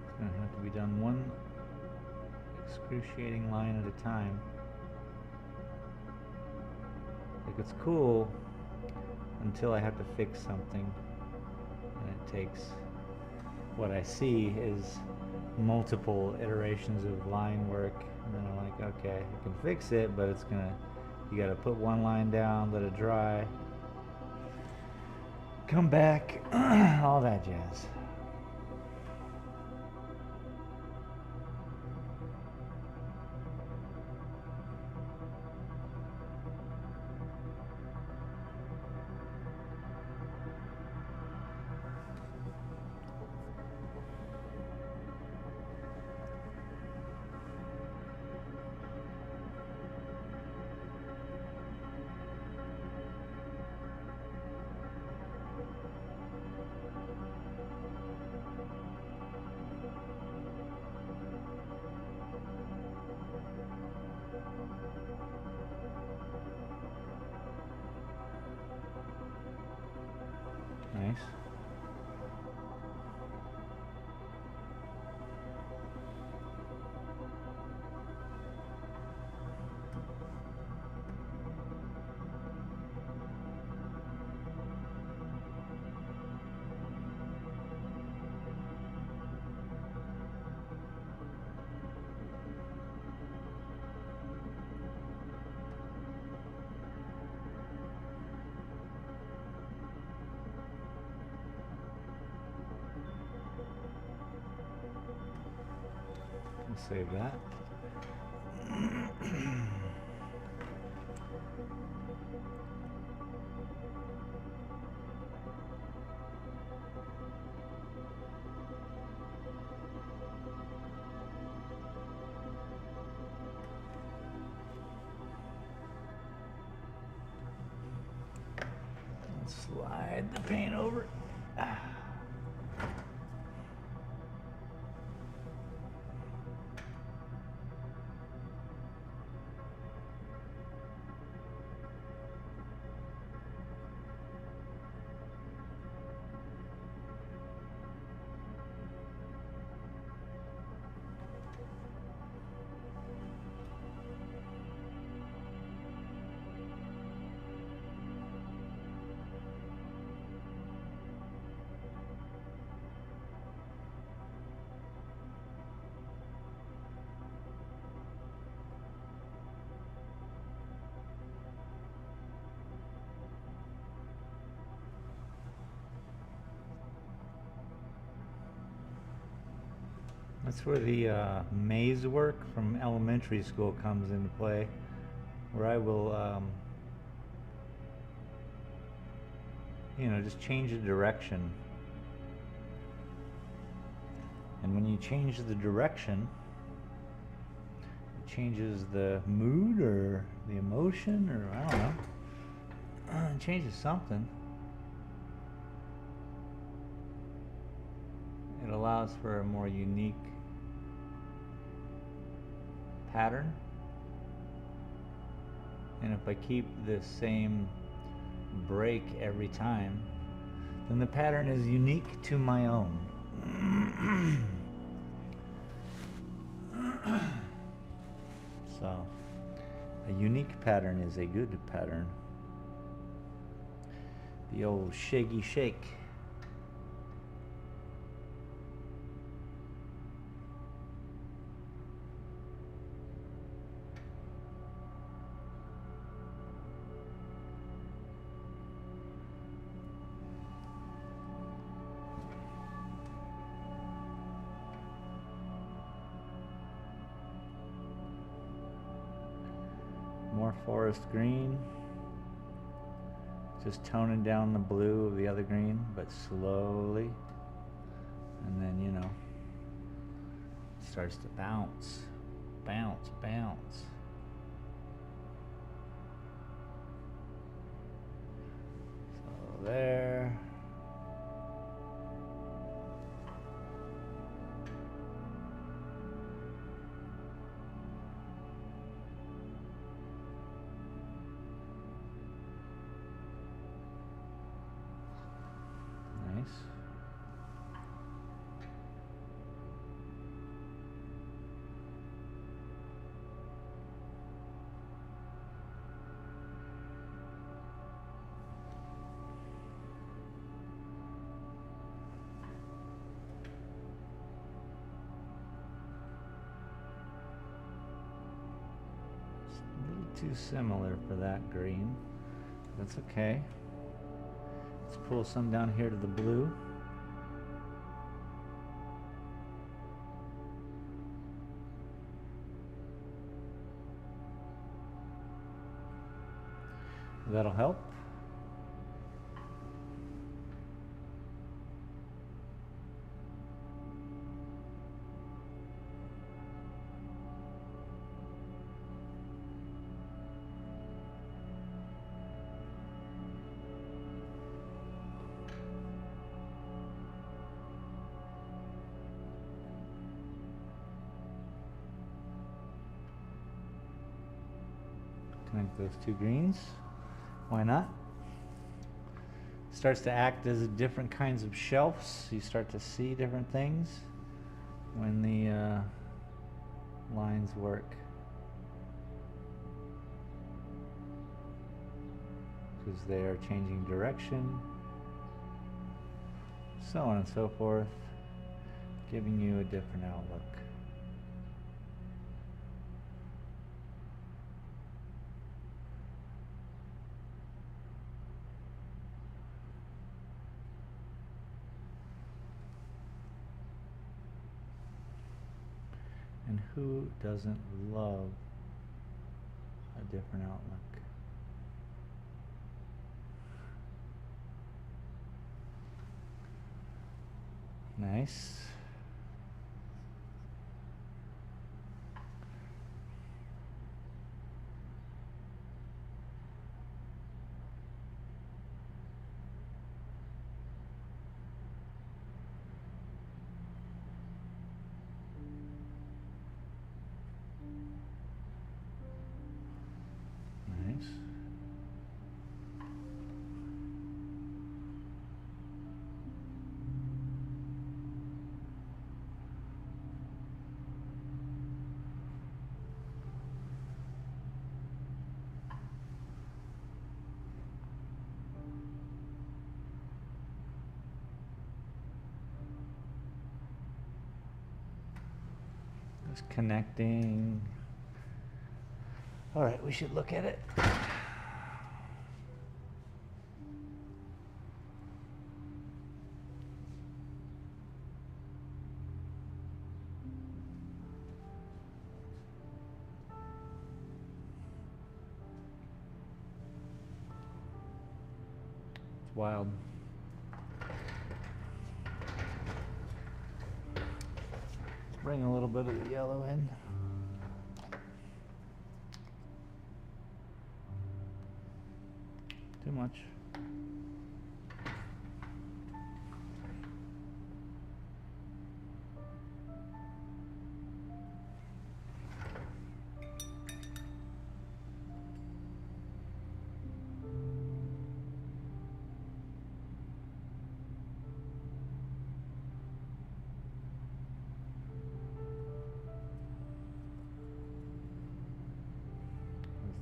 It's gonna have to be done one excruciating line at a time. Like, it's cool until I have to fix something, and it takes, what I see is multiple iterations of line work, and then I'm like, okay, I can fix it, but it's gonna, you gotta put one line down, let it dry, come back, all that jazz. Nice. Save that. Let's slide the paint over. That's where the maze work from elementary school comes into play, where I will, you know, just change the direction. And when you change the direction, it changes the mood or the emotion, or I don't know. It changes something. It allows for a more unique pattern, and if I keep the same break every time, then the pattern is unique to my own. So a unique pattern is a good pattern. The old shaggy shake. More forest green. Just toning down the blue of the other green, but slowly. And then, you know, it starts to bounce, bounce, bounce. So there. Nice. It's a little too similar for that green. That's okay. Let's pull some down here to the blue. That'll help. Connect those two greens. Why not? Starts to act as different kinds of shelves. You start to see different things when the lines work. Because they are changing direction. So on and so forth. Giving you a different outlook. And who doesn't love a different outlook? Nice. Nice. Just connecting. All right, we should look at it. It's wild. Let's bring a little bit of the yellow in. Too much.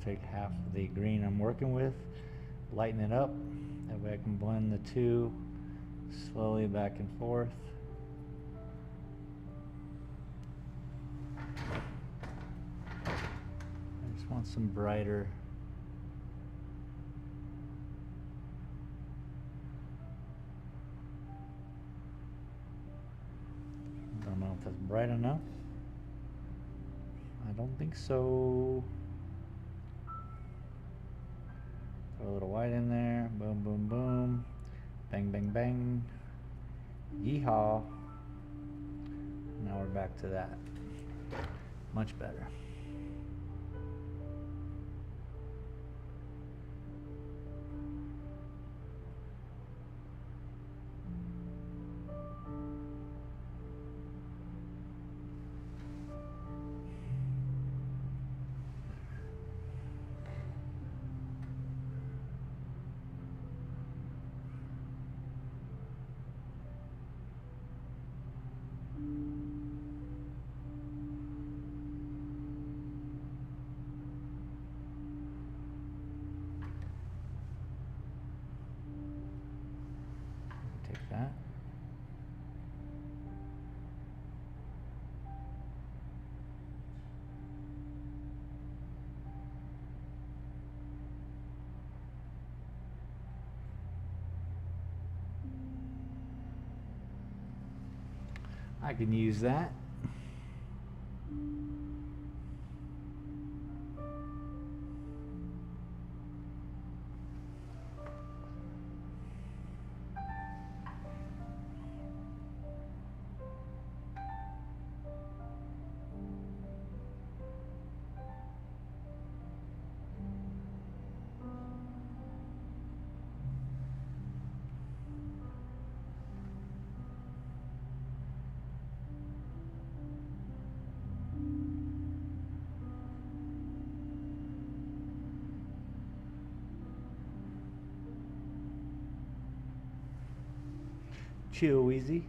take half of the green I'm working with, lighten it up, that way I can blend the two slowly back and forth. I just want some brighter don't know if that's bright enough. I don't think so. Throw a little white in there. Boom, boom, boom. Bang, bang, bang. Yeehaw. Now we're back to that. Much better. Take that. I can use that. Chill, Wheezy.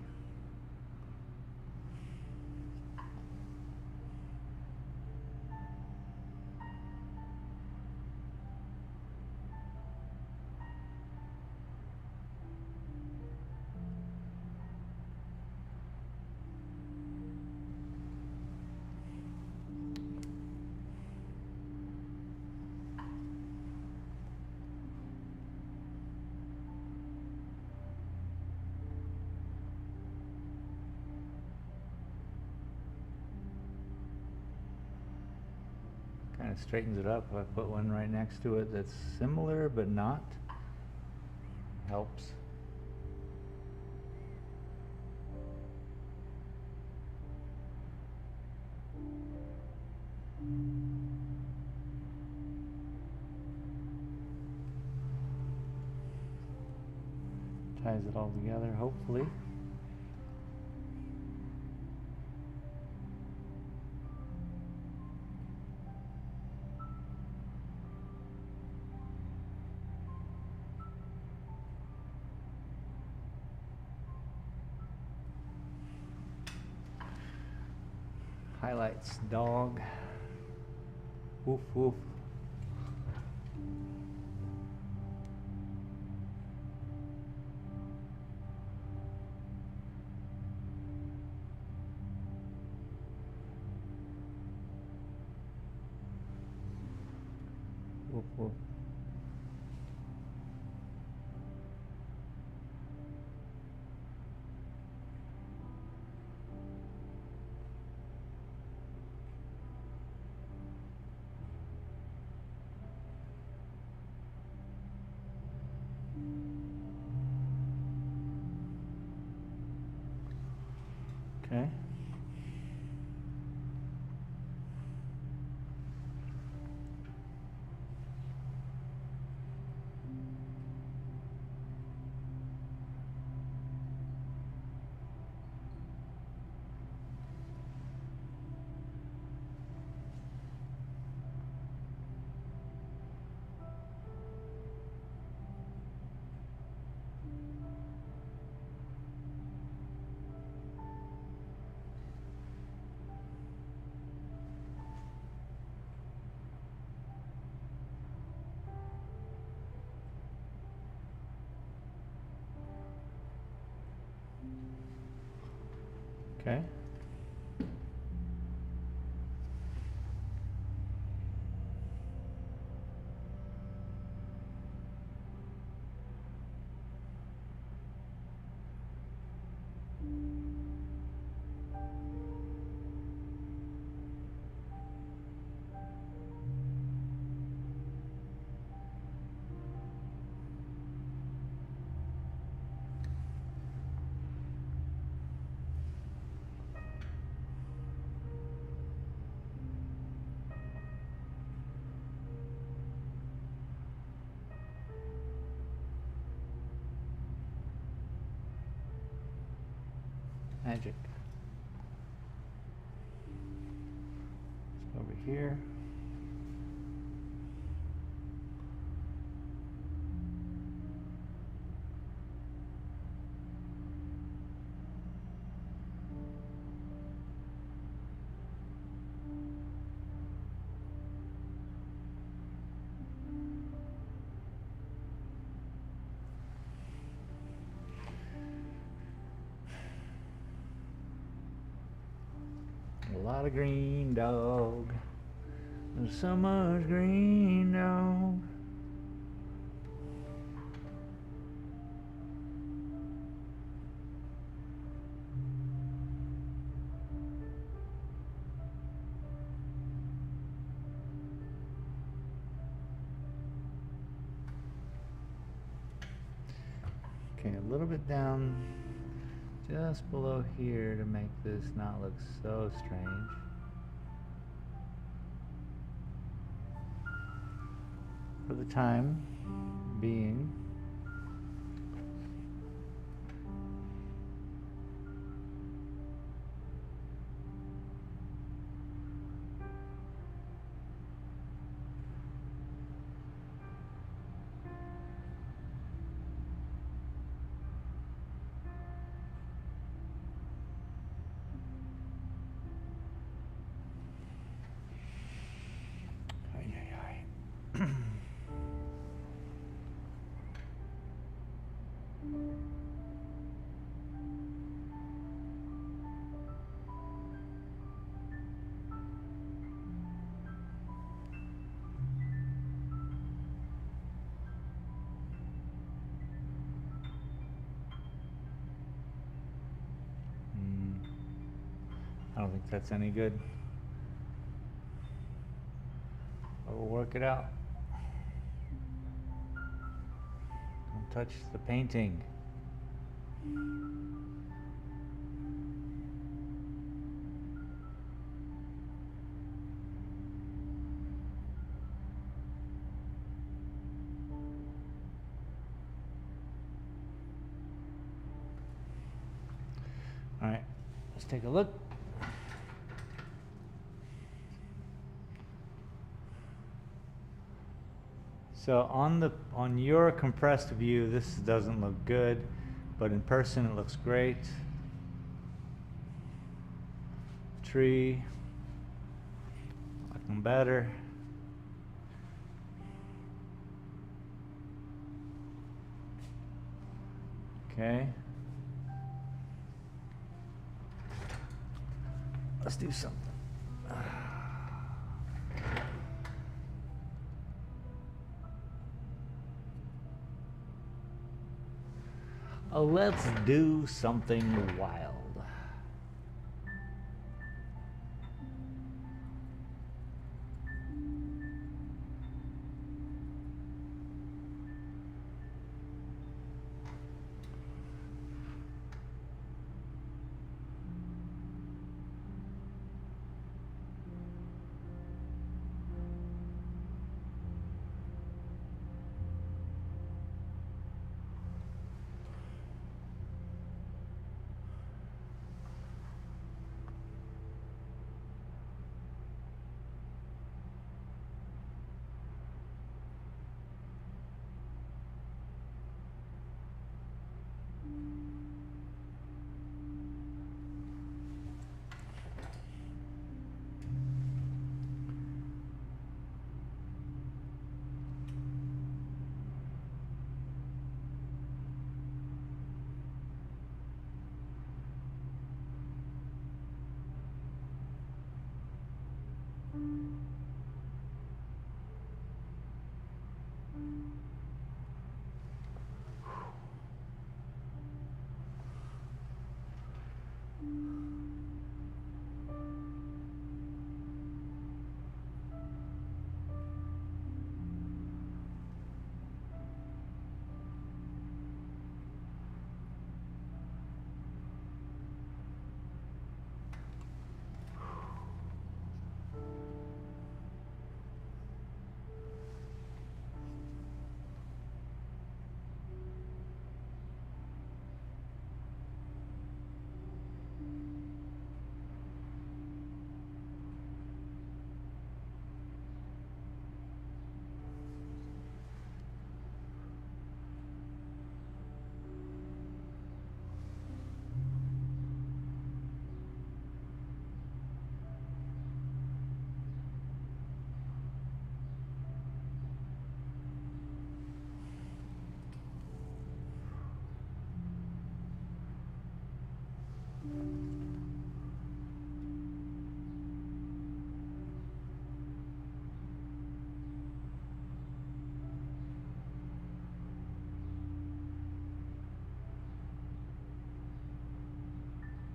Kind of straightens it up. If I put one right next to it that's similar but not, helps. Ties it all together, hopefully. Highlights dog. Woof woof. Woof woof. Okay. Okay. Magic. Over here. A lot of green, dog. There's so much green, dog. Okay, a little bit down, just below here to make this not look so strange. For the time being. Ay, ay, ay. I don't think that's any good. But we'll work it out. Don't touch the painting. All right, let's take a look. So on your compressed view, this doesn't look good, but in person it looks great. Tree, looking better. Okay. Let's do something. Let's do something wild.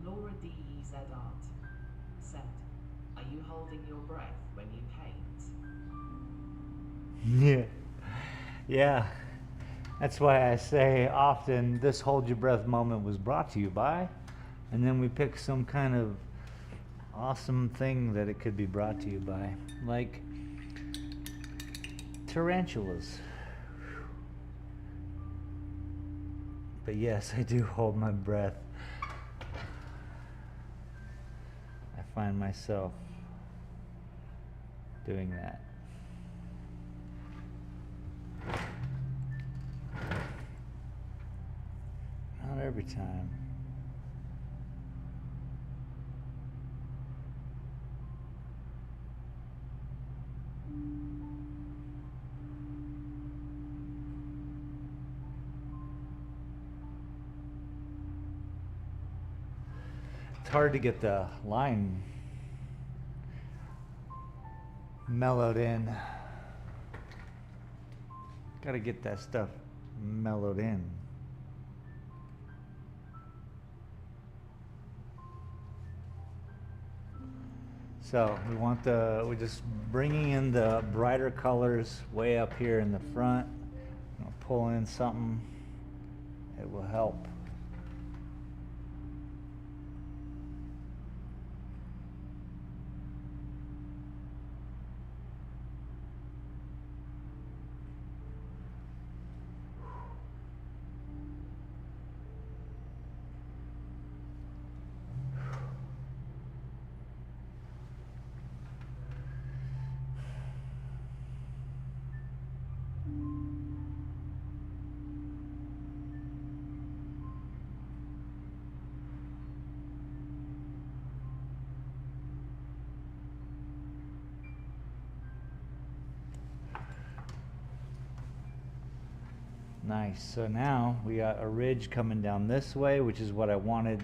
Laura D.E.Z. Art said, "Are you holding your breath when you paint?" Yeah. Yeah. That's why I say often this hold your breath moment was brought to you by, and then we pick some kind of awesome thing that it could be brought to you by, like tarantulas. But yes, I do hold my breath. I find myself doing that. Not every time. It's hard to get the line mellowed in. Gotta get that stuff mellowed in. So we're just bringing in the brighter colors way up here in the front. Pull in something, it will help. Nice. So now we got a ridge coming down this way, which is what I wanted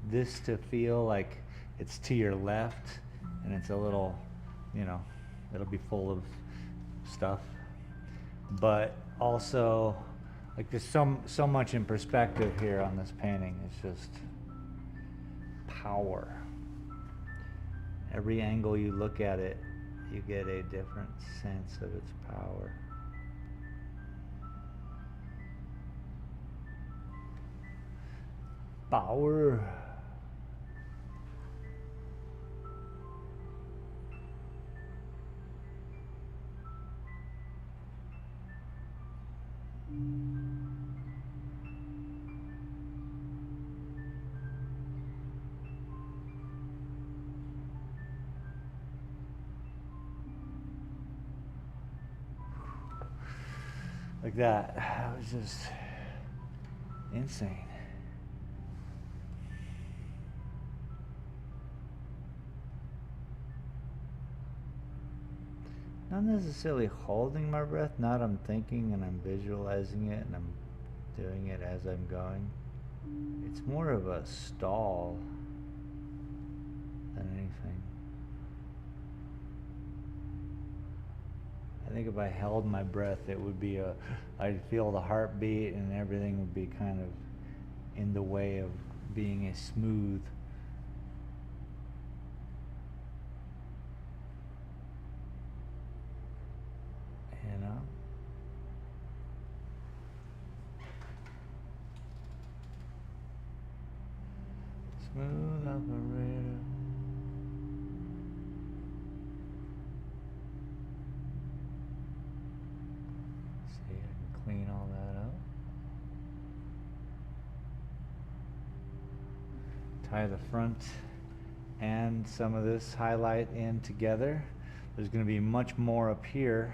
this to feel like. It's to your left, and it's a little, it'll be full of stuff. But also, like, there's so much in perspective here on this painting. It's just power. Every angle you look at it, you get a different sense of its power. Power. Like that. That was just insane. Not necessarily holding my breath, not I'm thinking and I'm visualizing it and I'm doing it as I'm going. It's more of a stall than anything. I think if I held my breath, it would be I'd feel the heartbeat and everything would be kind of in the way of being a smooth. You know? Smooth operator. See, I can clean all that up. Tie the front and some of this highlight in together. There's going to be much more up here.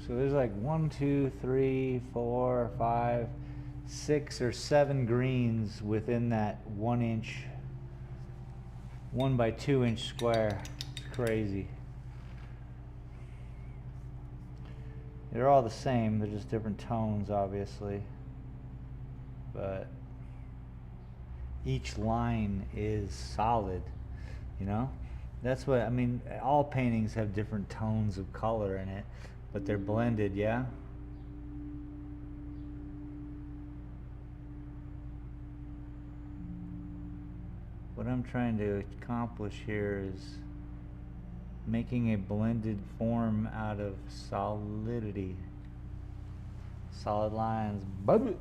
So there's like 1, 2, 3, 4, 5, 6 or 7 greens within that 1 inch, 1 by 2 inch square. It's crazy. They're all the same, they're just different tones, obviously. But each line is solid, you know? That's what, I mean, all paintings have different tones of color in it, but they're blended, yeah? What I'm trying to accomplish here is making a blended form out of solidity. Solid lines. Bubble.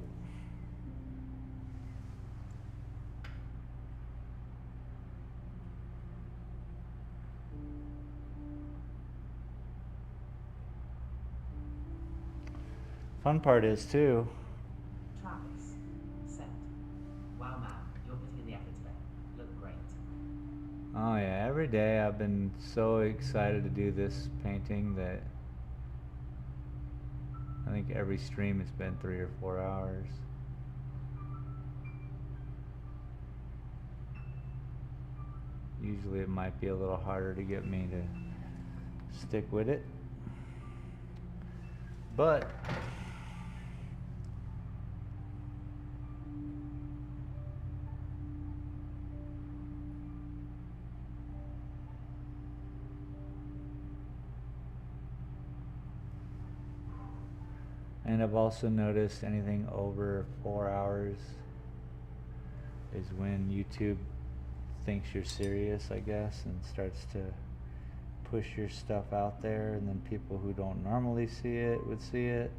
Fun part is too. Travis, set. Wow, man, you're putting in the effort today. Look great. Oh yeah, every day I've been so excited to do this painting that I think every stream it's been 3 or 4 hours. Usually it might be a little harder to get me to stick with it, but and I've also noticed anything over 4 hours is when YouTube thinks you're serious, I guess, and starts to push your stuff out there, and then people who don't normally see it would see it.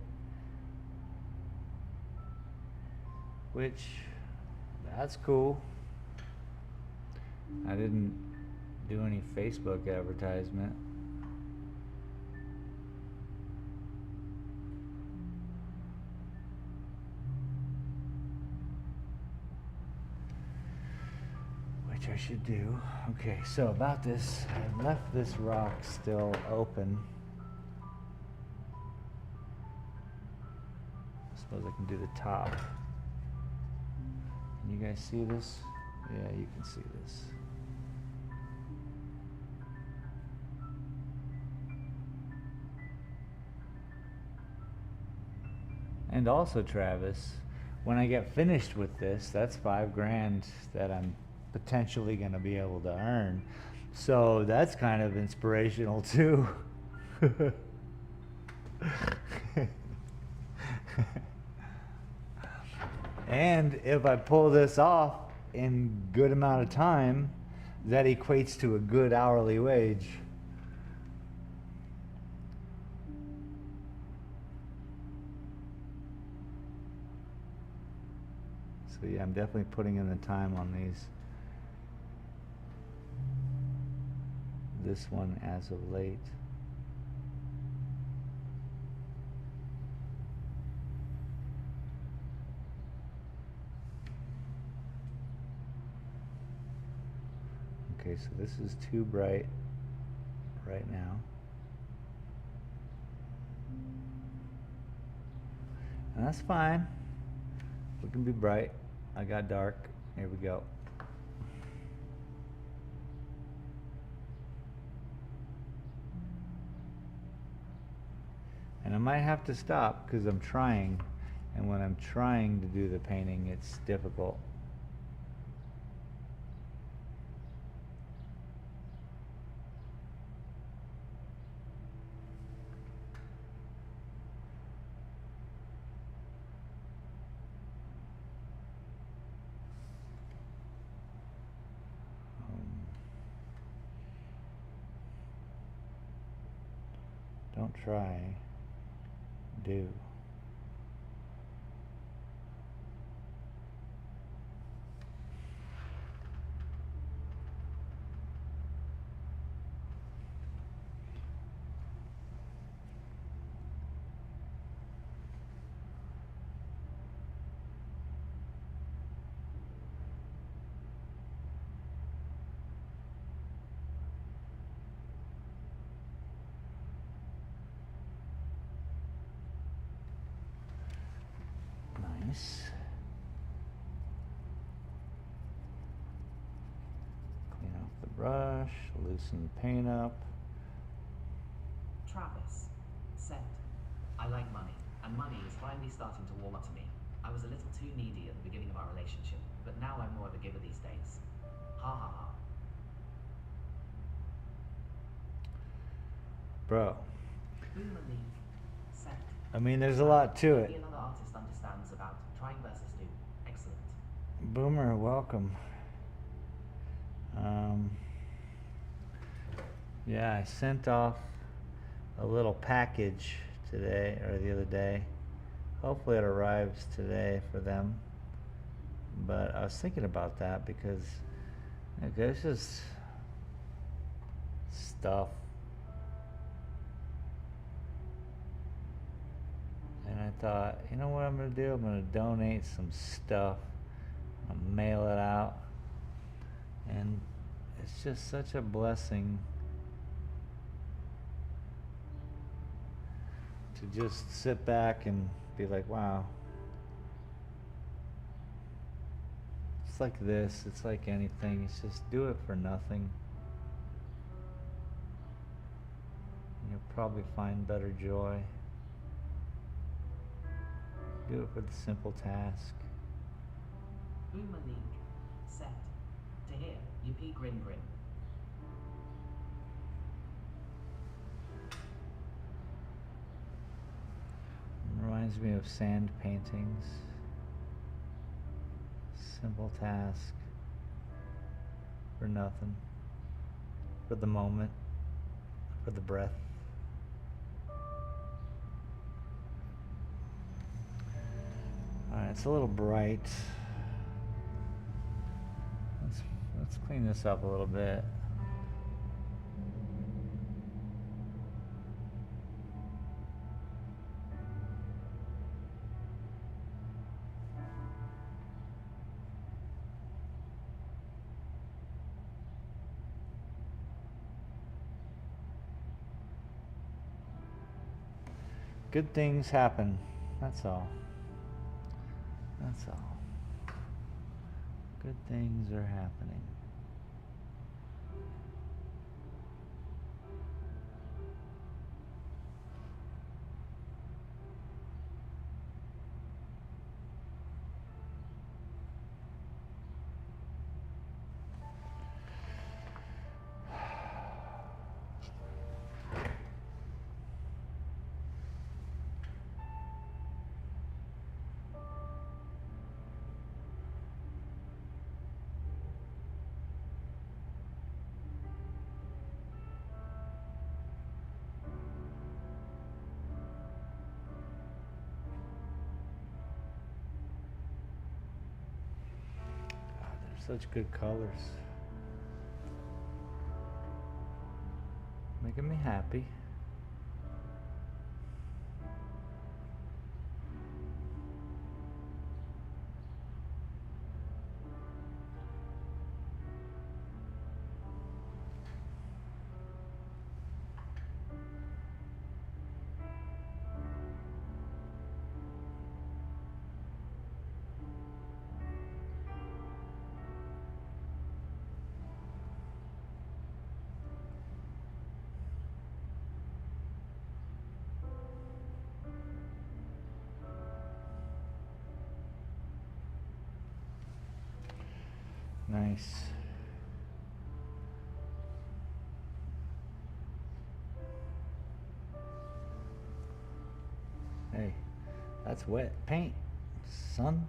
Which, that's cool. I didn't do any Facebook advertisement. Which I should do. Okay, so about this, I left this rock still open. I suppose I can do the top. Can you guys see this? Yeah, you can see this. And also, Travis, when I get finished with this, that's $5,000 that I'm potentially going to be able to earn. So that's kind of inspirational too. And if I pull this off in good amount of time, that equates to a good hourly wage. So yeah, I'm definitely putting in the time on these. This one as of late. Okay, so this is too bright right now. And that's fine. We can be bright. I got dark. Here we go. And I might have to stop because I'm trying. And when I'm trying to do the painting, it's difficult. Don't try, do. Nice. Clean off the brush, loosen the paint up. Travis said, I like money, and money is finally starting to warm up to me. I was a little too needy at the beginning of our relationship, but now I'm more of a giver these days. Ha ha ha. Bro, Boomer League said, I mean, there's a lot to maybe it. another artist understands about trying versus do. Excellent. Boomer, welcome. Yeah, I sent off a little package today, or the other day. Hopefully it arrives today for them. But I was thinking about that because there's just stuff. And I thought, you know what I'm going to do? I'm going to donate some stuff. I'll mail it out. And it's just such a blessing to just sit back and be like, wow. It's like this, it's like anything, it's just do it for nothing. You'll probably find better joy. Do it for the simple task. Boomer League said, to hear, yippee grin grin. Reminds me of sand paintings. Simple task. For nothing. For the moment. For the breath. Alright, it's a little bright. Let's clean this up a little bit. Good things happen. That's all. That's all. Good things are happening. Such good colors. Making me happy. nice. Hey, that's wet paint, son.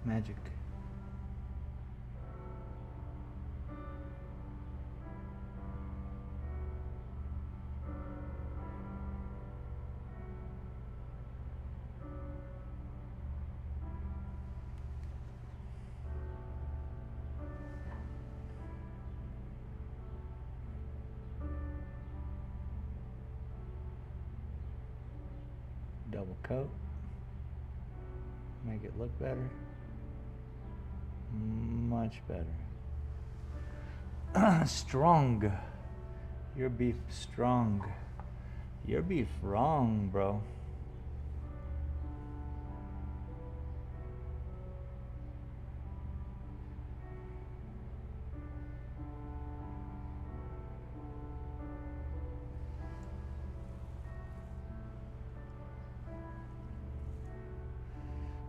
Magic. Double coat. Make it look better. Much better. Strong. Your beef strong. Your beef wrong, bro.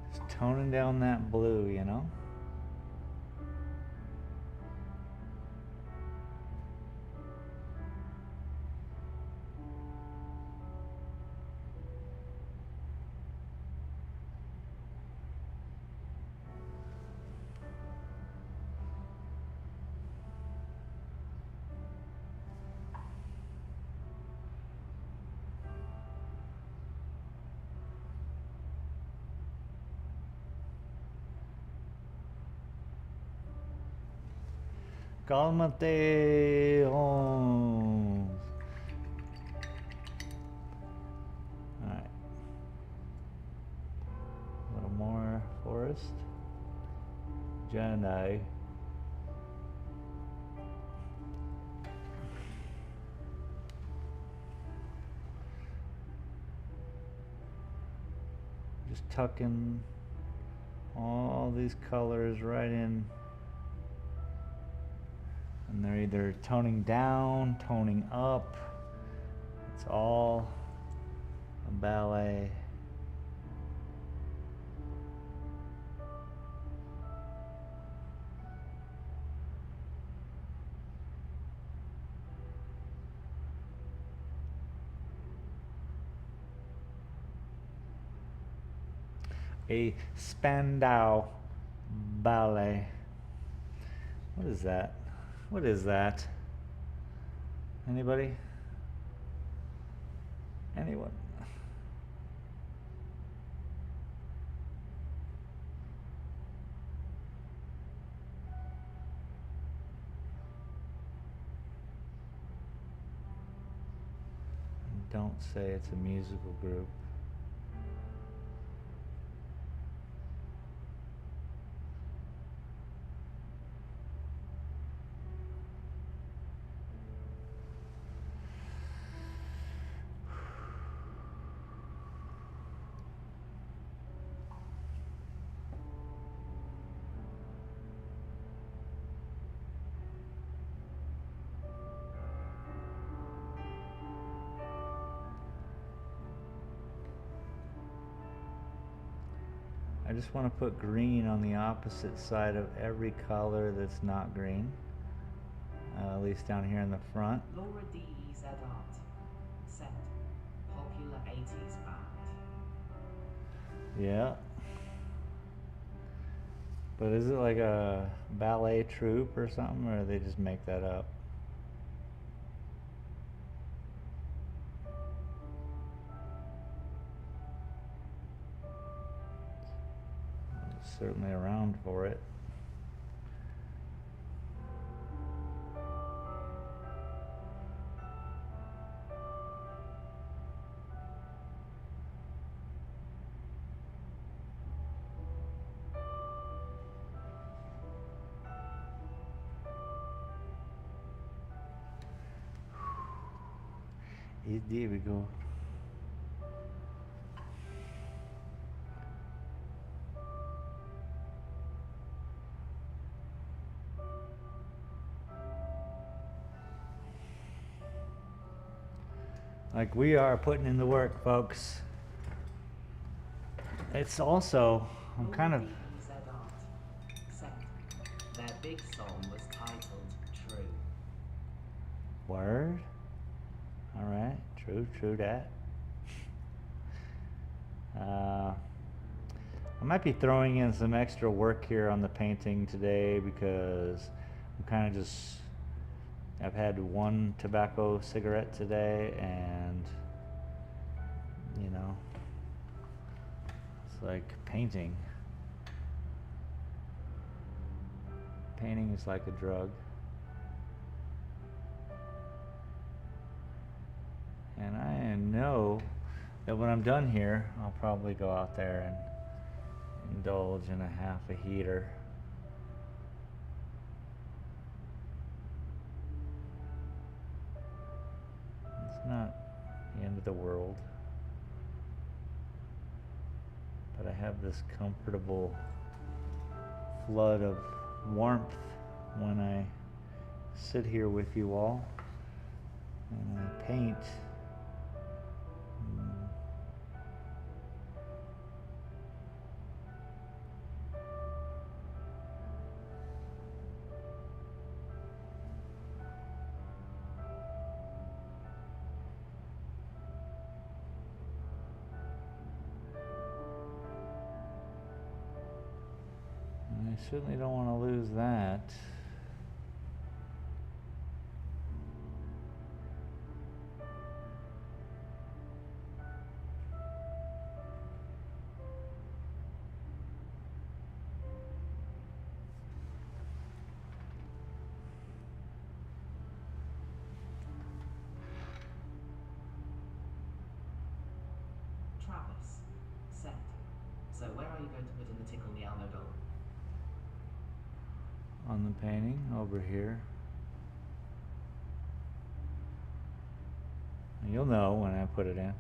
Just toning down that blue, you know? Cálmate, Holmes. Alright. A little more forest. Jedi. Just tucking all these colors right in. And they're either toning down, toning up. It's all a ballet. A Spandau ballet. What is that? What is that? Anybody? Anyone? Don't say it's a musical group. I just want to put green on the opposite side of every color that's not green. at least down here in the front. Laura DEZ Art. Set. Popular 80s band. Yeah. But is it like a ballet troupe or something, or they just make that up? Certainly around for it. There we go. Like we are putting in the work, folks. It's also, I'm kind of... Laura DEZ Art. Set. Their big song was titled True. Word? Alright, true that. I might be throwing in some extra work here on the painting today because I'm kind of just... I've had one tobacco cigarette today, and you know, it's like painting. Painting is like a drug. And I know that when I'm done here, I'll probably go out there and indulge in a half a heater. It's not the end of the world, but I have this comfortable flood of warmth when I sit here with you all and I paint. I certainly don't want to lose that. Travis. Set. So where are you going to put in the Tickle the Elmo doll? On the painting over here. You'll know when I put it in.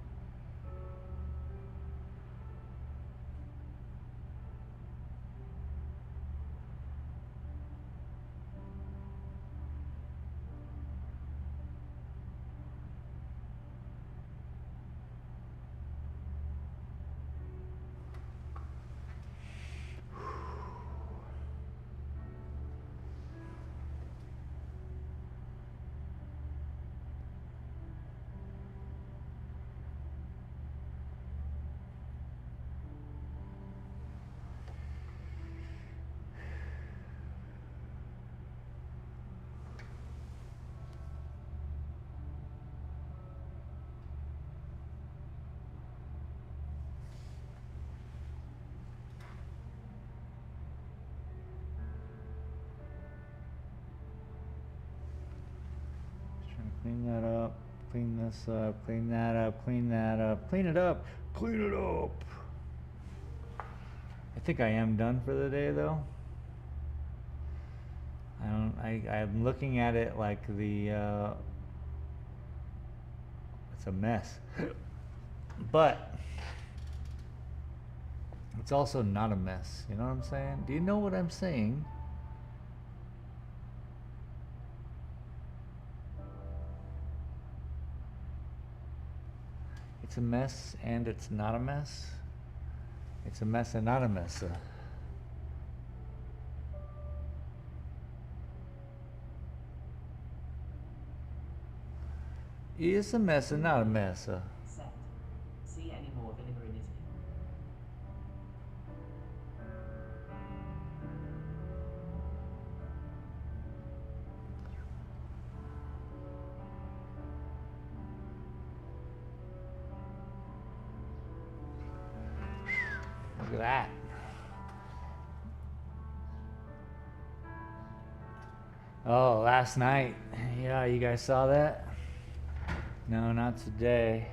Clean that up, clean this up, clean that up, clean that up, clean it up, clean it up. I think I am done for the day though. I'm looking at it like it's a mess. But it's also not a mess, you know what I'm saying? Do you know what I'm saying? It's a mess and it's not a mess. It's a mess and not a mess. It's a mess and not a mess. Set. See any more vinegar in Italy? Look at that. Oh, last night. Yeah, you guys saw that? No, not today.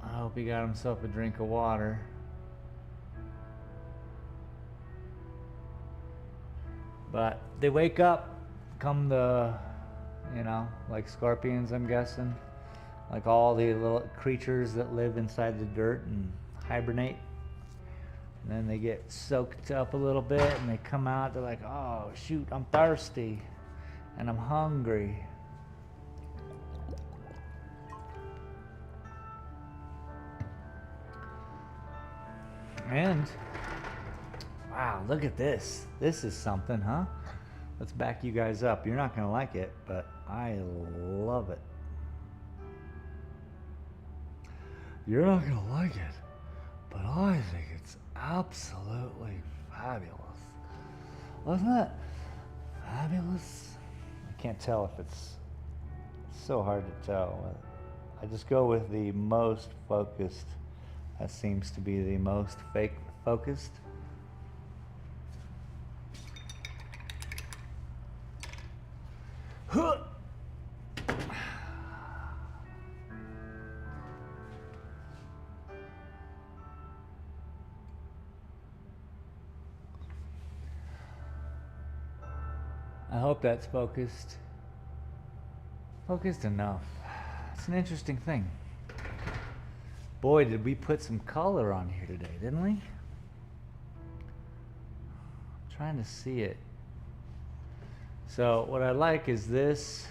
I hope he got himself a drink of water. But they wake up come the, like scorpions, I'm guessing. Like all the little creatures that live inside the dirt and hibernate. And then they get soaked up a little bit and they come out, they're like, oh shoot, I'm thirsty and I'm hungry. And, wow, look at this. This is something, huh? Let's back you guys up. You're not gonna like it, but I love it. You're not gonna like it, but I think it's absolutely fabulous. Wasn't that fabulous? I can't tell if it's so hard to tell. I just go with the most focused. That seems to be the most focused. Huh. I hope that's focused. Focused enough. It's an interesting thing. Boy, did we put some color on here today, didn't we? I'm trying to see it. So what I like is this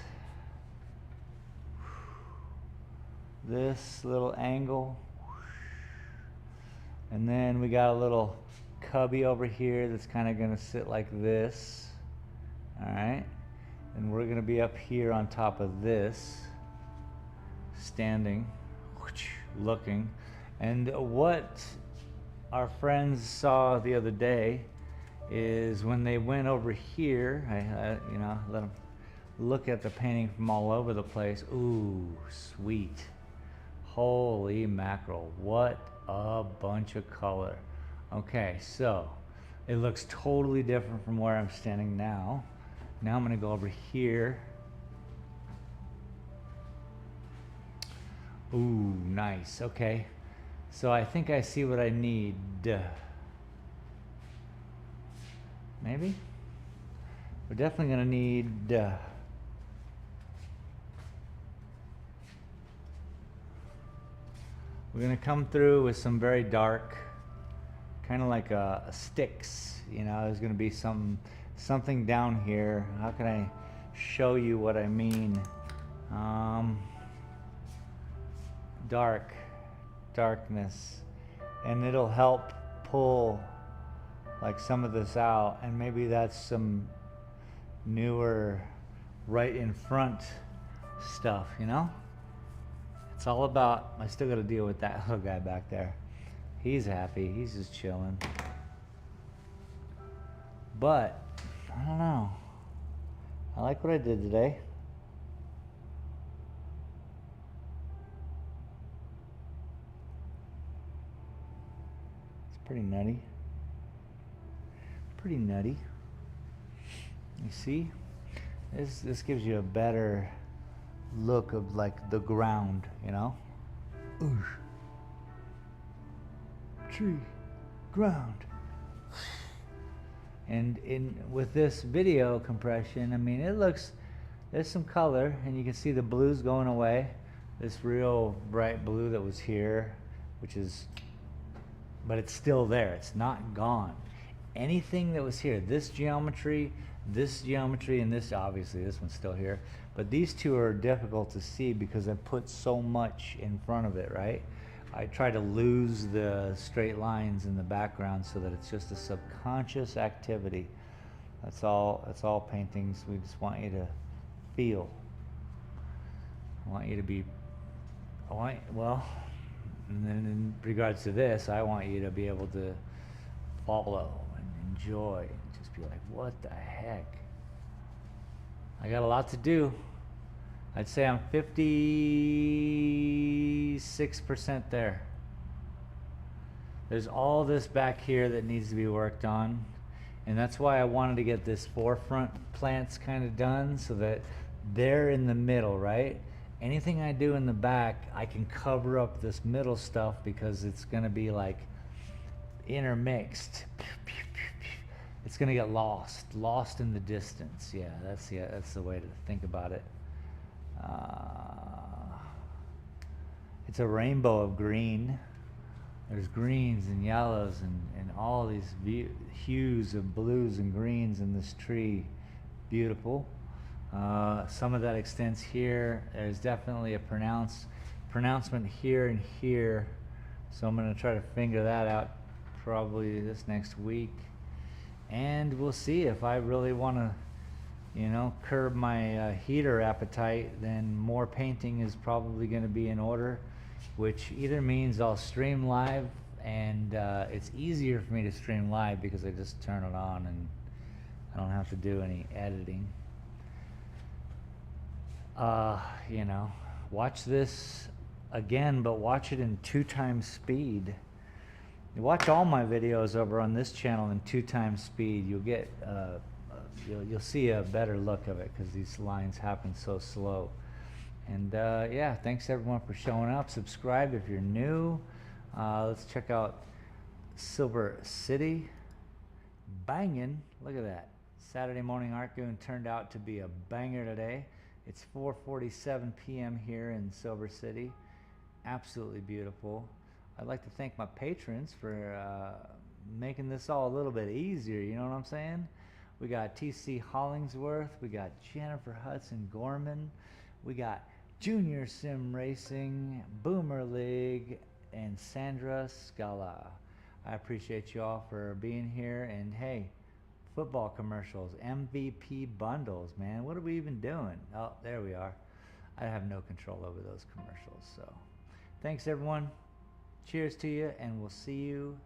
little angle. And then we got a little cubby over here that's kind of going to sit like this. All right. And we're going to be up here on top of this, standing, looking. And what our friends saw the other day is when they went over here, I let them look at the painting from all over the place. Ooh, sweet. Holy mackerel, what a bunch of color. Okay, so it looks totally different from where I'm standing now. Now I'm gonna go over here. Ooh, nice, okay. So I think I see what I need. Maybe? We're definitely gonna need we're gonna come through with some very dark, kind of like a sticks, there's gonna be something down here. How can I show you what I mean? Darkness, and it'll help pull like some of this out, and maybe that's some newer right in front stuff, It's all about, I still got to deal with that little guy back there. He's happy, he's just chilling. But I don't know, I like what I did today. It's pretty nutty. Pretty nutty. You see? This gives you a better look of like the ground, Oosh. Tree, ground. And with this video compression, I mean, there's some color, and you can see the blues going away. This real bright blue that was here, but it's still there. It's not gone. Anything that was here, this geometry, and this, obviously this one's still here, but these two are difficult to see because I put so much in front of it, right? I try to lose the straight lines in the background so that it's just a subconscious activity. That's all paintings. We just want you to feel. I want you to be, well, and then in regards to this, I want you to be able to follow and enjoy and just be like, what the heck? I got a lot to do. I'd say I'm 56% there. There's all this back here that needs to be worked on, and that's why I wanted to get this forefront plants kind of done so that they're in the middle, right? Anything I do in the back, I can cover up this middle stuff because it's gonna be like intermixed. It's gonna get lost in the distance. Yeah, that's the way to think about it. It's a rainbow of green. There's greens and yellows and all these hues of blues and greens in this tree. Beautiful. Some of that extends here. There's definitely a pronouncement here and here. So I'm going to try to figure that out probably this next week. And we'll see if I really want to, you know, curb my heater appetite, then more painting is probably going to be in order, which either means I'll stream live, and it's easier for me to stream live because I just turn it on and I don't have to do any editing. You know, watch this again, but watch it in 2x speed. You watch all my videos over on this channel in 2x speed. You'll get you'll see a better look of it because these lines happen so slow. And yeah, thanks everyone for showing up. Subscribe if you're new. Let's check out Silver City. Banging, look at that. Saturday morning art goon turned out to be a banger today. It's 4:47 p.m. here in Silver City. Absolutely beautiful. I'd like to thank my patrons for making this all a little bit easier, you know what I'm saying? We got TC Hollingsworth, we got Jennifer Hudson Gorman, we got Junior Sim Racing, Boomer League, and Sandra Scala. I appreciate you all for being here, and hey, football commercials, MVP bundles, man. What are we even doing? Oh, there we are. I have no control over those commercials, so thanks everyone. Cheers to you, and we'll see you